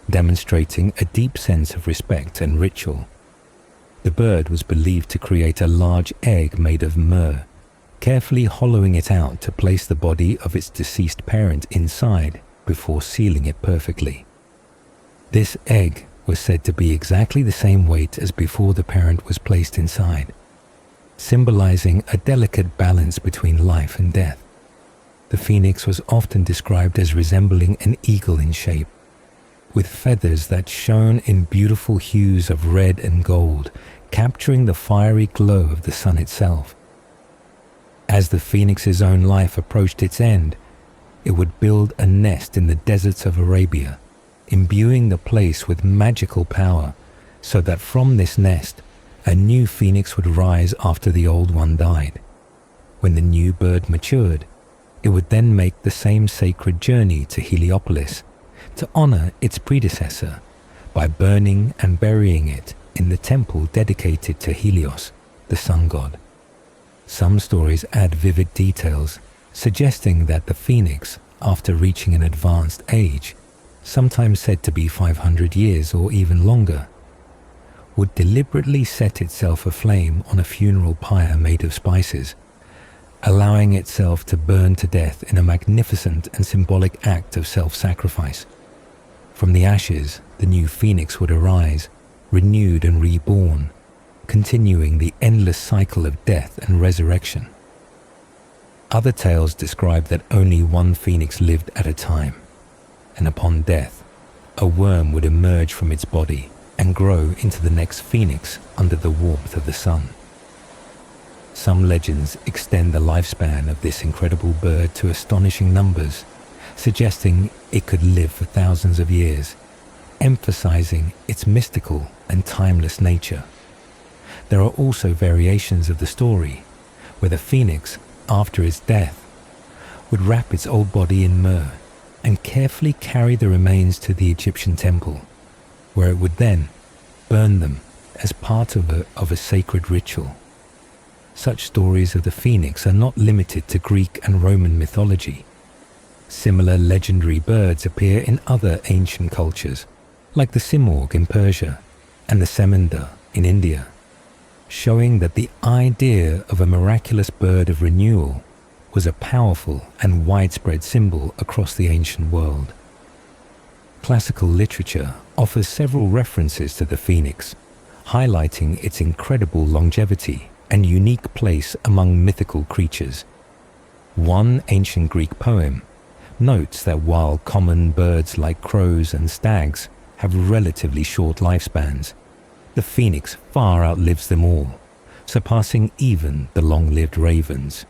Speaker 1: demonstrating a deep sense of respect and ritual. The bird was believed to create a large egg made of myrrh, carefully hollowing it out to place the body of its deceased parent inside before sealing it perfectly. This egg was said to be exactly the same weight as before the parent was placed inside, symbolizing a delicate balance between life and death. The phoenix was often described as resembling an eagle in shape, with feathers that shone in beautiful hues of red and gold, capturing the fiery glow of the sun itself. As the phoenix's own life approached its end, it would build a nest in the deserts of Arabia, imbuing the place with magical power, so that from this nest, a new phoenix would rise after the old one died. When the new bird matured, it would then make the same sacred journey to Heliopolis, to honor its predecessor by burning and burying it in the temple dedicated to Helios, the sun god. Some stories add vivid details, suggesting that the phoenix, after reaching an advanced age, sometimes said to be 500 years or even longer, would deliberately set itself aflame on a funeral pyre made of spices, allowing itself to burn to death in a magnificent and symbolic act of self-sacrifice. From the ashes, the new phoenix would arise, renewed and reborn, continuing the endless cycle of death and resurrection. Other tales describe that only one phoenix lived at a time, and upon death, a worm would emerge from its body and grow into the next phoenix under the warmth of the sun. Some legends extend the lifespan of this incredible bird to astonishing numbers, suggesting it could live for thousands of years, emphasizing its mystical and timeless nature. There are also variations of the story, where the phoenix, after its death, would wrap its old body in myrrh and carefully carry the remains to the Egyptian temple, where it would then burn them as part of a sacred ritual. Such stories of the phoenix are not limited to Greek and Roman mythology. Similar legendary birds appear in other ancient cultures, like the simurgh in Persia and the semender in India, showing that the idea of a miraculous bird of renewal was a powerful and widespread symbol across the ancient world. Classical literature offers several references to the phoenix, highlighting its incredible longevity and unique place among mythical creatures. One ancient Greek poem notes that while common birds like crows and stags have relatively short lifespans, the phoenix far outlives them all, surpassing even the long-lived ravens.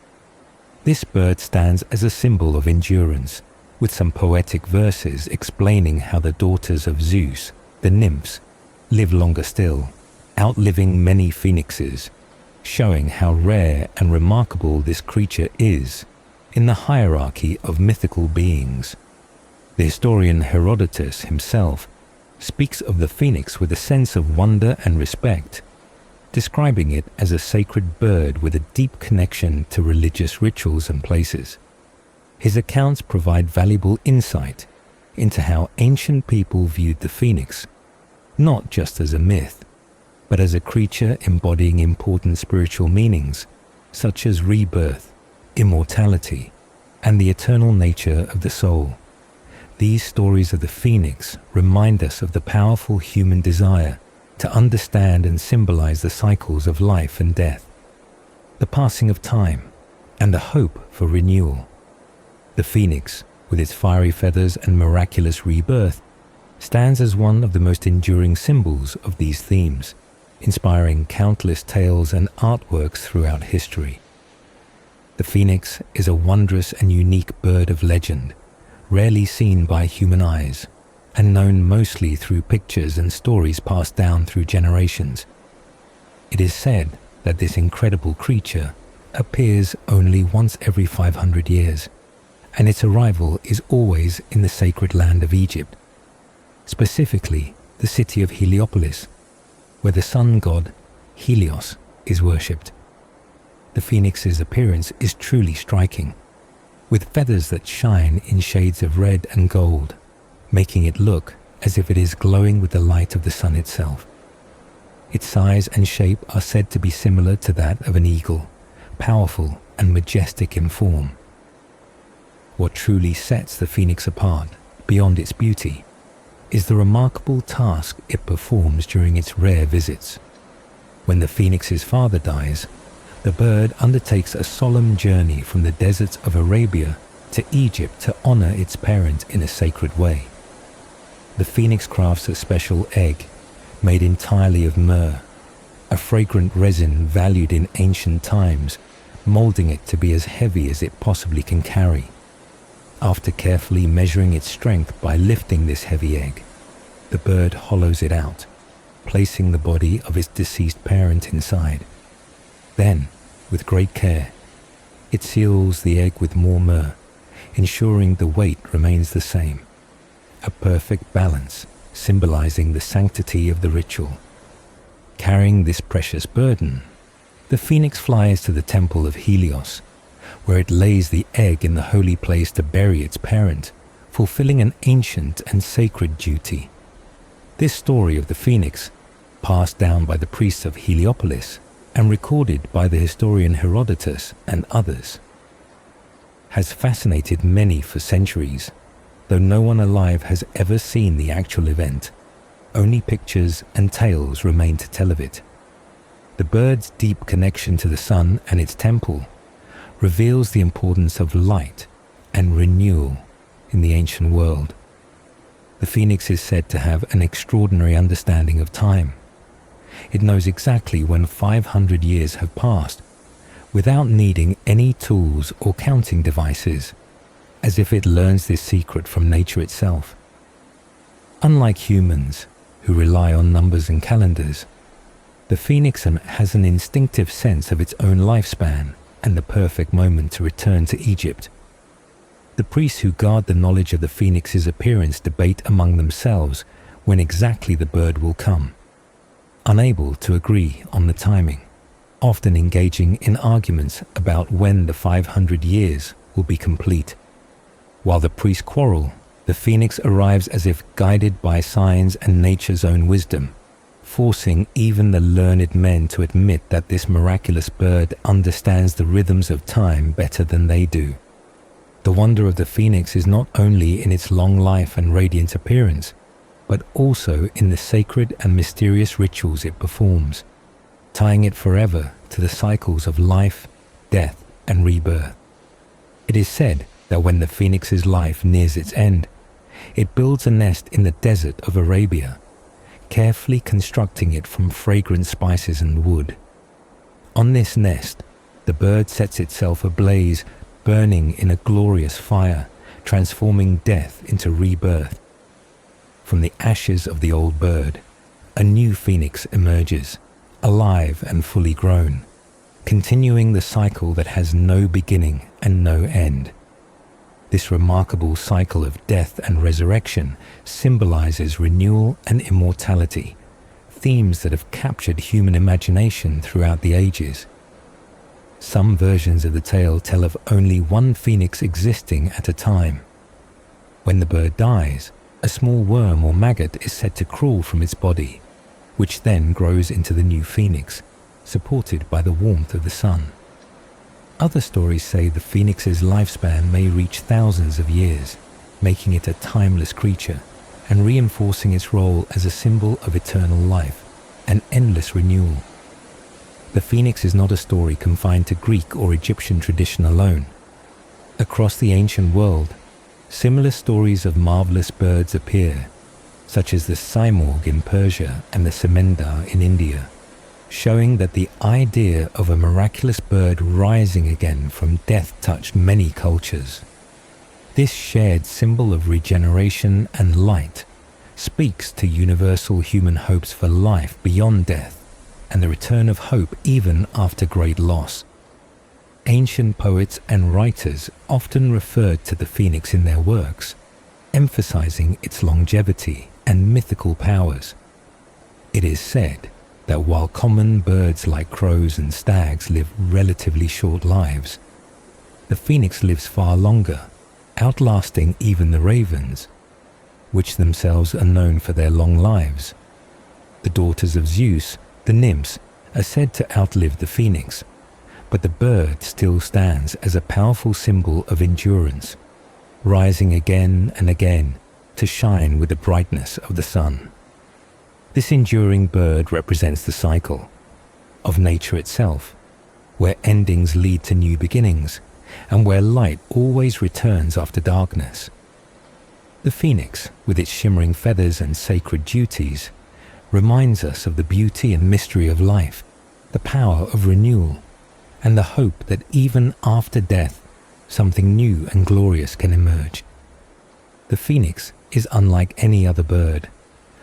Speaker 1: This bird stands as a symbol of endurance, with some poetic verses explaining how the daughters of Zeus, the nymphs, live longer still, outliving many phoenixes, showing how rare and remarkable this creature is in the hierarchy of mythical beings. The historian Herodotus himself speaks of the phoenix with a sense of wonder and respect, describing it as a sacred bird with a deep connection to religious rituals and places. His accounts provide valuable insight into how ancient people viewed the phoenix, not just as a myth, but as a creature embodying important spiritual meanings, such as rebirth, immortality, and the eternal nature of the soul. These stories of the phoenix remind us of the powerful human desire to understand and symbolize the cycles of life and death, the passing of time, and the hope for renewal. The phoenix, with its fiery feathers and miraculous rebirth, stands as one of the most enduring symbols of these themes, inspiring countless tales and artworks throughout history. The phoenix is a wondrous and unique bird of legend, rarely seen by human eyes, and known mostly through pictures and stories passed down through generations. It is said that this incredible creature appears only once every 500 years, and its arrival is always in the sacred land of Egypt, specifically the city of Heliopolis, where the sun god Helios is worshipped. The phoenix's appearance is truly striking, with feathers that shine in shades of red and gold, making it look as if it is glowing with the light of the sun itself. Its size and shape are said to be similar to that of an eagle, powerful and majestic in form. What truly sets the phoenix apart, beyond its beauty, is the remarkable task it performs during its rare visits. When the phoenix's father dies, the bird undertakes a solemn journey from the deserts of Arabia to Egypt to honor its parent in a sacred way. The phoenix crafts a special egg made entirely of myrrh, a fragrant resin valued in ancient times, molding it to be as heavy as it possibly can carry. After carefully measuring its strength by lifting this heavy egg, the bird hollows it out, placing the body of its deceased parent inside. Then, with great care, it seals the egg with more myrrh, ensuring the weight remains the same, a perfect balance symbolizing the sanctity of the ritual. Carrying this precious burden, the phoenix flies to the temple of Helios, where it lays the egg in the holy place to bury its parent, fulfilling an ancient and sacred duty. This story of the phoenix, passed down by the priests of Heliopolis and recorded by the historian Herodotus and others, has fascinated many for centuries, though no one alive has ever seen the actual event. Only pictures and tales remain to tell of it. The bird's deep connection to the sun and its temple reveals the importance of light and renewal in the ancient world. The phoenix is said to have an extraordinary understanding of time. It knows exactly when 500 years have passed, without needing any tools or counting devices, as if it learns this secret from nature itself. Unlike humans, who rely on numbers and calendars, the phoenix has an instinctive sense of its own lifespan and the perfect moment to return to Egypt. The priests who guard the knowledge of the phoenix's appearance debate among themselves when exactly the bird will come, unable to agree on the timing, often engaging in arguments about when the 500 years will be complete. While the priests quarrel, the phoenix arrives as if guided by signs and nature's own wisdom, forcing even the learned men to admit that this miraculous bird understands the rhythms of time better than they do. The wonder of the phoenix is not only in its long life and radiant appearance, but also in the sacred and mysterious rituals it performs, tying it forever to the cycles of life, death, and rebirth. It is said that when the phoenix's life nears its end, it builds a nest in the desert of Arabia, carefully constructing it from fragrant spices and wood. On this nest, the bird sets itself ablaze, burning in a glorious fire, transforming death into rebirth. From the ashes of the old bird, a new phoenix emerges, alive and fully grown, continuing the cycle that has no beginning and no end. This remarkable cycle of death and resurrection symbolizes renewal and immortality, themes that have captured human imagination throughout the ages. Some versions of the tale tell of only one phoenix existing at a time. When the bird dies, a small worm or maggot is said to crawl from its body, which then grows into the new phoenix, supported by the warmth of the sun. Other stories say the phoenix's lifespan may reach thousands of years, making it a timeless creature and reinforcing its role as a symbol of eternal life and endless renewal. The phoenix is not a story confined to Greek or Egyptian tradition alone. Across the ancient world, similar stories of marvelous birds appear, such as the Simorgh in Persia and the Semendar in India, showing that the idea of a miraculous bird rising again from death touched many cultures. This shared symbol of regeneration and light speaks to universal human hopes for life beyond death and the return of hope even after great loss. Ancient poets and writers often referred to the phoenix in their works, emphasizing its longevity and mythical powers. It is said that while common birds like crows and stags live relatively short lives, the phoenix lives far longer, outlasting even the ravens, which themselves are known for their long lives. The daughters of Zeus, the nymphs, are said to outlive the phoenix, but the bird still stands as a powerful symbol of endurance, rising again and again to shine with the brightness of the sun. This enduring bird represents the cycle of nature itself, where endings lead to new beginnings, and where light always returns after darkness. The phoenix, with its shimmering feathers and sacred duties, reminds us of the beauty and mystery of life, the power of renewal, and the hope that even after death, something new and glorious can emerge. The phoenix is unlike any other bird,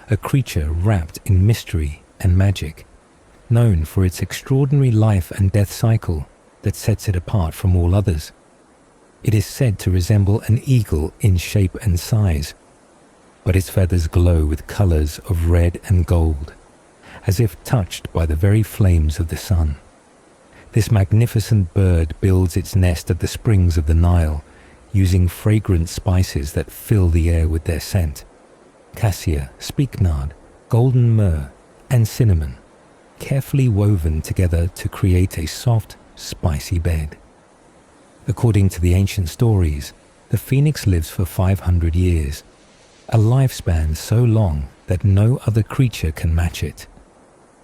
Speaker 1: a creature wrapped in mystery and magic, known for its extraordinary life and death cycle that sets it apart from all others. It is said to resemble an eagle in shape and size, but its feathers glow with colors of red and gold, as if touched by the very flames of the sun. This magnificent bird builds its nest at the springs of the Nile, using fragrant spices that fill the air with their scent. Cassia, spikenard, golden myrrh, and cinnamon, carefully woven together to create a soft, spicy bed. According to the ancient stories, the phoenix lives for 500 years, a lifespan so long that no other creature can match it.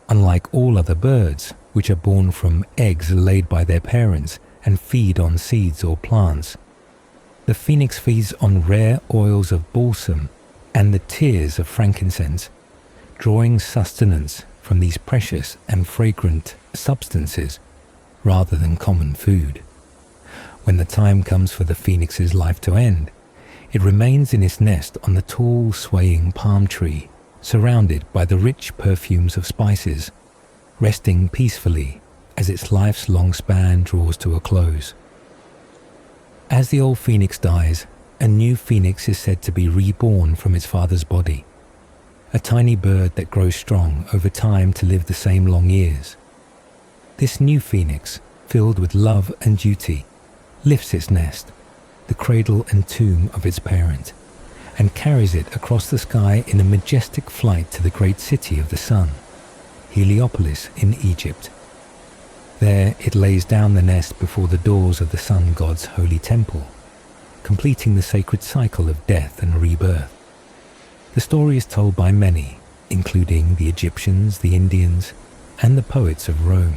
Speaker 1: Unlike all other birds, which are born from eggs laid by their parents and feed on seeds or plants, the phoenix feeds on rare oils of balsam and the tears of frankincense, drawing sustenance from these precious and fragrant substances rather than common food. When the time comes for the phoenix's life to end, it remains in its nest on the tall, swaying palm tree, surrounded by the rich perfumes of spices, resting peacefully as its life's long span draws to a close. As the old phoenix dies, a new phoenix is said to be reborn from its father's body, a tiny bird that grows strong over time to live the same long years. This new phoenix, filled with love and duty, lifts its nest, the cradle and tomb of its parent, and carries it across the sky in a majestic flight to the great city of the sun, Heliopolis in Egypt. There it lays down the nest before the doors of the sun god's holy temple, completing the sacred cycle of death and rebirth. The story is told by many, including the Egyptians, the Indians, and the poets of Rome,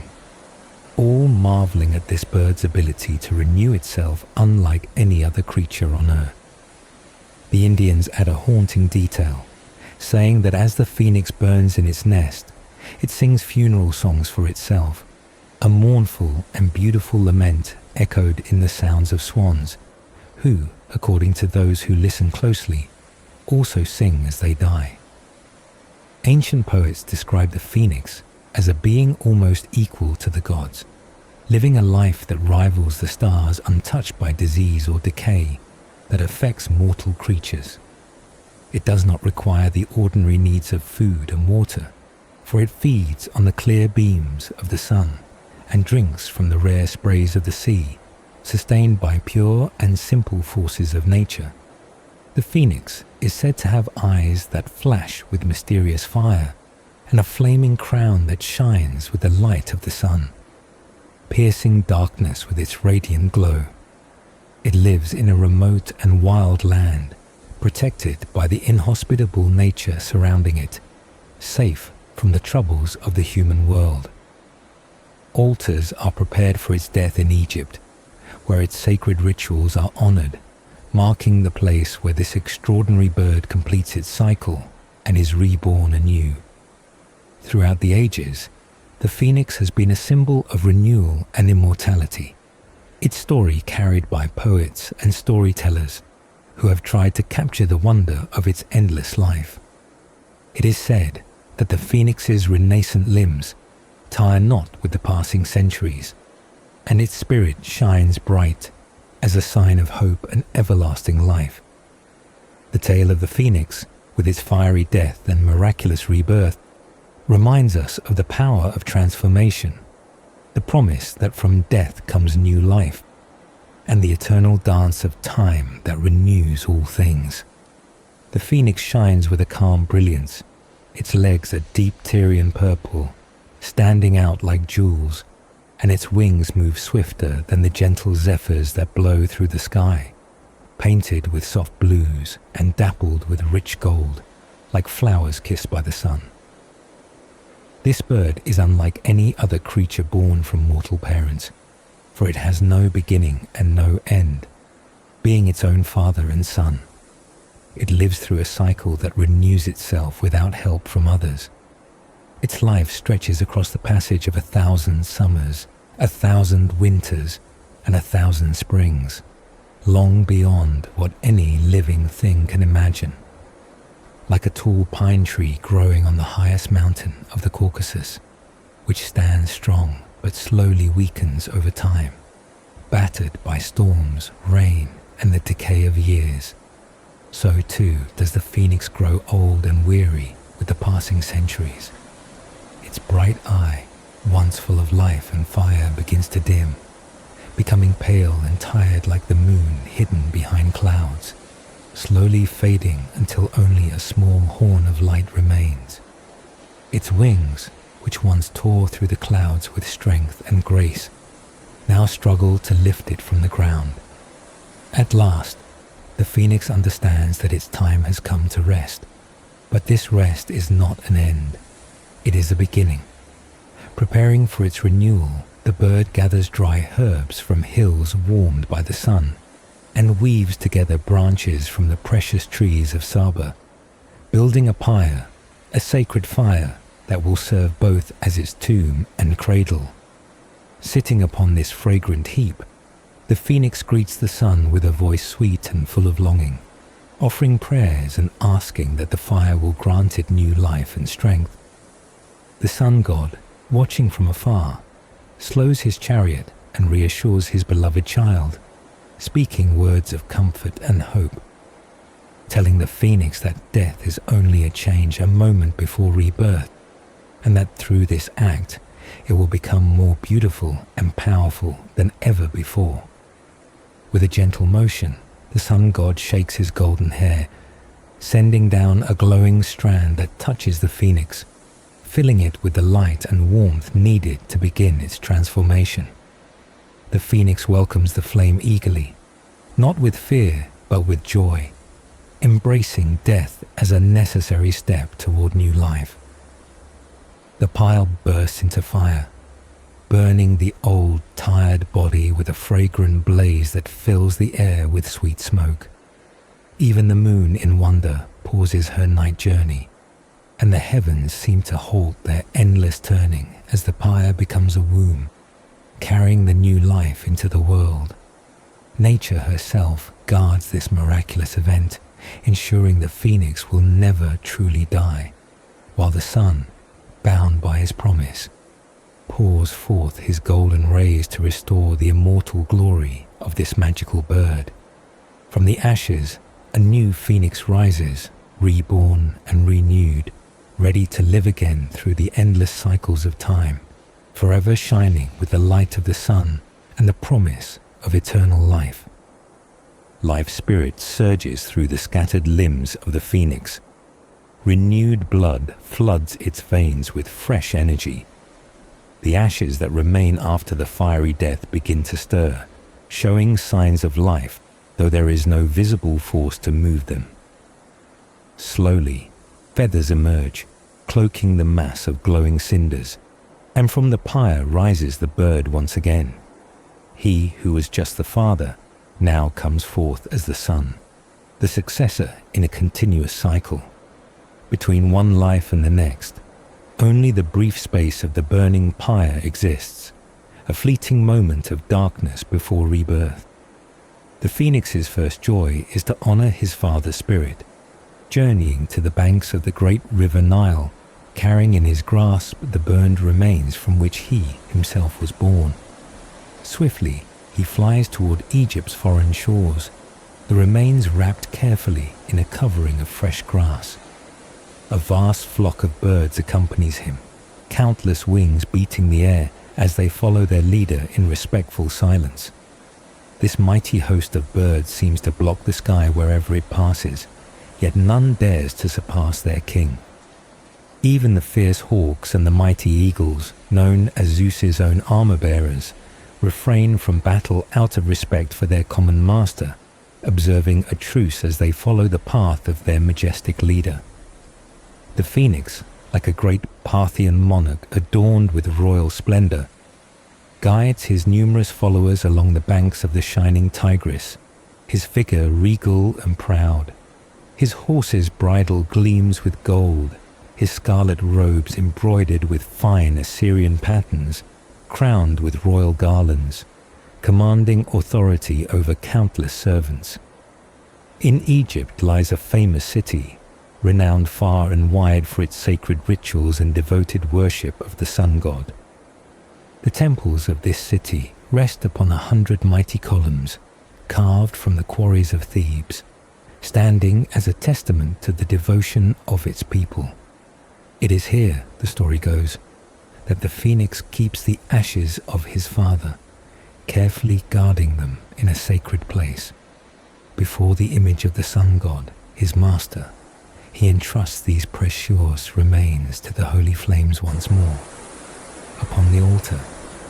Speaker 1: all marveling at this bird's ability to renew itself unlike any other creature on earth. The Indians add a haunting detail, saying that as the phoenix burns in its nest, it sings funeral songs for itself, a mournful and beautiful lament echoed in the sounds of swans, who, according to those who listen closely, also sing as they die. Ancient poets describe the phoenix as a being almost equal to the gods, living a life that rivals the stars untouched by disease or decay that affects mortal creatures. It does not require the ordinary needs of food and water, for it feeds on the clear beams of the sun and drinks from the rare sprays of the sea, sustained by pure and simple forces of nature. The phoenix is said to have eyes that flash with mysterious fire and a flaming crown that shines with the light of the sun, piercing darkness with its radiant glow. It lives in a remote and wild land, protected by the inhospitable nature surrounding it, safe from the troubles of the human world. Altars are prepared for its death in Egypt, where its sacred rituals are honored, marking the place where this extraordinary bird completes its cycle and is reborn anew. Throughout the ages, the phoenix has been a symbol of renewal and immortality, its story carried by poets and storytellers who have tried to capture the wonder of its endless life. It is said that the phoenix's renascent limbs tire not with the passing centuries, and its spirit shines bright as a sign of hope and everlasting life. The tale of the phoenix, with its fiery death and miraculous rebirth, reminds us of the power of transformation, the promise that from death comes new life, and the eternal dance of time that renews all things. The phoenix shines with a calm brilliance, its legs a deep Tyrian purple, standing out like jewels, and its wings move swifter than the gentle zephyrs that blow through the sky, painted with soft blues and dappled with rich gold, like flowers kissed by the sun. This bird is unlike any other creature born from mortal parents, for it has no beginning and no end, being its own father and son. It lives through a cycle that renews itself without help from others. Its life stretches across the passage of 1,000 summers, 1,000 winters, and 1,000 springs, long beyond what any living thing can imagine. Like a tall pine tree growing on the highest mountain of the Caucasus, which stands strong but slowly weakens over time, battered by storms, rain, and the decay of years, so too does the phoenix grow old and weary with the passing centuries. Its bright eye, once full of life and fire, begins to dim, becoming pale and tired like the moon hidden behind clouds, slowly fading until only a small horn of light remains. Its wings, which once tore through the clouds with strength and grace, now struggle to lift it from the ground. At last, the phoenix understands that its time has come to rest, but this rest is not an end. It is a beginning. Preparing for its renewal, the bird gathers dry herbs from hills warmed by the sun, and weaves together branches from the precious trees of Saba, building a pyre, a sacred fire that will serve both as its tomb and cradle. Sitting upon this fragrant heap, the phoenix greets the sun with a voice sweet and full of longing, offering prayers and asking that the fire will grant it new life and strength. The sun god, watching from afar, slows his chariot and reassures his beloved child, speaking words of comfort and hope, telling the phoenix that death is only a change, a moment before rebirth, and that through this act it will become more beautiful and powerful than ever before. With a gentle motion, the sun god shakes his golden hair, sending down a glowing strand that touches the phoenix, filling it with the light and warmth needed to begin its transformation. The phoenix welcomes the flame eagerly, not with fear but with joy, embracing death as a necessary step toward new life. The pile bursts into fire, burning the old, tired body with a fragrant blaze that fills the air with sweet smoke. Even the moon, in wonder, pauses her night journey, and the heavens seem to halt their endless turning as the pyre becomes a womb, carrying the new life into the world. Nature herself guards this miraculous event, ensuring the phoenix will never truly die, while the sun, bound by his promise, pours forth his golden rays to restore the immortal glory of this magical bird. From the ashes, a new phoenix rises, reborn and renewed, ready to live again through the endless cycles of time, forever shining with the light of the sun and the promise of eternal life. Life spirit surges through the scattered limbs of the phoenix. Renewed blood floods its veins with fresh energy. The ashes that remain after the fiery death begin to stir, showing signs of life, though there is no visible force to move them. Slowly, feathers emerge, cloaking the mass of glowing cinders, and from the pyre rises the bird once again. He who was just the father now comes forth as the son, the successor in a continuous cycle. Between one life and the next, only the brief space of the burning pyre exists, a fleeting moment of darkness before rebirth. The phoenix's first joy is to honor his father's spirit, journeying to the banks of the great river Nile, carrying in his grasp the burned remains from which he himself was born. Swiftly, he flies toward Egypt's foreign shores, the remains wrapped carefully in a covering of fresh grass. A vast flock of birds accompanies him, countless wings beating the air as they follow their leader in respectful silence. This mighty host of birds seems to block the sky wherever it passes, yet none dares to surpass their king. Even the fierce hawks and the mighty eagles, known as Zeus's own armor-bearers, refrain from battle out of respect for their common master, observing a truce as they follow the path of their majestic leader. The phoenix, like a great Parthian monarch adorned with royal splendor, guides his numerous followers along the banks of the shining Tigris, his figure regal and proud. His horse's bridle gleams with gold, his scarlet robes embroidered with fine Assyrian patterns, crowned with royal garlands, commanding authority over countless servants. In Egypt lies a famous city, renowned far and wide for its sacred rituals and devoted worship of the sun god. The temples of this city rest upon 100 mighty columns, carved from the quarries of Thebes, standing as a testament to the devotion of its people. It is here, the story goes, that the phoenix keeps the ashes of his father, carefully guarding them in a sacred place. Before the image of the sun god, his master, he entrusts these precious remains to the holy flames once more. Upon the altar,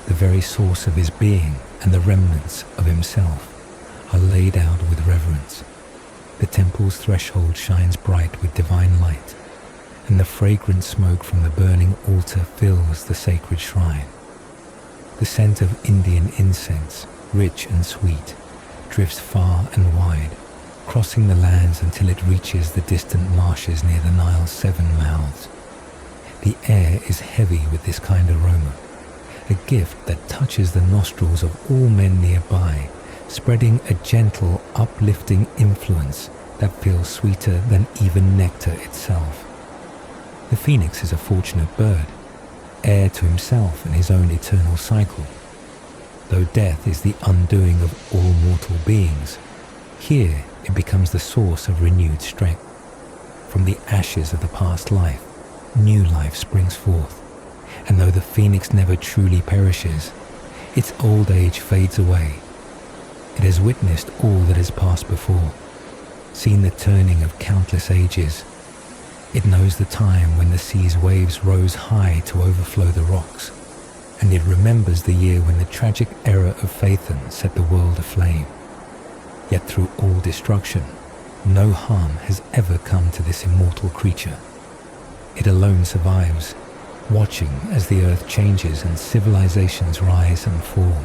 Speaker 1: the very source of his being and the remnants of himself are laid out with reverence. The temple's threshold shines bright with divine light, and the fragrant smoke from the burning altar fills the sacred shrine. The scent of Indian incense, rich and sweet, drifts far and wide, crossing the lands until it reaches the distant marshes near the Nile's 7 mouths. The air is heavy with this kind of aroma, a gift that touches the nostrils of all men nearby, spreading a gentle, uplifting influence that feels sweeter than even nectar itself. The phoenix is a fortunate bird. heir to himself and his own eternal cycle. Though death is the undoing of all mortal beings, here it becomes the source of renewed strength. From the ashes of the past life, new life springs forth, and though the phoenix never truly perishes, its old age fades away. It has witnessed all that has passed before, seen the turning of countless ages. It knows the time when the sea's waves rose high to overflow the rocks, and it remembers the year when the tragic era of Phaethon set the world aflame. Yet through all destruction, no harm has ever come to this immortal creature. It alone survives, watching as the earth changes and civilizations rise and fall.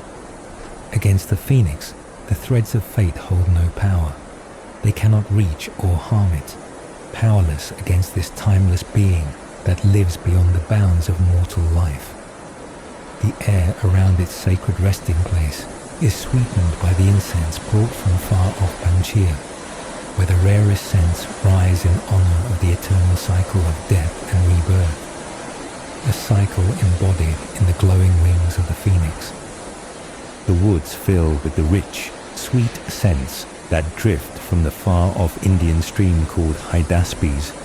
Speaker 1: Against the phoenix, the threads of fate hold no power. They cannot reach or harm it, powerless against this timeless being that lives beyond the bounds of mortal life. The air around its sacred resting place is sweetened by the incense brought from far-off Pangaea, where the rarest scents rise in honor of the eternal cycle of death and rebirth, a cycle embodied in the glowing wings of the phoenix.
Speaker 2: The woods fill with the rich, sweet scents that drift from the far-off Indian stream called Hydaspes,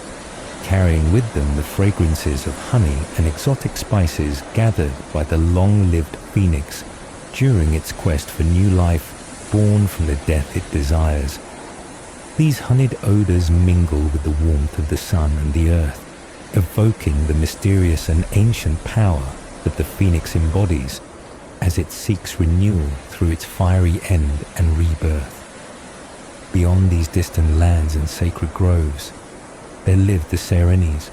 Speaker 2: carrying with them the fragrances of honey and exotic spices gathered by the long-lived phoenix during its quest for new life born from the death it desires. These honeyed odors mingle with the warmth of the sun and the earth, evoking the mysterious and ancient power that the phoenix embodies as it seeks renewal through its fiery end and rebirth. Beyond these distant lands and sacred groves, there lived the Serenes,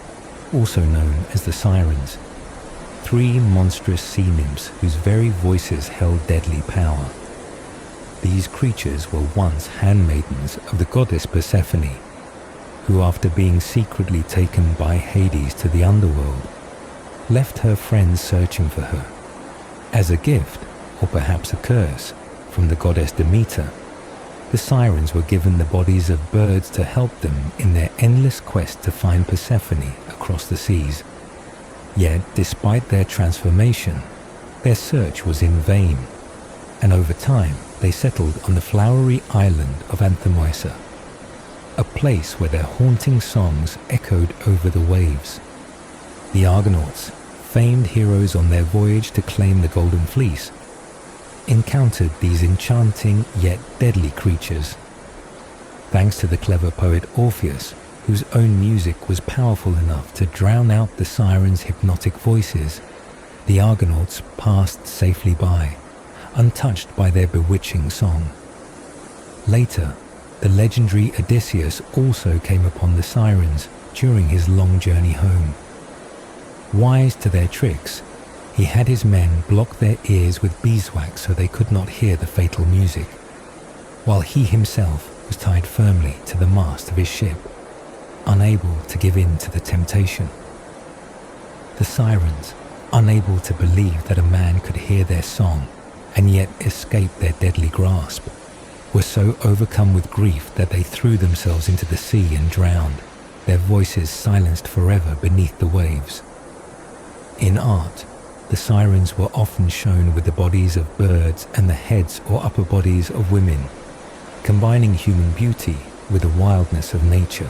Speaker 2: also known as the Sirens, 3 monstrous sea nymphs whose very voices held deadly power. These creatures were once handmaidens of the goddess Persephone, who, after being secretly taken by Hades to the underworld, left her friends searching for her. As a gift, or perhaps a curse, from the goddess Demeter, the Sirens were given the bodies of birds to help them in their endless quest to find Persephone across the seas. Yet, despite their transformation, their search was in vain, and over time they settled on the flowery island of Anthemoessa, a place where their haunting songs echoed over the waves. The Argonauts, famed heroes on their voyage to claim the Golden Fleece, encountered these enchanting yet deadly creatures. Thanks to the clever poet Orpheus, whose own music was powerful enough to drown out the Sirens' hypnotic voices, the Argonauts passed safely by, untouched by their bewitching song. Later, the legendary Odysseus also came upon the Sirens during his long journey home. Wise to their tricks, he had his men block their ears with beeswax so they could not hear the fatal music, while he himself was tied firmly to the mast of his ship, unable to give in to the temptation. The Sirens, unable to believe that a man could hear their song and yet escape their deadly grasp, were so overcome with grief that they threw themselves into the sea and drowned, their voices silenced forever beneath the waves. In art, the Sirens were often shown with the bodies of birds and the heads or upper bodies of women, combining human beauty with the wildness of nature.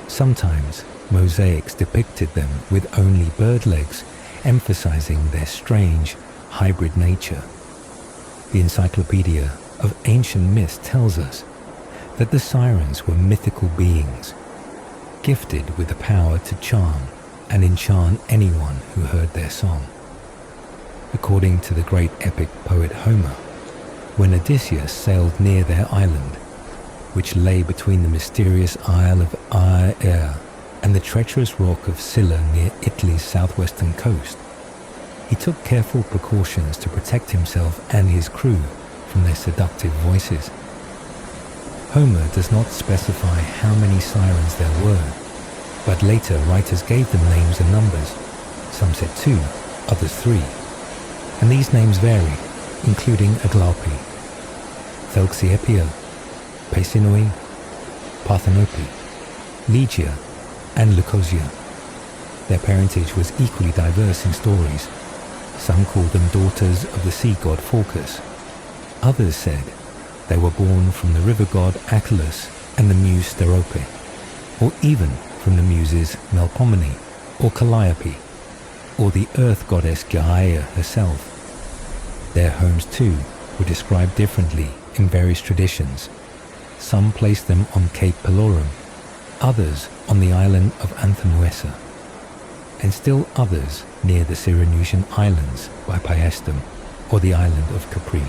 Speaker 2: Sometimes, mosaics depicted them with only bird legs, emphasizing their strange, hybrid nature. The Encyclopedia of Ancient Myths tells us that the Sirens were mythical beings, gifted with the power to charm and enchant anyone who heard their song. According to the great epic poet Homer, when Odysseus sailed near their island, which lay between the mysterious Isle of Aer and the treacherous rock of Scylla near Italy's southwestern coast, he took careful precautions to protect himself and his crew from their seductive voices. Homer does not specify how many Sirens there were, but later writers gave them names and numbers. Some said 2, others 3, and these names vary, including Aglaope, Thelxiepia, Peisinoi, Parthenope, Ligia, and Leucosia.
Speaker 1: Their parentage was equally diverse in stories. Some called them daughters of the sea god Phorcus. Others said they were born from the river god Achelous and the muse Sterope, or even from the muses Melpomene or Calliope, or the earth goddess Gaia herself. Their homes too were described differently in various traditions. Some placed them on Cape Pelorum, others on the island of Anthemuessa, and still others near the Cyrenaican Islands by Paestum or the island of Capri.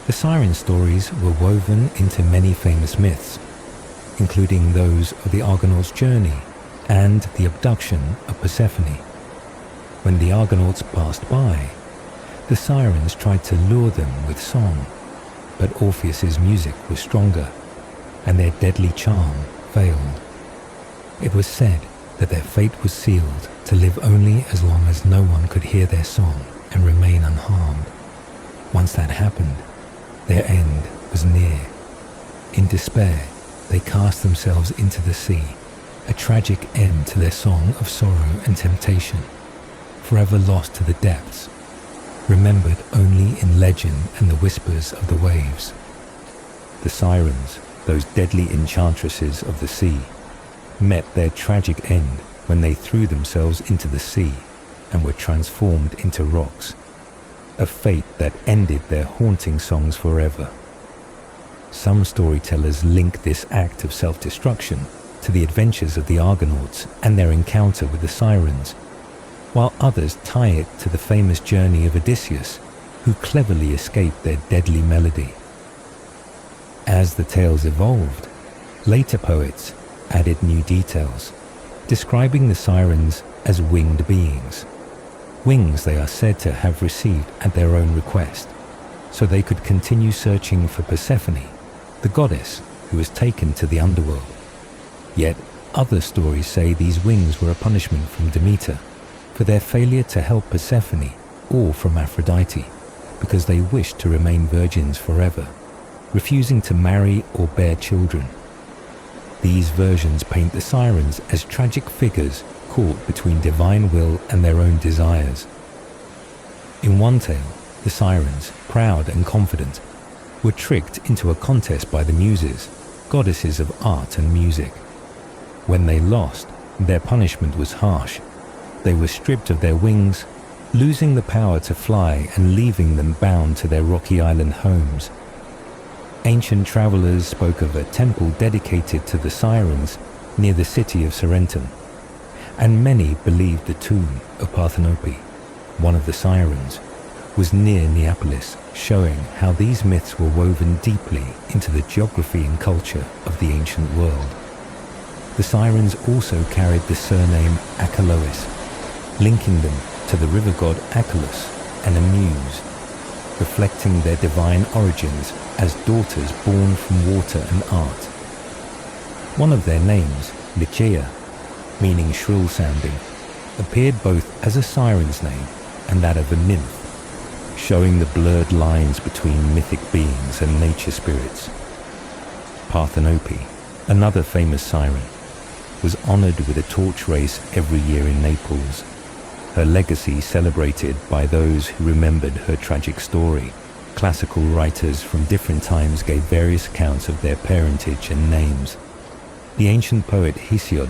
Speaker 1: The siren stories were woven into many famous myths, including those of the Argonauts' journey and the abduction of Persephone. When the Argonauts passed by, the sirens tried to lure them with song, but Orpheus's music was stronger, and their deadly charm failed. It was said that their fate was sealed to live only as long as no one could hear their song and remain unharmed. Once that happened, their end was near. In despair, they cast themselves into the sea, a tragic end to their song of sorrow and temptation, forever lost to the depths, remembered only in legend and the whispers of the waves. The sirens, those deadly enchantresses of the sea, met their tragic end when they threw themselves into the sea and were transformed into rocks, a fate that ended their haunting songs forever. Some storytellers link this act of self-destruction to the adventures of the Argonauts and their encounter with the sirens, while others tie it to the famous journey of Odysseus, who cleverly escaped their deadly melody. As the tales evolved, later poets added new details, describing the sirens as winged beings. Wings they are said to have received at their own request, so they could continue searching for Persephone, the goddess who was taken to the underworld. Yet other stories say these wings were a punishment from Demeter for their failure to help Persephone, or from Aphrodite, because they wished to remain virgins forever, refusing to marry or bear children. These versions paint the sirens as tragic figures caught between divine will and their own desires. In one tale, the sirens, proud and confident, were tricked into a contest by the muses, goddesses of art and music. When they lost, their punishment was harsh. They were stripped of their wings, losing the power to fly and leaving them bound to their rocky island homes. Ancient travelers spoke of a temple dedicated to the sirens near the city of Sorrentum, and many believed the tomb of Parthenope, one of the sirens, was near Neapolis, showing how these myths were woven deeply into the geography and culture of the ancient world. The sirens also carried the surname Achelous, linking them to the river god Achelous and a muse, reflecting their divine origins as daughters born from water and art. One of their names, Ligeia, meaning shrill sounding, appeared both as a siren's name and that of a nymph, showing the blurred lines between mythic beings and nature spirits. Parthenope, another famous siren, was honored with a torch race every year in Naples, her legacy celebrated by those who remembered her tragic story. Classical writers from different times gave various accounts of their parentage and names. The ancient poet Hesiod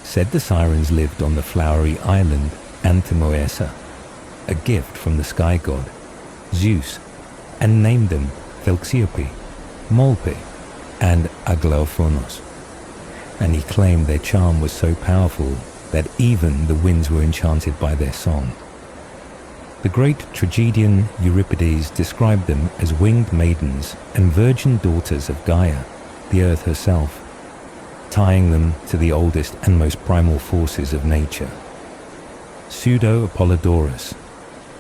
Speaker 1: said the sirens lived on the flowery island Anthemuessa, a gift from the sky god, Zeus, and named them Thelxiope, Molpe, and Aglaophonos. And he claimed their charm was so powerful that even the winds were enchanted by their song. The great tragedian Euripides described them as winged maidens and virgin daughters of Gaia, the earth herself, tying them to the oldest and most primal forces of nature. Pseudo-Apollodorus,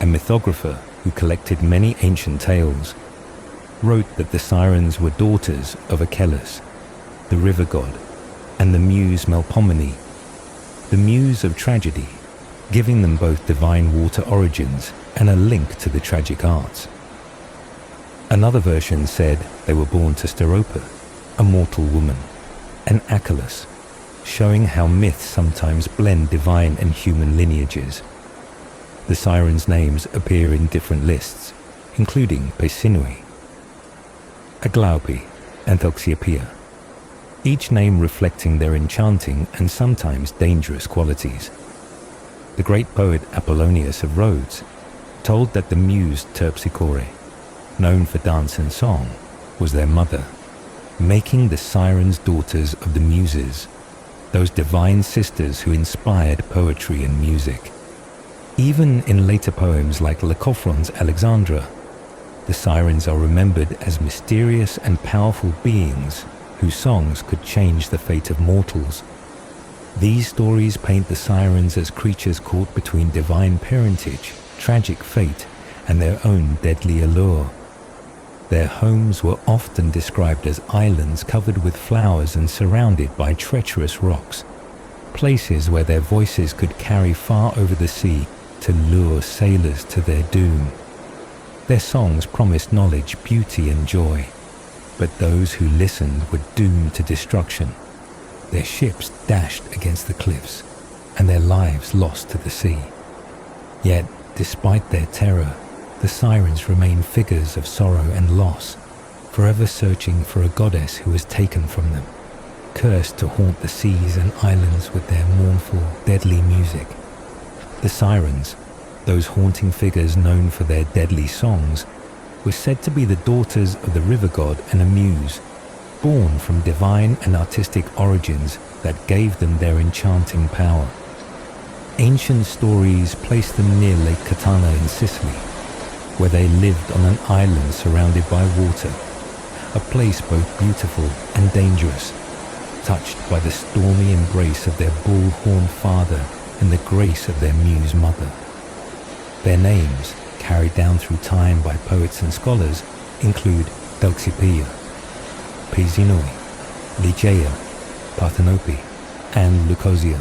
Speaker 1: a mythographer who collected many ancient tales, wrote that the sirens were daughters of Achelous, the river god, and the muse Melpomene, the muse of tragedy, giving them both divine water origins and a link to the tragic arts. Another version said they were born to Sterope, a mortal woman, and Achelous,
Speaker 2: showing how myths sometimes blend divine and human lineages. The sirens' names appear in different lists, including Pesinui, Aglaupi, and Thoxiopia, each name reflecting their enchanting and sometimes dangerous qualities. The great poet Apollonius of Rhodes told that the muse Terpsichore, known for dance and song, was their mother, making the sirens daughters of the Muses, those divine sisters who inspired poetry and music. Even in later poems like Lycophron's Alexandra, the sirens are remembered as mysterious and powerful beings whose songs could change the fate of mortals. These stories paint the sirens as creatures caught between divine parentage, tragic fate, and their own deadly allure. Their homes were often described as islands covered with flowers and surrounded by treacherous rocks, places where their voices could carry far over the sea to lure sailors to their doom. Their songs promised knowledge, beauty, and joy, but those who listened were doomed to destruction, their ships dashed against the cliffs, and their lives lost to the sea. Yet, despite their terror, the sirens remain figures of sorrow and loss, forever searching for a goddess who was taken from them, cursed to haunt the seas and islands with their mournful, deadly music. The sirens, those haunting figures known for their deadly songs, were said to be the daughters of the river god and a muse, born from divine and artistic origins that gave them their enchanting power. Ancient stories place them near Lake Catana in Sicily, where they lived on an island surrounded by water, a place both beautiful and dangerous, touched by the stormy embrace of their bull-horned father and the grace of their muse mother. Their names, carried down through time by poets and scholars, include Thoxiopia, Pesinui, Ligeia, Parthenope, and Leucosia,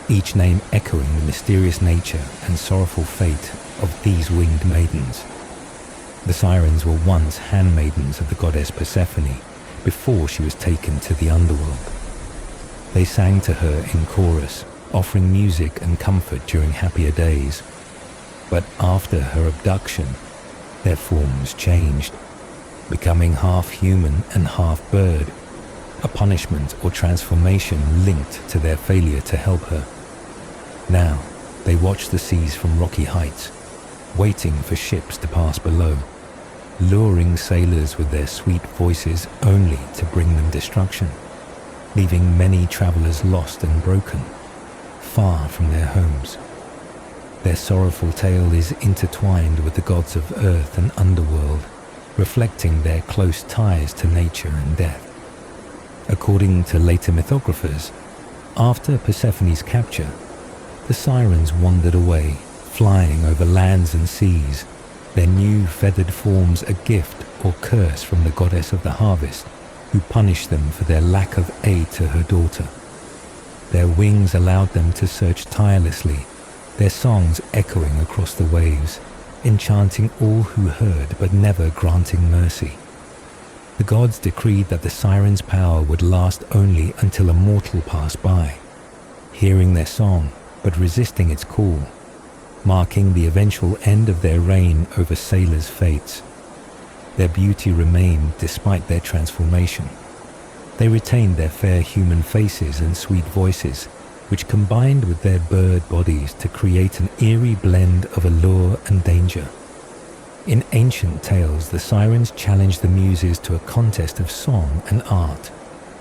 Speaker 2: each name echoing the mysterious nature and sorrowful fate of these winged maidens. The sirens were once handmaidens of the goddess Persephone before she was taken to the underworld. They sang to her in chorus, offering music and comfort during happier days. But after her abduction, their forms changed, becoming half human and half bird, a punishment or transformation linked to their failure to help her. Now, they watch the seas from rocky heights, waiting for ships to pass below, luring sailors with their sweet voices only to bring them destruction, leaving many travelers lost and broken, far from their homes. Their sorrowful tale is intertwined with the gods of earth and underworld, reflecting their close ties to nature and death. According to later mythographers, after Persephone's capture, the sirens wandered away, flying over lands and seas, their new feathered forms a gift or curse from the goddess of the harvest, who punished them for their lack of aid to her daughter. Their wings allowed them to search tirelessly, their songs echoing across the waves, enchanting all who heard but never granting mercy. The gods decreed that the sirens' power would last only until a mortal passed by, hearing their song but resisting its call, marking the eventual end of their reign over sailors' fates. Their beauty remained despite their transformation. They retained their fair human faces and sweet voices, which combined with their bird bodies to create an eerie blend of allure and danger. In ancient tales, the sirens challenged the muses to a contest of song and art,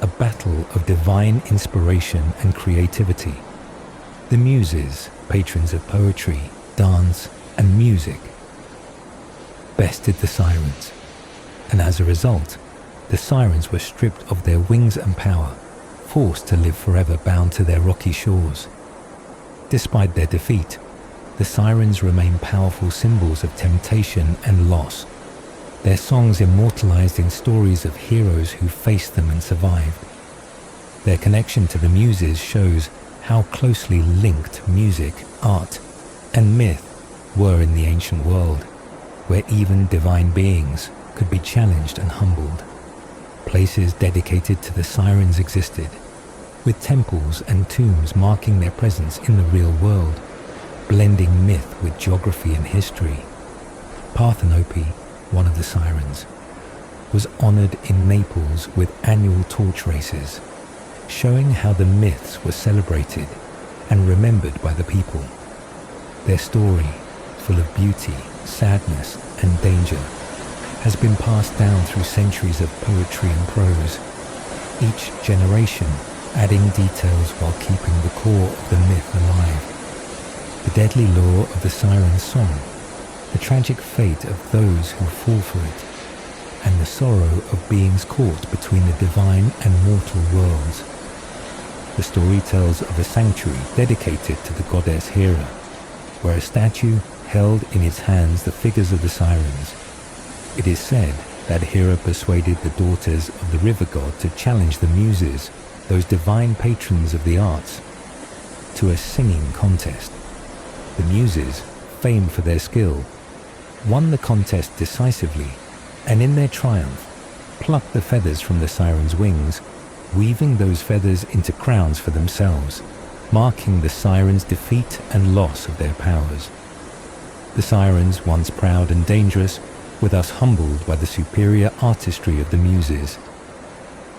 Speaker 2: a battle of divine inspiration and creativity. The muses, patrons of poetry, dance, and music, bested the sirens, and as a result, the sirens were stripped of their wings and power, forced to live forever bound to their rocky shores. Despite their defeat, the sirens remain powerful symbols of temptation and loss, their songs immortalized in stories of heroes who faced them and survived. Their connection to the muses shows how closely linked music, art, and myth were in the ancient world, where even divine beings could be challenged and humbled. Places dedicated to the sirens existed,
Speaker 1: with temples and tombs marking their presence in the real world, blending myth with geography and history. Parthenope, one of the sirens, was honored in Naples with annual torch races, showing how the myths were celebrated and remembered by the people. Their story, full of beauty, sadness, and danger, has been passed down through centuries of poetry and prose, each generation adding details while keeping the core of the myth alive. The deadly lore of the siren's song, the tragic fate of those who fall for it, and the sorrow of beings caught between the divine and mortal worlds. The story tells of a sanctuary dedicated to the goddess Hera, where a statue held in its hands the figures of the sirens. It is said that Hera persuaded the daughters of the river god to challenge the Muses, those divine patrons of the arts, to a singing contest. The Muses, famed for their skill, won the contest decisively, and in their triumph, plucked the feathers from the sirens' wings, weaving those feathers into crowns for themselves, marking the sirens' defeat and loss of their powers. The sirens, once proud and dangerous, were thus humbled by the superior artistry of the Muses.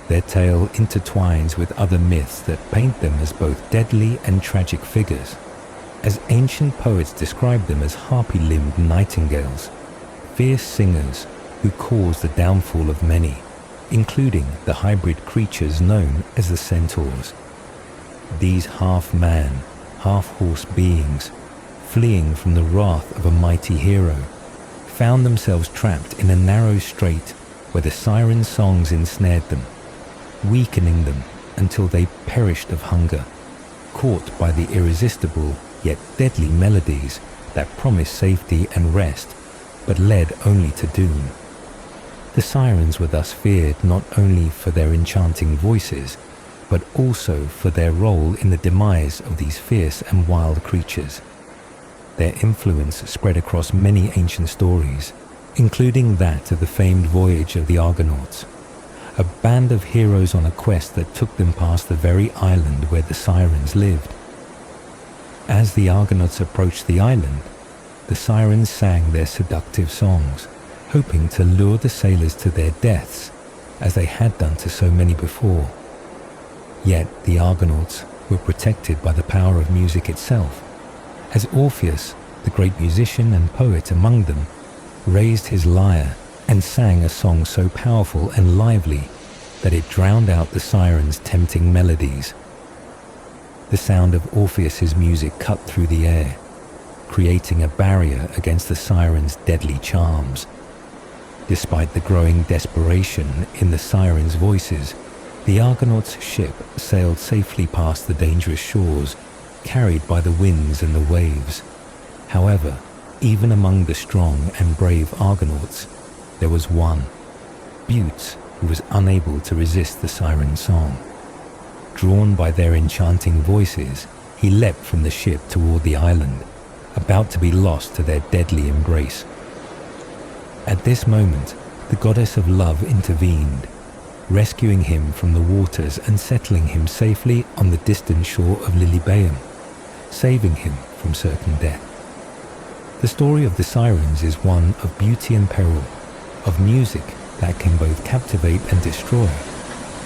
Speaker 1: Their tale intertwines with other myths that paint them as both deadly and tragic figures, as ancient poets describe them as harpy-limbed nightingales, fierce singers who cause the downfall of many, including the hybrid creatures known as the centaurs. These half-man, half-horse beings, fleeing from the wrath of a mighty hero, found themselves trapped in a narrow strait where the siren songs ensnared them, weakening them until they perished of hunger, caught by the irresistible yet deadly melodies that promised safety and rest, but led only to doom. The sirens were thus feared not only for their enchanting voices, but also for their role in the demise of these fierce and wild creatures. Their influence spread across many ancient stories, including that of the famed voyage of the Argonauts, a band of heroes on a quest that took them past the very island where the sirens lived. As the Argonauts approached the island, the sirens sang their seductive songs, hoping to lure the sailors to their deaths, as they had done to so many before. Yet the Argonauts were protected by the power of music itself, as Orpheus, the great musician and poet among them, raised his lyre and sang a song so powerful and lively that it drowned out the sirens' tempting melodies. The sound of Orpheus's music cut through the air, creating a barrier against the sirens' deadly charms. Despite the growing desperation in the sirens' voices, the Argonauts' ship sailed safely past the dangerous shores, carried by the winds and the waves. However, even among the strong and brave Argonauts, there was one, Butes, who was unable to resist the siren song. Drawn by their enchanting voices, he leapt from the ship toward the island, about to be lost to their deadly embrace. At this moment, the goddess of love intervened, rescuing him from the waters and settling him safely on the distant shore of Lilybaeum, saving him from certain death. The story of the sirens is one of beauty and peril, of music that can both captivate and destroy,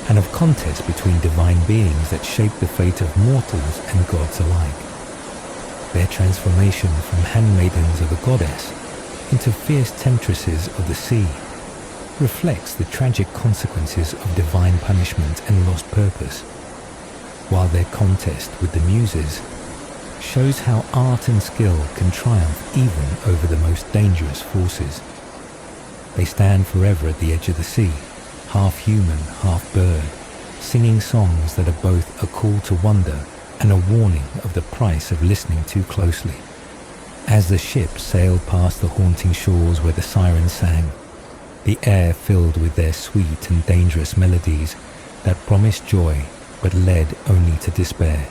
Speaker 1: and of contests between divine beings that shape the fate of mortals and gods alike. Their transformation from handmaidens of a goddess into fierce temptresses of the sea reflects the tragic consequences of divine punishment and lost purpose, while their contest with the Muses shows how art and skill can triumph even over the most dangerous forces. They stand forever at the edge of the sea, half human, half bird, singing songs that are both a call to wonder and a warning of the price of listening too closely. As the ship sailed past the haunting shores where the sirens sang, the air filled with their sweet and dangerous melodies that promised joy but led only to despair.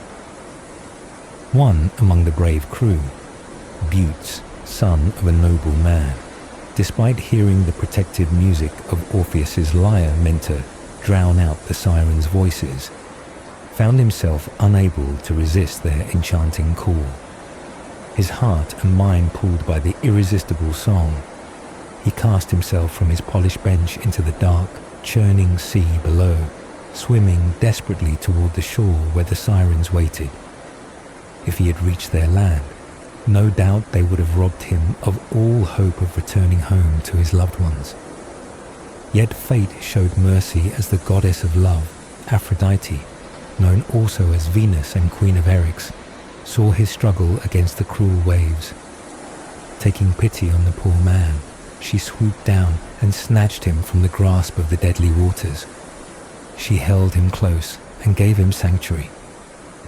Speaker 1: One among the brave crew, Butes, son of a noble man, despite hearing the protective music of Orpheus's lyre meant to drown out the sirens' voices,
Speaker 2: found himself unable to resist their enchanting call. His heart and mind pulled by the irresistible song, he cast himself from his polished bench into the dark, churning sea below, swimming desperately toward the shore where the sirens waited. If he had reached their land, no doubt they would have robbed him of all hope of returning home to his loved ones. Yet fate showed mercy as the goddess of love, Aphrodite, known also as Venus and Queen of Eryx, saw his struggle against the cruel waves. Taking pity on the poor man, she swooped down and snatched him from the grasp of the deadly waters. She held him close and gave him sanctuary,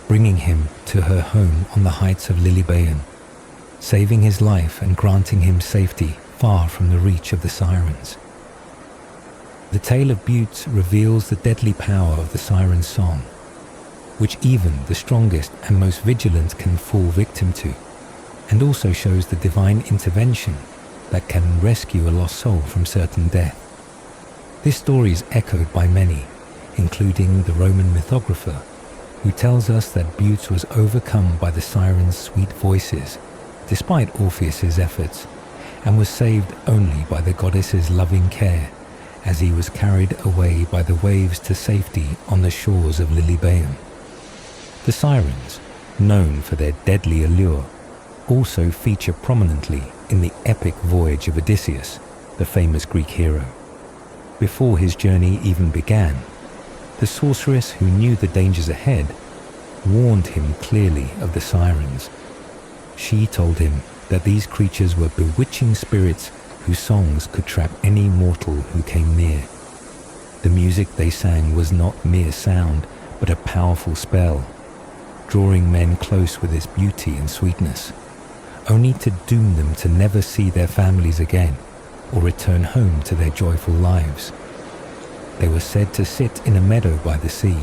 Speaker 2: bringing him to her home on the heights of Lilybaean, saving his life and granting him safety far from the reach of the sirens. The tale of Buttes reveals the deadly power of the siren's song, which even the strongest and most vigilant can fall victim to, and also shows the divine intervention that can rescue a lost soul from certain death. This story is echoed by many, including the Roman mythographer, who tells us that Buttes was overcome by the siren's sweet voices, despite Orpheus's efforts, and was saved only by the goddess's loving care, as he was carried away by the waves to safety on the shores of Lilybaean. The sirens, known for their deadly allure, also feature prominently in the epic voyage of Odysseus, the famous Greek hero. Before his journey even began, the sorceress who knew the dangers ahead warned him clearly of the sirens. She told him that these creatures were bewitching spirits whose songs could trap any mortal who came near. The music they sang was not mere sound, but a powerful spell, drawing men close with its beauty and sweetness, only to doom them to never see their families again or return home to their joyful lives. They were said to sit in a meadow by the sea,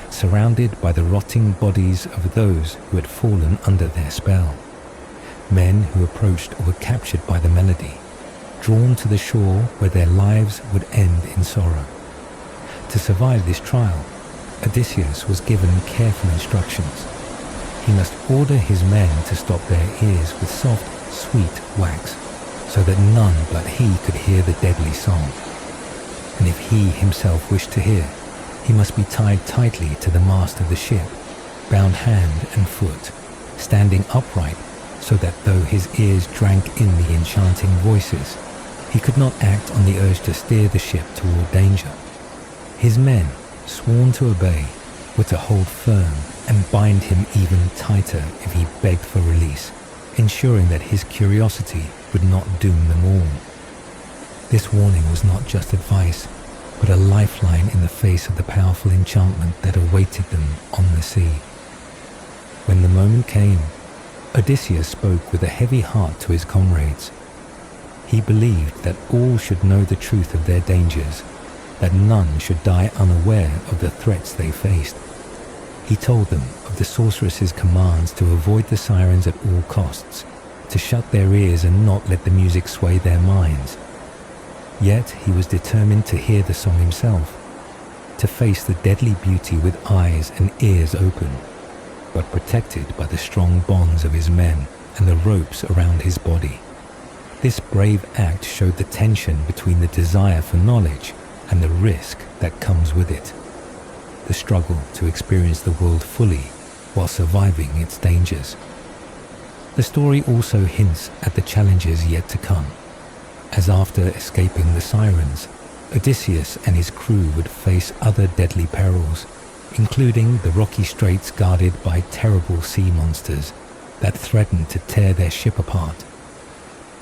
Speaker 2: surrounded by the rotting bodies of those who had fallen under their spell. Men who approached were captured by the melody, drawn to the shore where their lives would end in sorrow. To survive this trial, Odysseus was given careful instructions. He must order his men to stop their ears with soft, sweet wax, so that none but he could hear the deadly song. And if he himself wished to hear, he must be tied tightly to the mast of the ship, bound hand and foot, standing upright so that though his ears drank in the enchanting voices, he could not act on the urge to steer the ship toward danger. His men, sworn to obey, were to hold firm and bind him even tighter if he begged for release, ensuring that his curiosity would not doom them all. This warning was not just advice, but a lifeline in the face of the powerful enchantment that awaited them on the sea. When the moment came, Odysseus spoke with a heavy heart to his comrades. He believed that all should know the truth of their dangers, that none should die unaware of the threats they faced. He told them of the sorceress's commands to avoid the sirens at all costs, to shut their ears and not let the music sway their minds. Yet he was determined to hear the song himself, to face the deadly beauty with eyes and ears open, but protected by the strong bonds of his men and the ropes around his body. This brave act showed the tension between the desire for knowledge and the risk that comes with it, the struggle to experience the world fully while surviving its dangers. The story also hints at the challenges yet to come, as after escaping the sirens, Odysseus and his crew would face other deadly perils, including the rocky straits guarded by terrible sea monsters that threatened to tear their ship apart.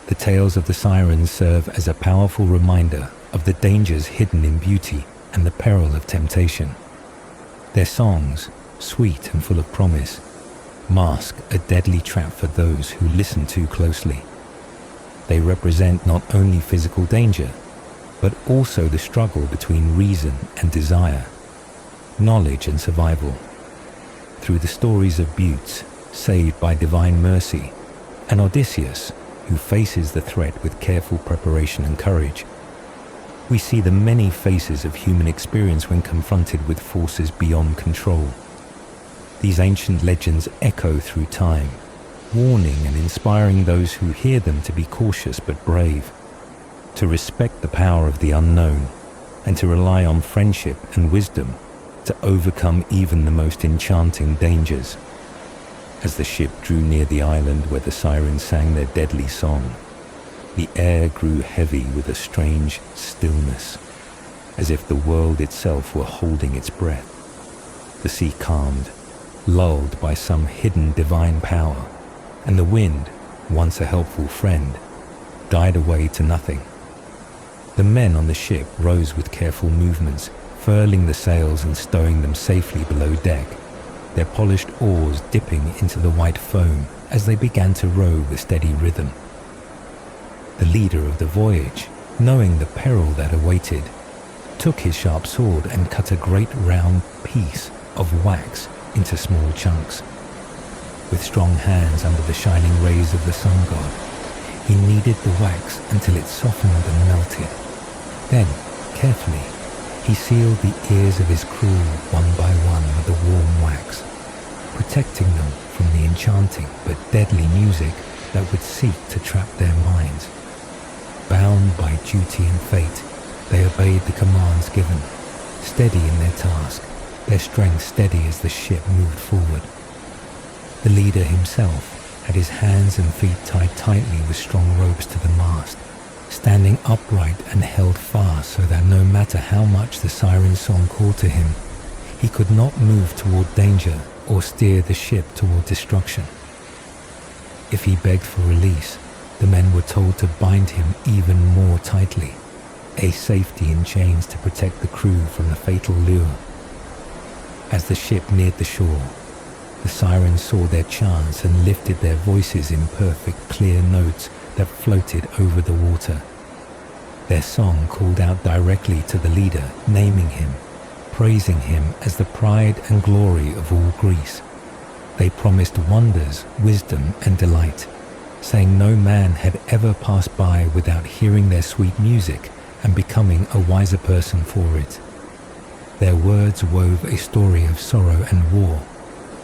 Speaker 2: The tales of the sirens serve as a powerful reminder of the dangers hidden in beauty and the peril of temptation. Their songs, sweet and full of promise, mask a deadly trap for those who listen too closely. They represent not only physical danger, but also the struggle between reason and desire, knowledge and survival. Through the stories of Buttes, saved by divine mercy, and Odysseus, who faces the threat with careful preparation and courage, we see the many faces of human experience when confronted with forces beyond control, These ancient legends echo through time, warning and inspiring those who hear them to be cautious but brave, to respect the power of the unknown, and to rely on friendship and wisdom to overcome even the most enchanting dangers. As the ship drew near the island where the sirens sang their deadly song, the air grew heavy with a strange stillness, as if the world itself were holding its breath. The sea calmed, lulled by some hidden divine power, and the wind, once a helpful friend, died away to nothing. The men on the ship rose with careful movements, furling the sails and stowing them safely below deck, their polished oars dipping into the white foam as they began to row with steady rhythm. The leader of the voyage, knowing the peril that awaited, took his sharp sword and cut a great round piece of wax into small chunks. With strong hands under the shining rays of the sun god, he kneaded the wax until it softened and melted. Then, carefully, he sealed the ears of his crew one by one with the warm wax, protecting them from the enchanting but deadly music that would seek to trap their minds. Bound by duty and fate, they obeyed the commands given, steady in their task, their strength steady as the ship moved forward. The leader himself had his hands and feet tied tightly with strong ropes to the mast, standing upright and held fast so that no matter how much the siren song called to him, he could not move toward danger or steer the ship toward destruction. If he begged for release, the men were told to bind him even more tightly, a safety in chains to protect the crew from the fatal lure. As the ship neared the shore, the sirens saw their chance and lifted their voices in perfect, clear notes that floated over the water. Their song called out directly to the leader, naming him, praising him as the pride and glory of all Greece. They promised wonders, wisdom, and delight, saying no man had ever passed by without hearing their sweet music and becoming a wiser person for it. Their words wove a story of sorrow and war,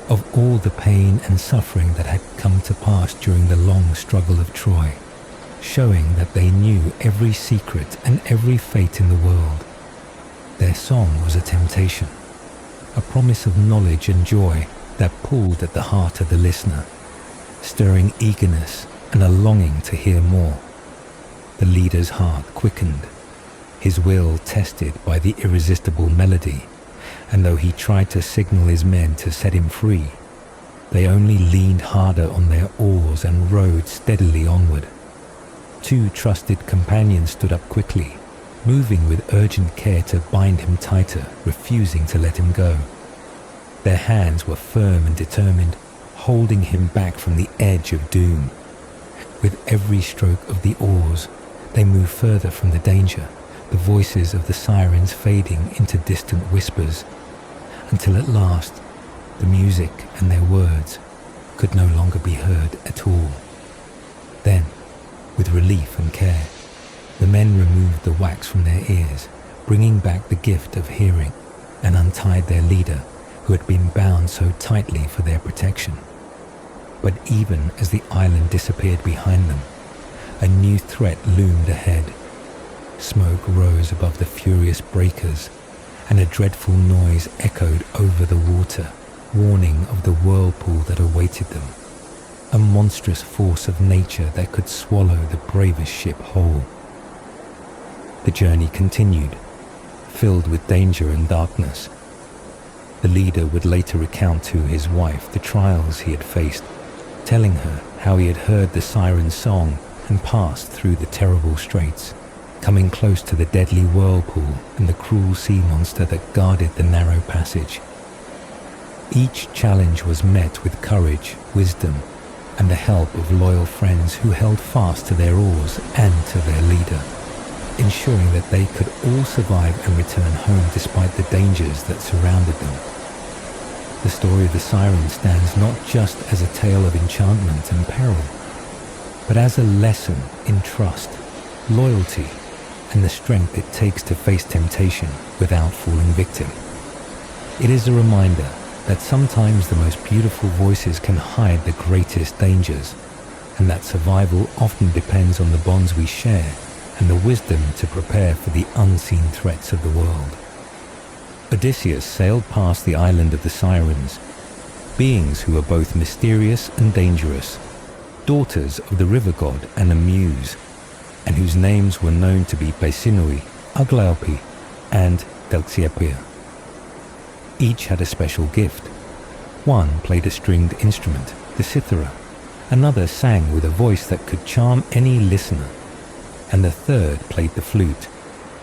Speaker 2: of all the pain and suffering that had come to pass during the long struggle of Troy, showing that they knew every secret and every fate in the world. Their song was a temptation, a promise of knowledge and joy that pulled at the heart of the listener, stirring eagerness and a longing to hear more. The leader's heart quickened, his will tested by the irresistible melody, and though he tried to signal his men to set him free, they only leaned harder on their oars and rowed steadily onward. Two trusted companions stood up quickly, moving with urgent care to bind him tighter, refusing to let him go. Their hands were firm and determined, holding him back from the edge of doom. With every stroke of the oars, they moved further from the danger, the voices of the sirens fading into distant whispers, until at last the music and their words could no longer be heard at all. Then, with relief and care, the men removed the wax from their ears, bringing back the gift of hearing, and untied their leader, who had been bound so tightly for their protection. But even as the island disappeared behind them, a new threat loomed ahead. Smoke rose above the furious breakers, and a dreadful noise echoed over the water, warning of the whirlpool that awaited them, a monstrous force of nature that could swallow the bravest ship whole. The journey continued, filled with danger and darkness. The leader would later recount to his wife the trials he had faced, telling her how he had heard the siren's song and passed through the terrible straits, coming close to the deadly whirlpool and the cruel sea monster that guarded the narrow passage. Each challenge was met with courage, wisdom, and the help of loyal friends who held fast to their oars and to their leader, ensuring that they could all survive and return home despite the dangers that surrounded them. The story of the siren stands not just as a tale of enchantment and peril, but as a lesson in trust, loyalty, and the strength it takes to face temptation without falling victim. It is a reminder
Speaker 1: that sometimes the most beautiful voices can hide the greatest dangers, and that survival often depends on the bonds we share and the wisdom to prepare for the unseen threats of the world. Odysseus sailed past the island of the Sirens, beings who are both mysterious and dangerous, daughters of the river god and a muse, and whose names were known to be Peisinoi, Aglaope, and Delxiepia. Each had a special gift. One played a stringed instrument, the cithara, another sang with a voice that could charm any listener, and the third played the flute,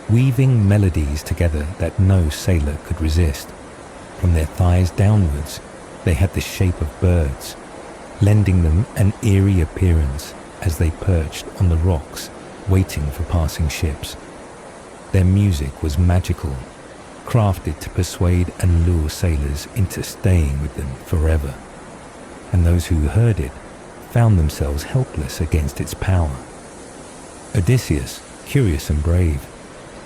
Speaker 1: weaving melodies together that no sailor could resist. From their thighs downwards, they had the shape of birds, lending them an eerie appearance as they perched on the rocks, waiting for passing ships. Their music was magical, crafted to persuade and lure sailors into staying with them forever, and those who heard it found themselves helpless against its power. Odysseus, curious and brave,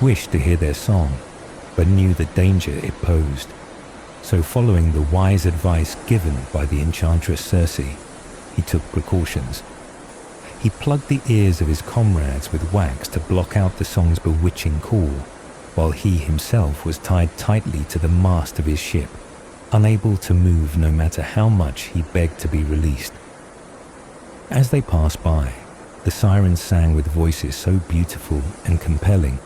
Speaker 1: wished to hear their song, but knew the danger it posed. So following the wise advice given by the enchantress Circe, he took precautions. He plugged the ears of his comrades with wax to block out the song's bewitching call, while he himself was tied tightly to the mast of his ship, unable to move no matter how much he begged to be released. As they passed by, the sirens sang with voices so beautiful and compelling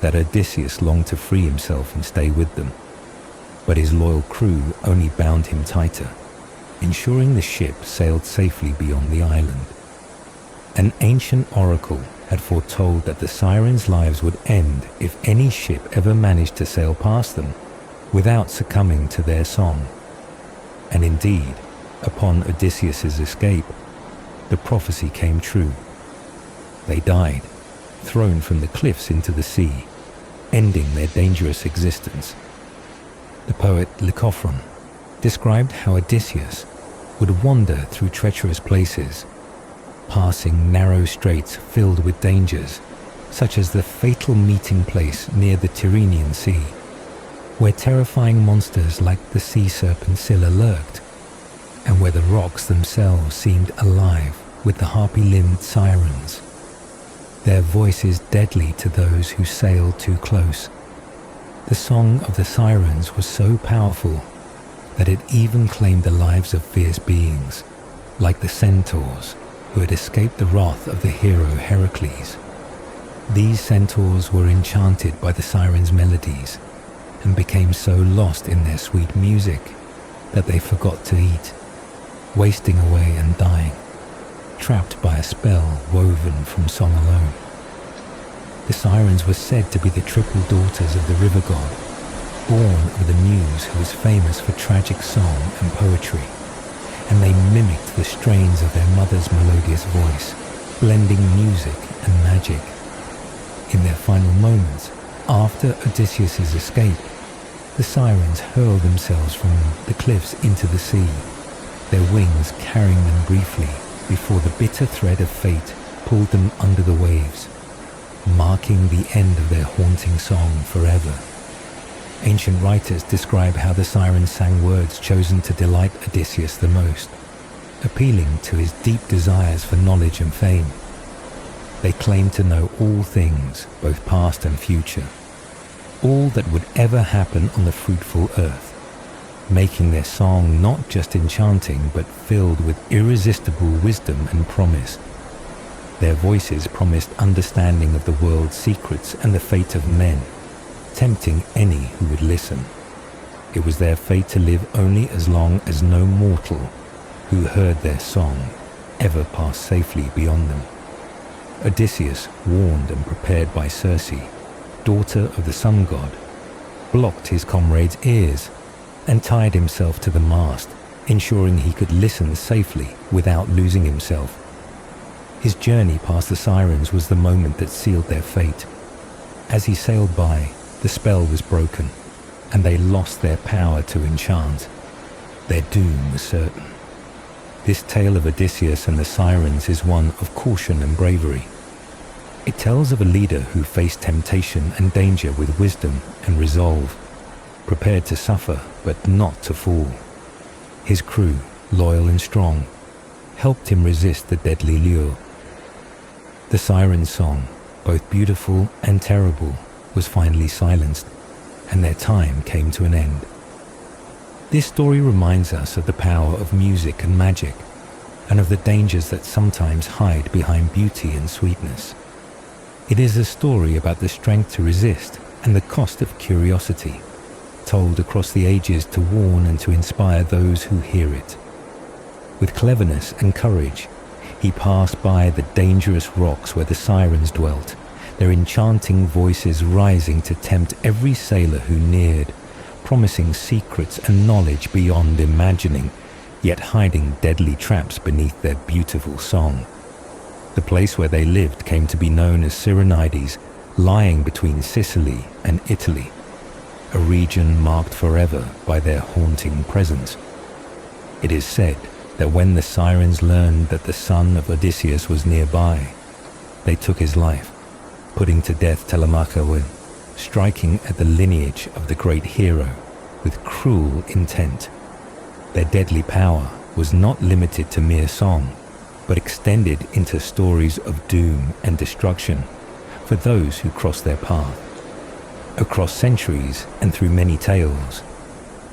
Speaker 1: that Odysseus longed to free himself and stay with them. But his loyal crew only bound him tighter, ensuring the ship sailed safely beyond the island. An ancient oracle had foretold that the sirens' lives would end if any ship ever managed to sail past them without succumbing to their song. And indeed, upon Odysseus's escape, the prophecy came true. They died, thrown from the cliffs into the sea, ending their dangerous existence. The poet Lycophron described how Odysseus would wander through treacherous places, passing narrow straits filled with dangers, such as the fatal meeting place near the Tyrrhenian Sea, where terrifying monsters like the sea serpent Scylla lurked, and where the rocks themselves seemed alive with the harpy-limbed sirens, their voices deadly to those who sailed too close. The song of the sirens was so powerful that it even claimed the lives of fierce beings, like the centaurs who had escaped the wrath of the hero Heracles. These centaurs were enchanted by the sirens' melodies and became so lost in their sweet music that they forgot to eat, wasting away and dying, trapped by a spell woven from song alone. The sirens were said to be the triple daughters of the river god, born of the muse who was famous for tragic song and poetry, and they mimicked the strains of their mother's melodious voice, blending music and magic. In their final moments, after Odysseus's escape, the sirens hurled themselves from the cliffs into the sea, their wings carrying them briefly before the bitter thread of fate pulled them under the waves, marking the end of their haunting song forever. Ancient writers describe how the sirens sang words chosen to delight Odysseus the most, appealing to his deep desires for knowledge and fame. They claimed to know all things, both past and future, all that would ever happen on the fruitful earth, making their song not just enchanting but filled with irresistible wisdom and promise. Their voices promised understanding of the world's secrets and the fate of men, tempting any who would listen. It was their fate to live only as long as no mortal who heard their song ever passed safely beyond them. Odysseus, warned and prepared by Circe, daughter of the sun god, blocked his comrades' ears and tied himself to the mast, ensuring he could listen safely without losing himself. His journey past the sirens was the moment that sealed their fate. As he sailed by, the spell was broken, and they lost their power to enchant. Their doom was certain. This tale of Odysseus and the sirens is one of caution and bravery. It tells of a leader who faced temptation and danger with wisdom and resolve,
Speaker 2: prepared to suffer but not to fall. His crew, loyal and strong, helped him resist the deadly lure. The siren's song, both beautiful and terrible, was finally silenced, and their time came to an end. This story reminds us of the power of music and magic, and of the dangers that sometimes hide behind beauty and sweetness. It is a story about the strength to resist and the cost of curiosity, told across the ages to warn and to inspire those who hear it. With cleverness and courage, he passed by the dangerous rocks where the sirens dwelt, their enchanting voices rising to tempt every sailor who neared, promising secrets and knowledge beyond imagining, yet hiding deadly traps beneath their beautiful song. The place where they lived came to be known as Cyrenides, lying between Sicily and Italy, a region marked forever by their haunting presence. It is said that when the sirens learned that the son of Odysseus was nearby, they took his life, putting to death Telemachus, striking at the lineage of the great hero with cruel intent. Their deadly power was not limited to mere song, but extended into stories of doom and destruction for those who crossed their path. Across centuries and through many tales,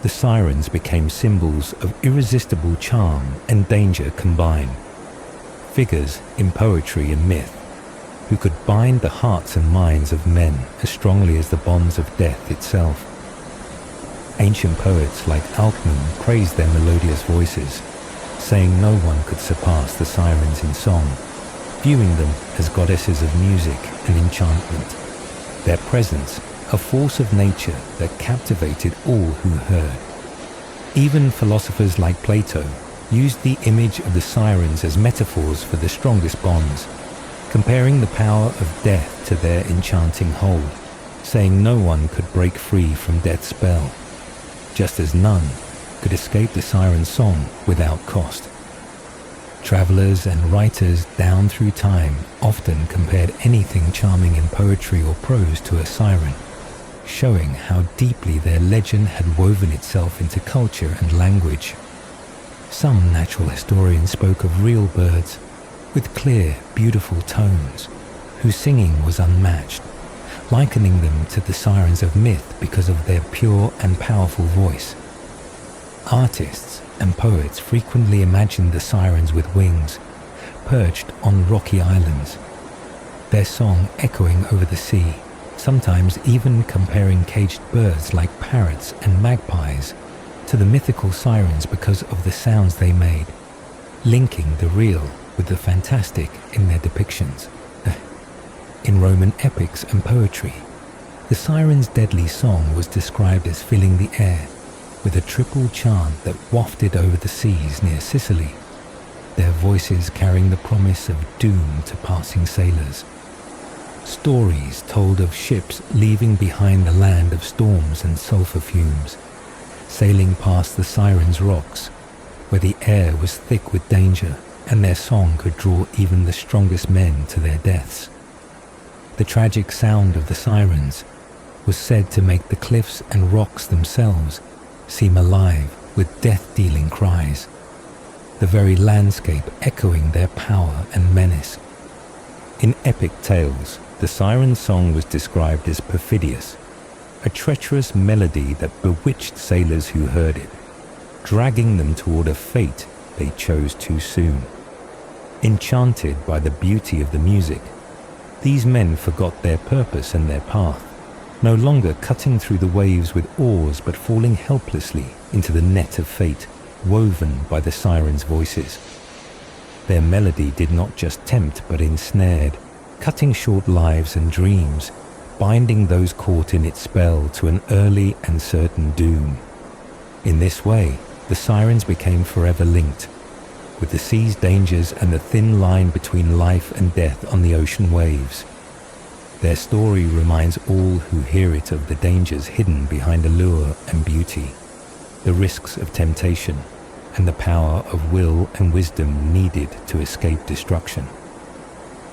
Speaker 2: the sirens became symbols of irresistible charm and danger combined. Figures in poetry and myth who could bind the hearts and minds of men as strongly as the bonds of death itself. Ancient poets like Alcman praised their melodious voices, saying no one could surpass the sirens in song, viewing them as goddesses of music and enchantment. Their presence, a force of nature that captivated all who heard. Even philosophers like Plato used the image of the sirens as metaphors for the strongest bonds, comparing the power of death to their enchanting hold, saying no one could break free from death's spell, just as none could escape the siren's song without cost. Travelers and writers down through time often compared anything charming in poetry or prose to a siren, showing how deeply their legend had woven itself into culture and language. Some natural historians spoke of real birds with clear, beautiful tones, whose singing was unmatched, likening them to the sirens of myth because of their pure and powerful voice. Artists and poets frequently imagined the sirens with wings, perched on rocky islands, their song echoing over the sea, sometimes even comparing caged birds like parrots and magpies to the mythical sirens because of the sounds they made, linking the real with the fantastic in their depictions. In Roman epics and poetry, the siren's deadly song was described as filling the air with a triple chant that wafted over the seas near Sicily, their voices carrying the promise of doom to passing sailors. Stories told of ships leaving behind the land of storms and sulfur fumes, sailing past the sirens' rocks, where the air was thick with danger and their song could draw even the strongest men to their deaths. The tragic sound of the sirens was said to make the cliffs and rocks themselves seem alive with death-dealing cries, the very landscape echoing their power and menace. In epic tales, the siren song was described as perfidious, a treacherous melody that bewitched sailors who heard it, dragging them toward a fate they chose too soon. Enchanted by the beauty of the music, these men forgot their purpose and their path, no longer cutting through the waves with oars but falling helplessly into the net of fate woven by the sirens' voices. Their melody did not just tempt but ensnared, cutting short lives and dreams, binding those caught in its spell to an early and certain doom. In this way, the sirens became forever linked, with the sea's dangers and the thin line between life and death on the ocean waves. Their story reminds all who hear it of the dangers hidden behind allure and beauty, the risks of temptation, and the power of will and wisdom needed to escape destruction.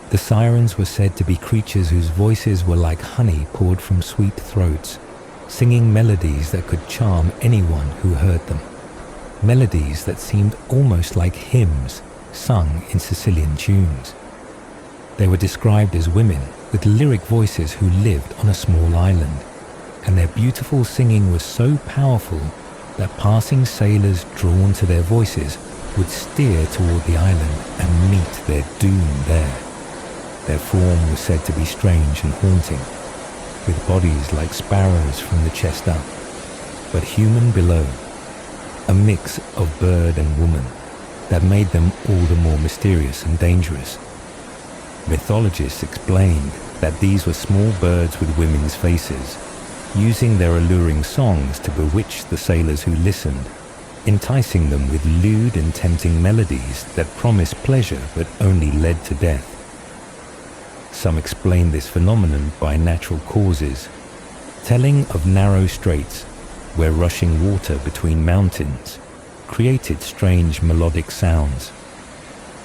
Speaker 2: The sirens were said to be creatures whose voices were like honey poured from sweet throats,
Speaker 1: singing melodies that could charm anyone who heard them. Melodies that seemed almost like hymns sung in Sicilian tunes. They were described as women with lyric voices who lived on a small island, and their beautiful singing was so powerful that passing sailors drawn to their voices would steer toward the island and meet their doom there. Their form was said to be strange and haunting, with bodies like sparrows from the chest up, but human below, a mix of bird and woman that made them all the more mysterious and dangerous. Mythologists explained that these were small birds with women's faces, using their alluring songs to bewitch the sailors who listened, enticing them with lewd and tempting melodies that promised pleasure but only led to death. Some explain this phenomenon by natural causes, telling of narrow straits where rushing water between mountains created strange melodic sounds.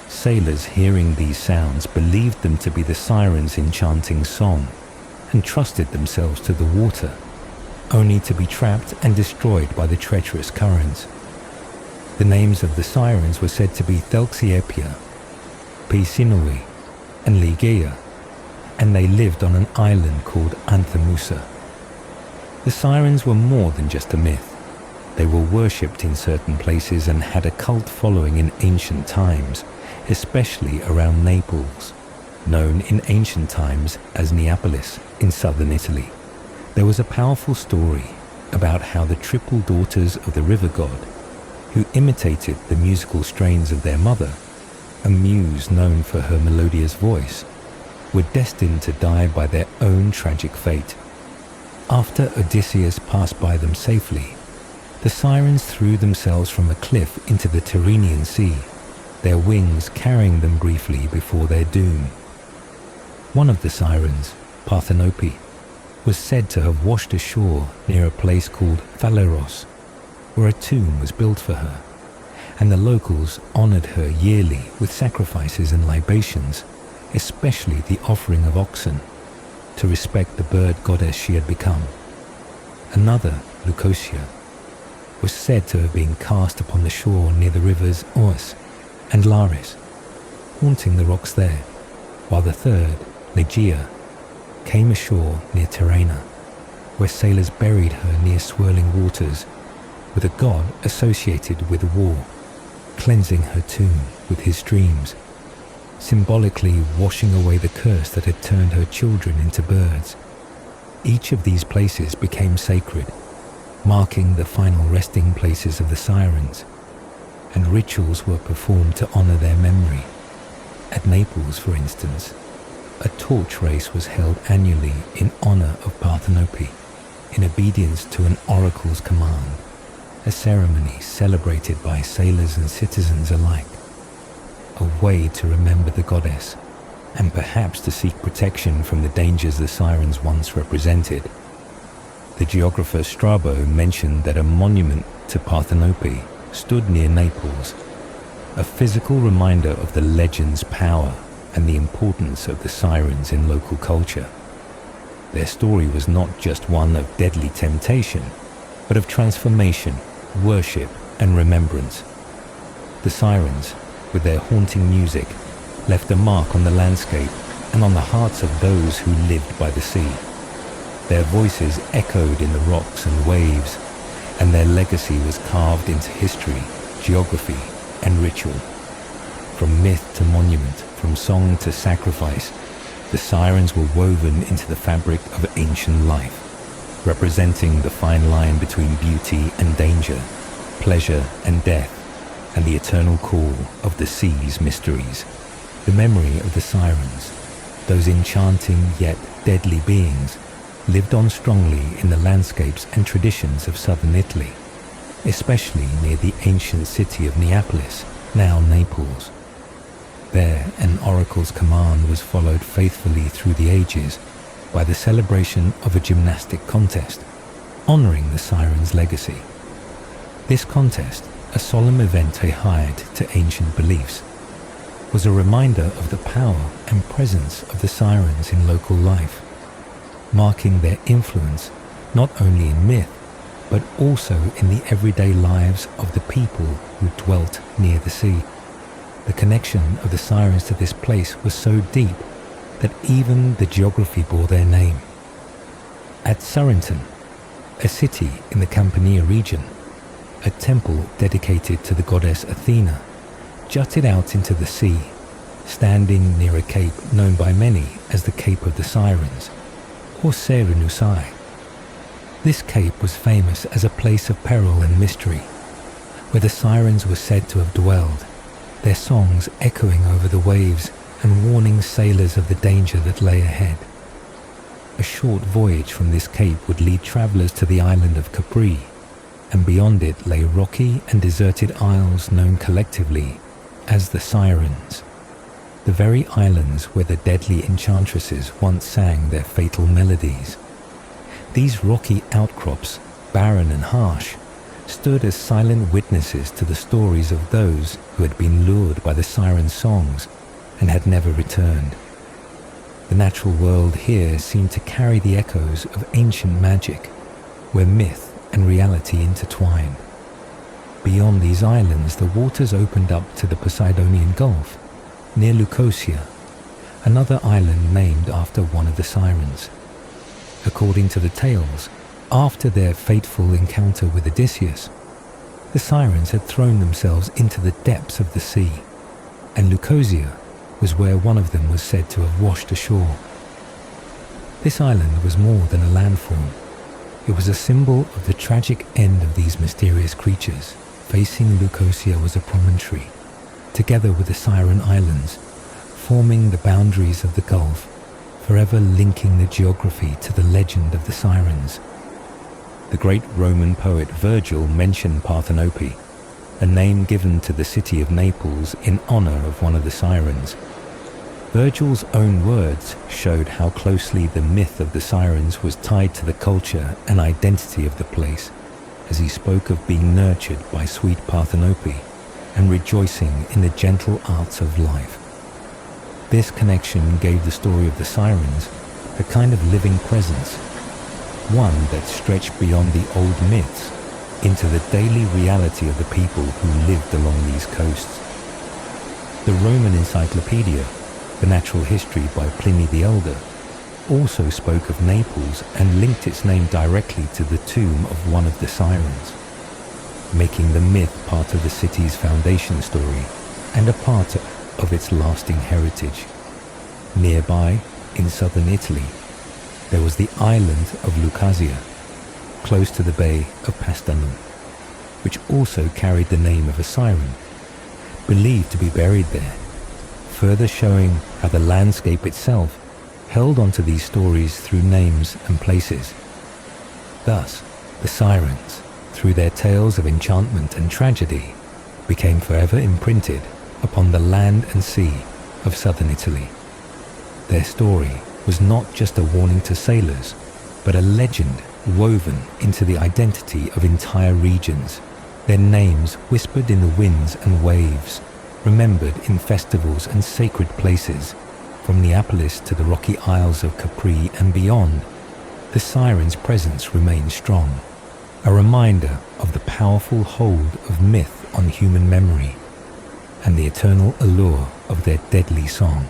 Speaker 1: Sailors hearing these sounds believed them to be the sirens' enchanting song and trusted themselves to the water, only to be trapped and destroyed by the treacherous currents. The names of the sirens were said to be Thelxiepia, Pisinoi, and Ligeia, and they lived on an island called Anthemusa. The sirens were more than just a myth. They were worshipped in certain places and had a cult following in ancient times, especially around Naples, known in ancient times as Neapolis in southern Italy. There was a powerful story about how the triple daughters of the river god, who imitated the musical strains of their mother, a muse known for her melodious voice, were destined to die by their own tragic fate. After Odysseus passed by them safely, the sirens threw themselves from a cliff into the Tyrrhenian Sea, their wings carrying them briefly before their doom. One of the sirens, Parthenope, was said to have washed ashore near a place called Phaleros, where a tomb was built for her, and the locals honored her yearly with sacrifices and libations, especially the offering of oxen, to respect the bird goddess she had become. Another, Leucosia, was said to have been cast upon the shore near the rivers Ois and Laris, haunting the rocks there, while the third, Ligeia, came ashore near Tyrrhena, where sailors buried her near swirling waters, with a god associated with war, cleansing her tomb with his streams, symbolically washing away the curse that had turned her children into birds. Each of these places became sacred, marking the final resting places of the sirens, and rituals were performed to honor their memory. At Naples, for instance, a torch race was held annually in honor of Parthenope, in obedience to an oracle's command, a ceremony celebrated by sailors and citizens alike, a way to remember the goddess, and perhaps to seek protection from the dangers the sirens once represented. The geographer Strabo mentioned that a monument to Parthenope stood near Naples, a physical reminder of the legend's power and the importance of the sirens in local culture. Their story was not just one of deadly temptation, but of transformation, worship, and remembrance. The sirens, with their haunting music, left a mark on the landscape and on the hearts of those who lived by the sea. Their voices echoed in the rocks and waves, and their legacy was carved into history, geography, and ritual. From myth to monument, from song to sacrifice, the sirens were woven into the fabric of ancient life, representing the fine line between beauty and danger, pleasure and death, and the eternal call of the sea's mysteries. The memory of the sirens, those enchanting yet deadly beings, lived on strongly in the landscapes and traditions of southern Italy, especially near the ancient city of Neapolis, now Naples. There, an oracle's command was followed faithfully through the ages by the celebration of a gymnastic contest, honoring the sirens' legacy. This contest, a solemn event tied to ancient beliefs, was a reminder of the power and presence of the sirens in local life, marking their influence not only in myth, but also in the everyday lives of the people who dwelt near the sea. The connection of the sirens to this place was so deep that even the geography bore their name. At Sarenton, a city in the Campania region, a temple dedicated to the goddess Athena jutted out into the sea, standing near a cape known by many as the Cape of the Sirens, or Serenusai. This cape was famous as a place of peril and mystery, where the sirens were said to have dwelled, their songs echoing over the waves and warning sailors of the danger that lay ahead. A short voyage from this cape would lead travellers to the island of Capri, and beyond it lay rocky and deserted isles known collectively as the Sirens, the very islands where the deadly enchantresses once sang their fatal melodies. These rocky outcrops, barren and harsh, stood as silent witnesses to the stories of those who had been lured by the siren songs and had never returned. The natural world here seemed to carry the echoes of ancient magic, where myth and reality intertwined. Beyond these islands, the waters opened up to the Posidonian Gulf, near Leucosia, another island named after one of the sirens. According to the tales, after their fateful encounter with Odysseus, the sirens had thrown themselves into the depths of the sea, and Leucosia was where one of them was said to have washed ashore. This island was more than a landform. It was a symbol of the tragic end of these mysterious creatures. Facing Leucosia was a promontory, together with the Siren Islands, forming the boundaries of the Gulf, forever linking the geography to the legend of the sirens. The great Roman poet Virgil mentioned Parthenope, a name given to the city of Naples in honor of one of the sirens. Virgil's own words showed how closely the myth of the sirens was tied to the culture and identity of the place, as he spoke of being nurtured by sweet Parthenope and rejoicing in the gentle arts of life. This connection gave the story of the sirens a kind of living presence, one that stretched beyond the old myths into the daily reality of the people who lived along these coasts. The Roman encyclopedia, The Natural History by Pliny the Elder, also spoke of Naples and linked its name directly to the tomb of one of the sirens, making the myth part of the city's foundation story and a part of its lasting heritage. Nearby, in southern Italy, there was the island of Leucosia, close to the bay of Paestum, which also carried the name of a siren, believed to be buried there, further showing how the landscape itself held onto these stories through names and places. Thus, the sirens, through their tales of enchantment and tragedy, became forever imprinted upon the land and sea of southern Italy. Their story was not just a warning to sailors, but a legend woven into the identity of entire regions, their names whispered in the winds and waves, remembered in festivals and sacred places. From Neapolis to the rocky isles of Capri and beyond, the sirens' presence remained strong, a reminder of the powerful hold of myth on human memory and the eternal allure of their deadly song.